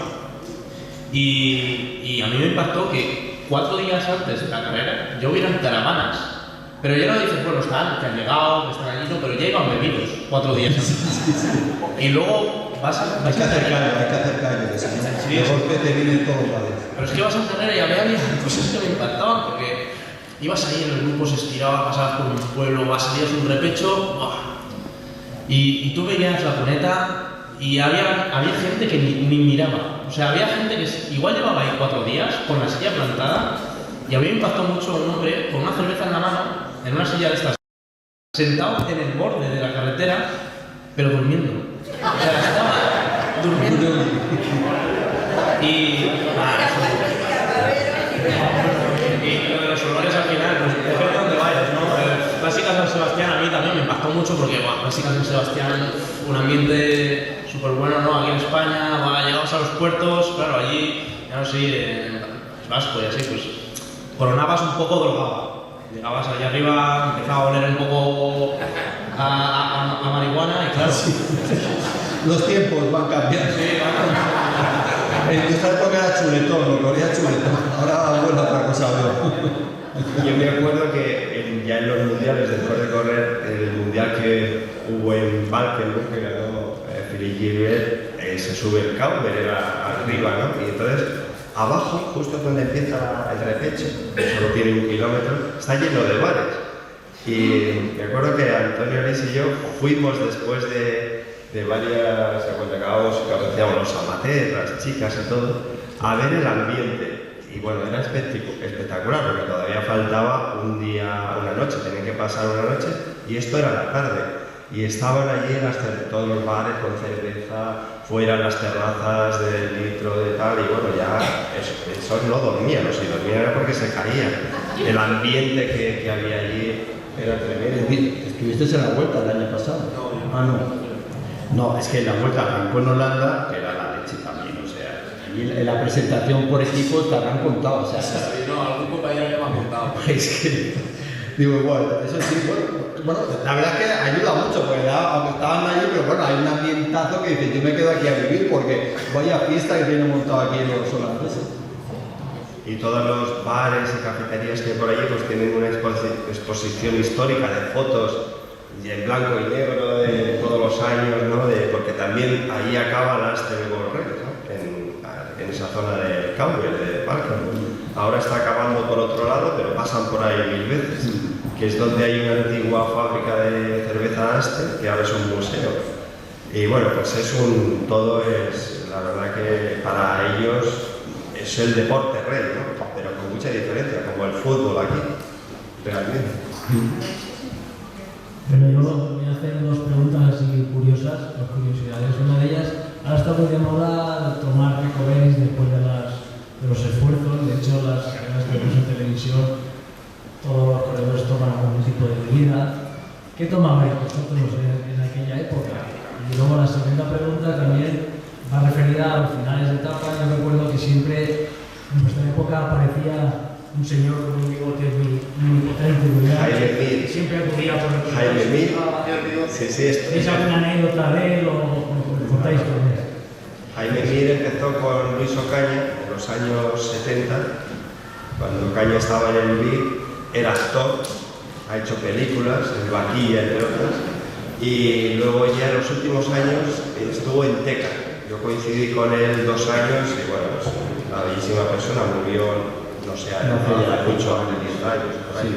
Y a mí me impactó que 4 días antes de la carrera yo hubiera en caravanas, pero ya no dices, bueno, que han llegado, que están allí, no, pero ya iban bebidos 4 días antes. Y luego hay que hacer callo, sí, mejor que te vienen todos los lados. Pero es que vas a carrera y había cosas que me impactaban, porque ibas ahí en el grupo, se estiraba, pasabas por un pueblo, salías un repecho, y tú veías la cuneta y había gente que ni miraba. O sea, había gente que igual llevaba ahí 4 días con la silla plantada y había impactado mucho un hombre con una cerveza en la mano, en una silla de estas, sentado en el borde de la carretera, pero durmiendo. O sea, estaba durmiendo. Y lo de los olores al final, pues depende de dónde vayas, ¿no? Clásica San Sebastián a mí también me impactó mucho porque, Clásica San Sebastián, un ambiente súper bueno, ¿no? Aquí en España, llegabas a los puertos, claro, allí, ya no sé, en Vasco y así, pues coronabas un poco drogado. Llegabas allá arriba, empezaba a oler un poco a marihuana y claro. Sí. Los tiempos van cambiando. Sí, van cambiando. En esta época era chuletón, lo que olía chuletón. Ahora vuelve a otra cosa, veo. Yo me acuerdo que ya en los mundiales, después de correr, el mundial que hubo en Valkenburg, que ganó Lee Gilbert se sube el Camber, era arriba, ¿no? Y entonces, abajo, justo donde empieza el repecho, que solo tiene 1 kilómetro, está lleno de bares. Y me acuerdo que Antonio Aris y yo fuimos después de varias, cuando acabamos, que hacíamos los amateurs, las chicas y todo, a ver el ambiente. Y bueno, era espectacular, porque todavía faltaba un día, una noche, tenían que pasar una noche, y esto era la tarde. Y estaban allí en todos los bares con cerveza, fuera en las terrazas de litro de tal, y bueno, ya eso no dormían, o si dormían era porque se caían. El ambiente que había allí era tremendo. ¿Estuviste en la Vuelta el año pasado? No. Ah, no. No, es que la Vuelta arrancó en Holanda, que era la leche también, o sea, en la presentación por equipos te habrán contado, o sea... No, algún compañero ya me ha contado. Es que, digo, igual, eso sí, bueno, la verdad es que ayuda mucho, porque aunque estaban allí, pero bueno, hay un ambientazo que dice, yo me quedo aquí a vivir, porque vaya fiesta que tienen montado aquí los holandeses. Y todos los bares y cafeterías que hay por allí pues tienen una exposición histórica de fotos y en blanco y negro de todos los años, ¿no? Porque también ahí acaba la Astelborg, ¿no? En esa zona del Camber, de Parker. Ahora está acabando por otro lado, pero pasan por ahí 1000 veces, que es donde hay una antigua fábrica de cerveza Astel, que ahora es un museo. Y bueno, pues todo es, la verdad que para ellos es el deporte rey, ¿no? Pero con mucha diferencia, como el fútbol aquí, realmente. Bueno, yo voy a hacer 2 preguntas así curiosas, 2 curiosidades. Una de ellas, ahora está muy de moda tomar recoveries después de los esfuerzos. De hecho, las carreras que vemos en televisión, todos los corredores toman algún tipo de bebida. ¿Qué tomabais vosotros en aquella época? Y luego la segunda pregunta también va referida a los finales de etapa. Yo recuerdo que siempre en nuestra época aparecía un señor con un bigote muy potente, Jaime Mir. Siempre acudía por el Jaime Mir. Sí, ¿tenéis alguna anécdota de él o contáis con él? Jaime Mir empezó con Luis Ocaña en los años 70, cuando Ocaña estaba en el BIC, era actor, ha hecho películas, en Vaquilla, entre otras, y luego ya en los últimos años estuvo en Teca. Yo coincidí con él 2 años y bueno, pues una bellísima persona, murió, no sé, hace mucho, hace 10 años, por ahí.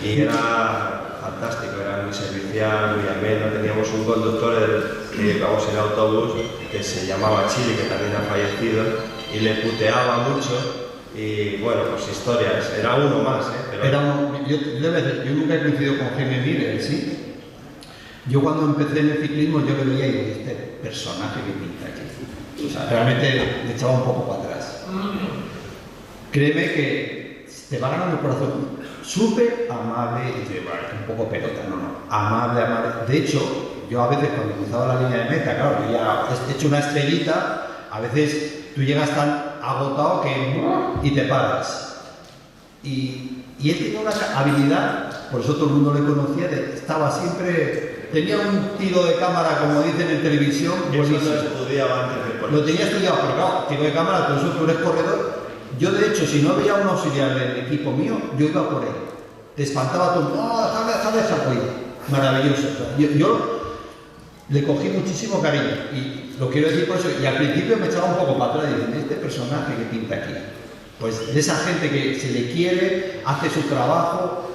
Y era fantástico, era muy servicial, muy ameno. Teníamos un conductor que íbamos en autobús que se llamaba Chile, que también ha fallecido, y le puteaba mucho. Y bueno, pues historias, era uno más, ¿eh? Pero... yo nunca he coincidido con Jaime Mir, ¿sí? Yo cuando empecé en el ciclismo yo le veía y dije, este personaje que pinta aquí. O sea, realmente le echaba un poco para atrás. Créeme que te va ganando el corazón. Súper amable, y te va un poco pelota, no. Amable. De hecho, yo a veces cuando cruzaba la línea de meta, claro, yo ya he hecho una estrellita, a veces tú llegas tan agotado y te paras. Y él tenía una habilidad, por eso todo el mundo le conocía, estaba siempre, tenía un tiro de cámara, como dicen en televisión, eso lo estudiaba antes de ponerse. Lo tenía estudiado, pero claro, tiro de cámara, por eso tú eres corredor. Yo de hecho, si no había un auxiliar del equipo mío, yo iba por él. Te espantaba todo, no, déjame esa cuida. Maravilloso. O sea, yo le cogí muchísimo cariño y lo quiero decir por eso. Y al principio me echaba un poco para atrás y diciendo, este personaje que pinta aquí. Pues de esa gente que se le quiere, hace su trabajo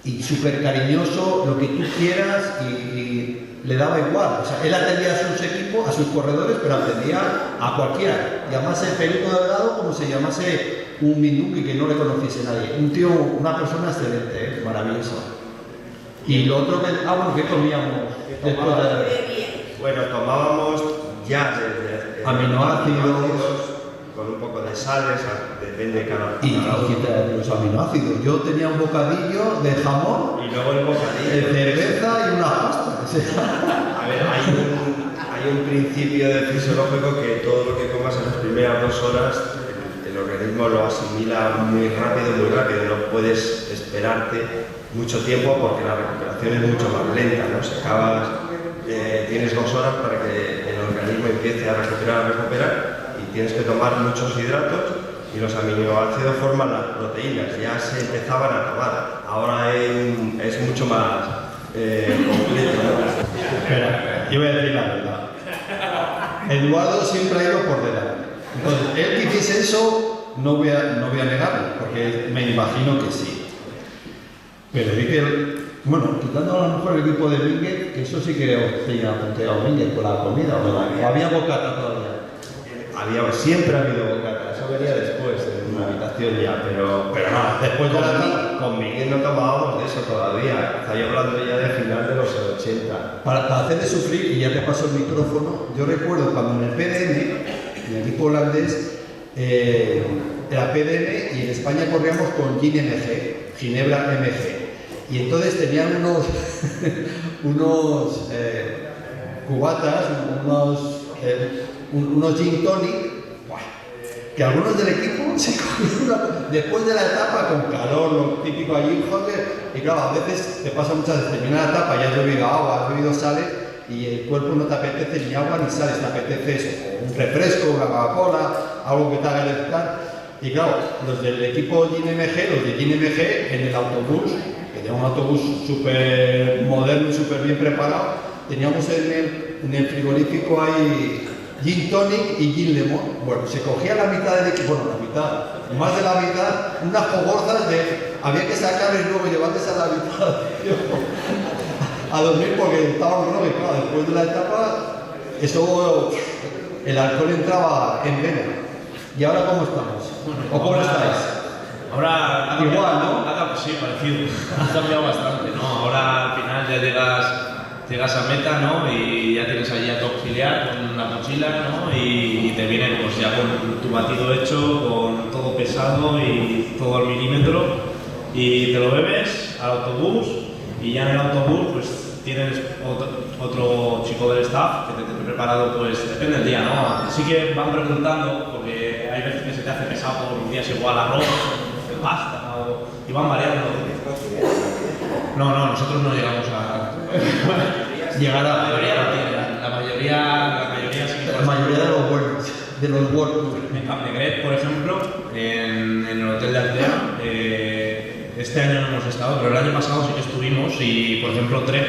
y súper cariñoso, lo que tú quieras y le daba igual. O sea, él atendía a sus equipos, a sus corredores, pero atendía a cualquiera. Llamase Perico Delgado como se llamase un Minduki que no le conociese nadie. Un tío, una persona excelente, maravillosa. Y lo otro que, ¿qué comíamos? Después de... Bueno, tomábamos ya desde aminoácidos, con un poco de sales, depende de cada y los aminoácidos. Yo tenía un bocadillo de jamón, y luego el bocadillo de cerveza y una pasta. A ver, hay un principio de fisiológico que todo lo que comas en las primeras 2 horas el organismo lo asimila muy rápido, no puedes esperarte mucho tiempo porque la recuperación es mucho más lenta, ¿no? Si acabas, tienes 2 horas para que el organismo empiece a recuperar y tienes que tomar muchos hidratos y los aminoácidos forman las proteínas, ya se empezaban a tomar, ahora es mucho más completo, ¿no? Espera, yo voy a decir la verdad. Eduardo siempre ha ido por delante. Entonces, él que hiciese eso, no voy a negarlo, porque me imagino que sí. Pero vi que, bueno, quitando a lo mejor el equipo de Vinguet, que eso sí que tenía punteado Vinguet con la comida, o había bocata todavía. Siempre ha habido bocata, eso venía después en una habitación ya, pero no, Después de la con Miguel no tomábamos de eso todavía, estoy hablando ya del final de los 80. Para hacerle sufrir, y ya te paso el micrófono, yo recuerdo cuando en el PDM, en el equipo holandés, era PDM y en España corríamos con Gin MG, Ginebra MG. Y entonces tenían unos cubatas, unos gin tonic, que algunos del equipo se cogieron después de la etapa con calor, lo típico allí, joder, y claro, a veces te pasa muchas veces, termina la etapa, ya has bebido agua, has bebido sales, y el cuerpo no te apetece ni agua ni sales, te apetece eso, un refresco, una Coca-Cola, algo que te haga electar. Y claro, los del equipo GNMG, los de GNMG, en el autobús, que tenía un autobús súper moderno y súper bien preparado, teníamos en el frigorífico ahí gin tonic y gin lemon. Bueno, se cogía la mitad del equipo, bueno, la mitad, más de la mitad, unas cogorzas había que sacarles luego y llevarles a la mitad a dormir porque estaban, bueno, que claro, después de la etapa, eso, el alcohol entraba en vena. ¿Y ahora cómo estamos? ¿O cómo estáis? Ahora igual, ¿no? Sí, parecido. Ha cambiado bastante, ¿no? Ahora al final ya llegas a meta, ¿no? Y ya tienes allí a tu auxiliar con una mochila, ¿no? Y te vienen pues ya con tu batido hecho, con todo pesado y todo al milímetro, y te lo bebes al autobús, y ya en el autobús pues tienes otro chico del staff que te ha preparado, pues depende del día, ¿no? Sí que van preguntando, porque hay veces que se te hace pesado por los días igual arroz, pasta, y van variando. No, nosotros no llegamos a llegar a la mayoría no tienen, la mayoría sí que la mayoría de los buenos, de los World Tour. En Camp de Gret, por ejemplo, en el hotel de Altea, este año no hemos estado, pero el año pasado sí que estuvimos, y por ejemplo Trek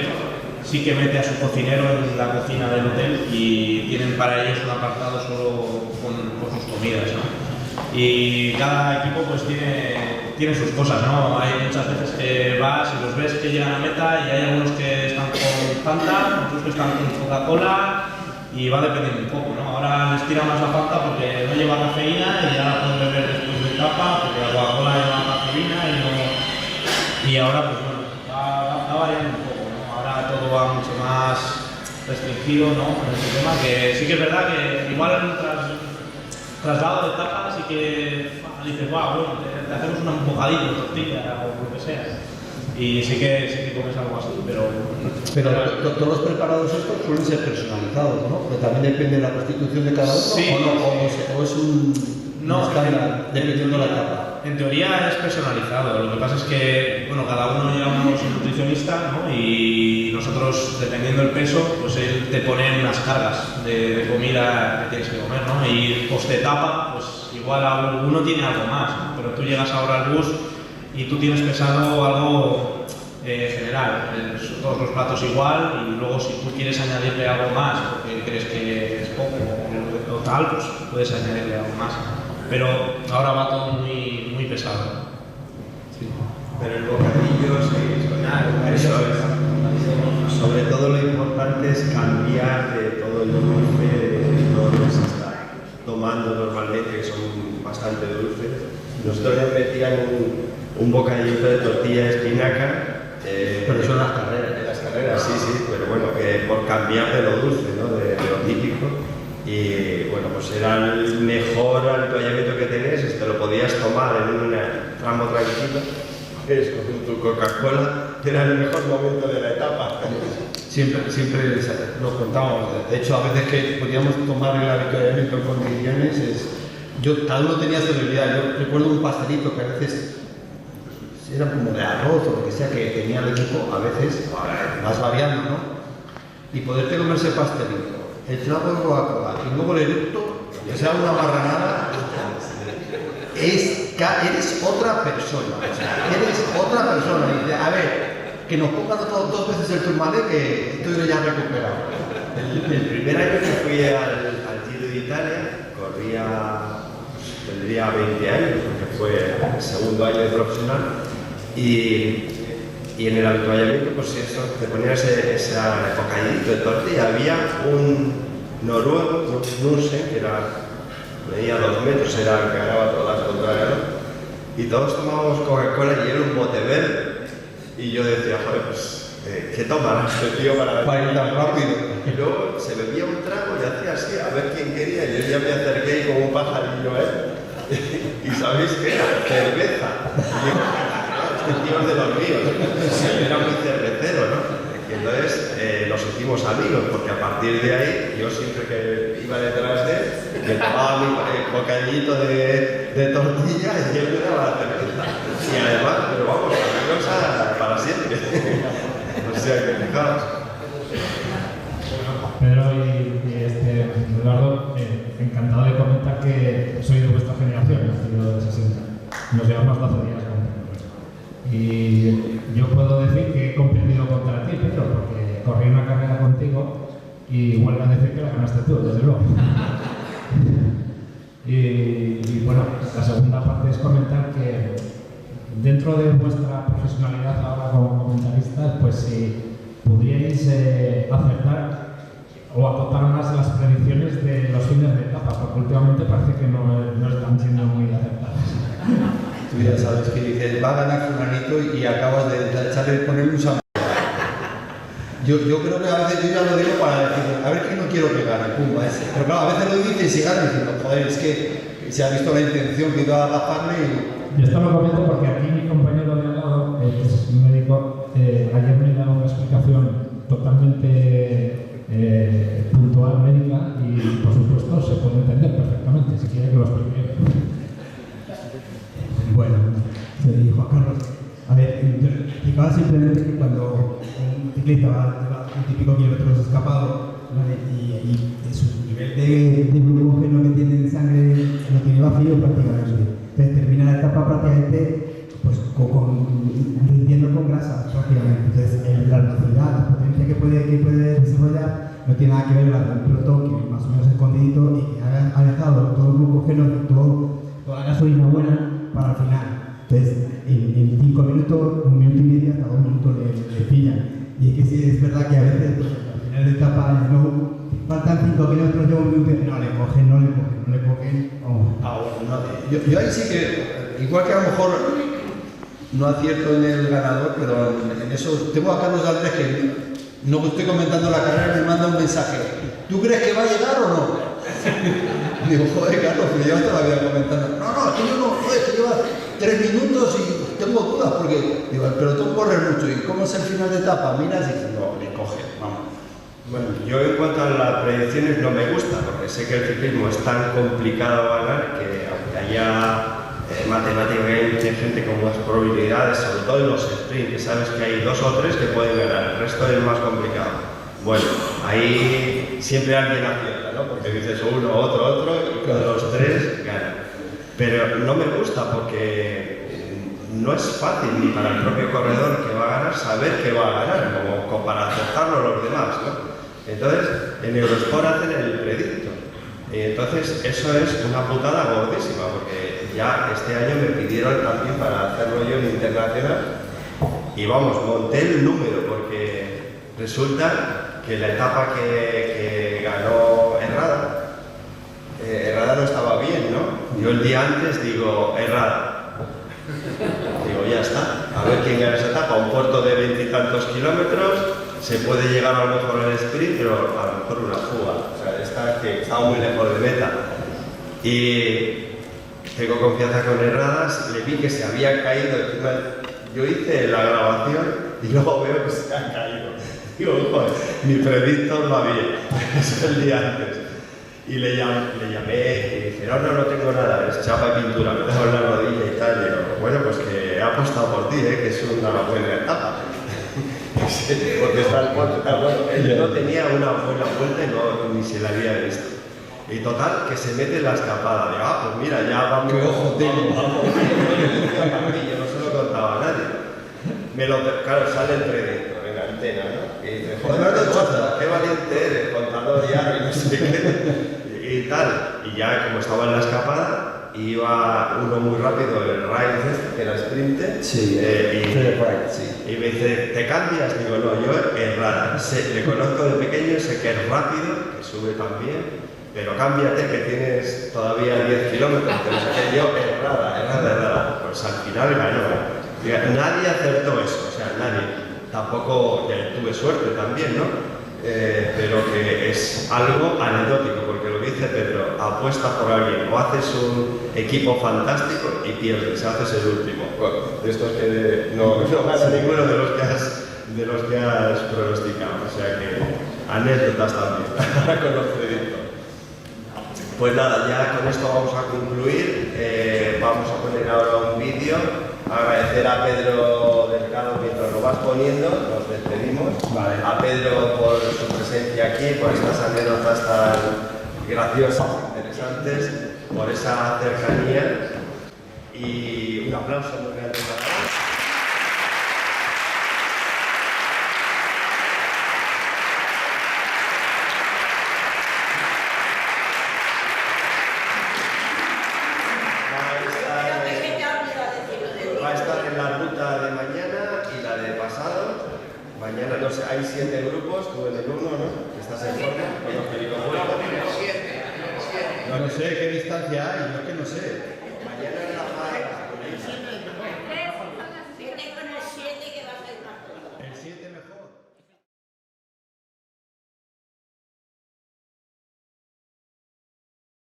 sí que mete a su cocinero en la cocina del hotel y tienen para ellos un apartado solo con sus comidas, ¿no? Y cada equipo pues tiene sus cosas, ¿no? Hay muchas veces que vas y los ves que llegan a meta y hay algunos que están con Fanta, otros que están con Coca-Cola, y va dependiendo un poco, ¿no? Ahora les tira más la Fanta porque no lleva cafeína y ya la pueden beber después de etapa, porque la Coca-Cola lleva cafeína y ahora pues bueno, va variando un poco, ¿no? Ahora todo va mucho más restringido, ¿no? En ese tema, que sí que es verdad que igual en traslado de etapa sí que dices, wow, bueno, te hacemos un bocadillo de tortilla o lo que sea. Y sí que comes algo así, pero todos los preparados estos suelen ser personalizados, ¿no? Pero también depende de la constitución de cada uno, sí, o es un estándar dependiendo de la etapa. En teoría es personalizado, lo que pasa es que bueno, cada uno llevamos un nutricionista, ¿no? Y nosotros, dependiendo del peso, pues él te pone unas cargas de comida que tienes que comer, ¿no? Y post etapa, pues igual alguno tiene algo más, ¿no? Pero tú llegas ahora al bus y tú tienes pesado algo general, todos los platos igual, y luego si tú quieres añadirle algo más porque crees que es poco o tal, pues puedes añadirle algo más. Pero ahora va todo muy pesado. Sí. Pero el bocadillo eso es. Sobre todo lo importante es cambiar de todo el dulce, de todo lo que se está tomando normalmente, que son bastante dulces. Nosotros les metían un bocadillo de tortilla de espinaca. Pero son las carreras. De las carreras, sí, pero bueno, que por cambiar de lo dulce, ¿no? De lo típico. Y bueno, pues era el mejor avituallamiento que tenías, te lo podías tomar en un tramo tranquilo, que es con tu Coca-Cola, era el mejor momento de la etapa. Siempre nos contábamos, de hecho a veces que podíamos tomar el avituallamiento en condiciones, cada uno tenía su debilidad. Yo recuerdo un pastelito que a veces era como de arroz o lo que sea que tenía el equipo, a veces vas variando, ¿no? Y poderte comer ese pastelito, el trago de Coca-Cola y luego el eructo, que sea una marranada, eres otra persona, eres otra persona. Y dices, a ver, que nos pongan dos veces el turmalé, que estoy ya recuperado. El primer año que fui al Italia, corría, pues, tendría 20 años, porque fue el segundo año de profesional, y en el avituallamiento, pues eso, te ponías ese bocadillito de tortilla. Había un noruego, un Knudsen, que medía 2 metros, era el que ganaba todas las contrarias, ¿no? Y todos tomábamos Coca-Cola y era un bote verde. Y yo decía, joder, pues, ¿qué tomará este tío para ir tan rápido? Y luego se bebía un trago y hacía así, a ver quién quería. Y yo ya me acerqué como un pajarillo, ¿eh? ¿Y sabéis qué era? Cerveza. Y yo, este tío es de los míos. Era muy cervecero, ¿no? Y entonces nos hicimos amigos, porque a partir de ahí, yo siempre que iba detrás de él, me tomaba mi bocadillito de tortilla y él me daba la cerveza. Y además, pero vamos, amigos para siempre. O sea, que fijaos. Pedro y Eduardo, encantado de comentar que soy de vuestra generación, nacido de 60. Nos llevamos 12 días con Pedro. Y yo puedo decir que he competido contra ti, Pedro, porque corrí una carrera contigo y vuelvo a decir que la ganaste tú, desde luego. Y bueno, la segunda parte es comentar que dentro de vuestra profesionalidad ahora como comentaristas, pues si pudierais acertar o acotar más las predicciones de los fines de etapa, porque últimamente parece que no están siendo muy acertadas. Tú ya sabes que dices, va a ganar fulanito y acabas de ponerle un sample. Yo creo que a veces yo ya lo digo para decir, a ver quién no quiero que gane, pumba ese. Pero claro, a veces lo dices y gana diciendo, joder, es que se ha visto la intención que iba a agafarme y... Yo esto lo comento porque aquí mi compañero de al lado, que es un médico, ayer me dio una explicación totalmente puntual médica y por supuesto se puede entender perfectamente, si quiere que lo explique. Bueno, soy Juan Carlos. A ver, yo explicaba simplemente que cuando un ciclista va un típico kilómetros escapado, ¿vale? y su nivel de glucógeno que tiene en sangre lo tiene vacío prácticamente. Entonces termina la etapa prácticamente pues, rindiendo con grasa prácticamente. Entonces la velocidad, la potencia que puede desarrollar no tiene nada que ver con un pelotón que más o menos escondidito y que ha dejado todo el glucógeno, toda la gasolina buena para el final. Entonces, en 5 minutos, 1 minuto y medio, hasta 2 minutos le pillan. Y es que sí, es verdad que a veces, pues, al final de etapa, no, faltan 5 kilómetros, llevo 1 minuto y no le cogen. Oh. Yo ahí sí que, igual que a lo mejor no acierto en el ganador, pero en eso, tengo a Carlos Andrés que no estoy comentando la carrera y me manda un mensaje. ¿Tú crees que va a llegar o no? Digo, joder, Carlos, me llevas toda la vida comentando. No, que yo no, joder, que lleva 3 minutos y tengo dudas porque, digo, el pelotón corre mucho y ¿cómo es el final de etapa? Miras y dices, no, le coge, vamos. Bueno, yo en cuanto a las predicciones no me gusta, porque sé que el ciclismo es tan complicado ganar que aunque haya matemáticamente gente con más probabilidades, sobre todo en los sprints, que sabes que hay 2 o 3 que pueden ganar, el resto es más complicado. Bueno, ahí siempre alguien acierta, ¿no? Porque dices uno, otro, y con los 3 ganan. Pero no me gusta porque no es fácil ni para el propio corredor que va a ganar saber que va a ganar, como para acertarlo los demás, ¿no? Entonces, en Eurosport hacen el predicto. Y entonces, eso es una putada gordísima, porque ya este año me pidieron también para hacerlo yo en internacional. Y vamos, monté el número, porque resulta que la etapa que ganó Herrada no estaba bien, ¿no? Yo el día antes digo, Herrada. Digo, ya está, a ver quién gana esa etapa. Un puerto de 20 y tantos kilómetros, se puede llegar a lo mejor al sprint, pero a lo mejor una fuga. O sea, estaba muy lejos de meta. Y tengo confianza con Herradas, le vi que se había caído. Yo hice la grabación y luego veo que se ha caído. Digo, joder, mi predictor va bien. Eso el día antes. Y le llamé y dice, no tengo nada, es chapa de pintura, me dejo en la rodilla y tal. Y digo, bueno, pues que he apostado por ti, que es una buena etapa. Porque está el puerto, está bueno. Él no tenía una buena vuelta y ni se la había visto. Y total, que se mete en la escapada. Digo, pues mira, ya vamos. ¡Qué ojo tengo! Yo no se lo contaba a nadie. Claro, sale el predictor en la antena, ¿no? Y dice, joder, qué valiente eres, contador ya, y no sé qué. Y y tal. Y ya como estaba en la escapada, iba uno muy rápido, el Ryan que era sprinte, Sí, y me dice, ¿te cambias? Digo, no, yo Herrada, le conozco de pequeño, sé que es rápido, que sube también, pero cámbiate que tienes todavía 10 kilómetros, pero sé que yo Herrada. Pues al final ganó. Nadie acertó eso, o sea, nadie. Tampoco tuve suerte también, ¿no? Pero que es algo anecdótico, porque lo que dice Pedro, apuesta por alguien, o haces un equipo fantástico y pierdes, haces el último. Bueno, de estos que no gana ninguno de los que has pronosticado, o sea que anécdotas también, conocedito. Pues nada, ya con esto vamos a concluir, vamos a poner ahora un vídeo. Agradecer a Pedro Delgado mientras lo vas poniendo, nos despedimos. Vale. A Pedro por su presencia aquí, por estas anécdotas tan graciosas, interesantes, por esa cercanía y un aplauso muy grande para él. Va a estar en la ruta de mañana y la de pasado. Mañana, no sé, hay 7 grupos, tú en el 1, ¿no? ¿Estás en forma? Con los que digo, bueno, 7. No sé qué distancia hay, yo es que no sé.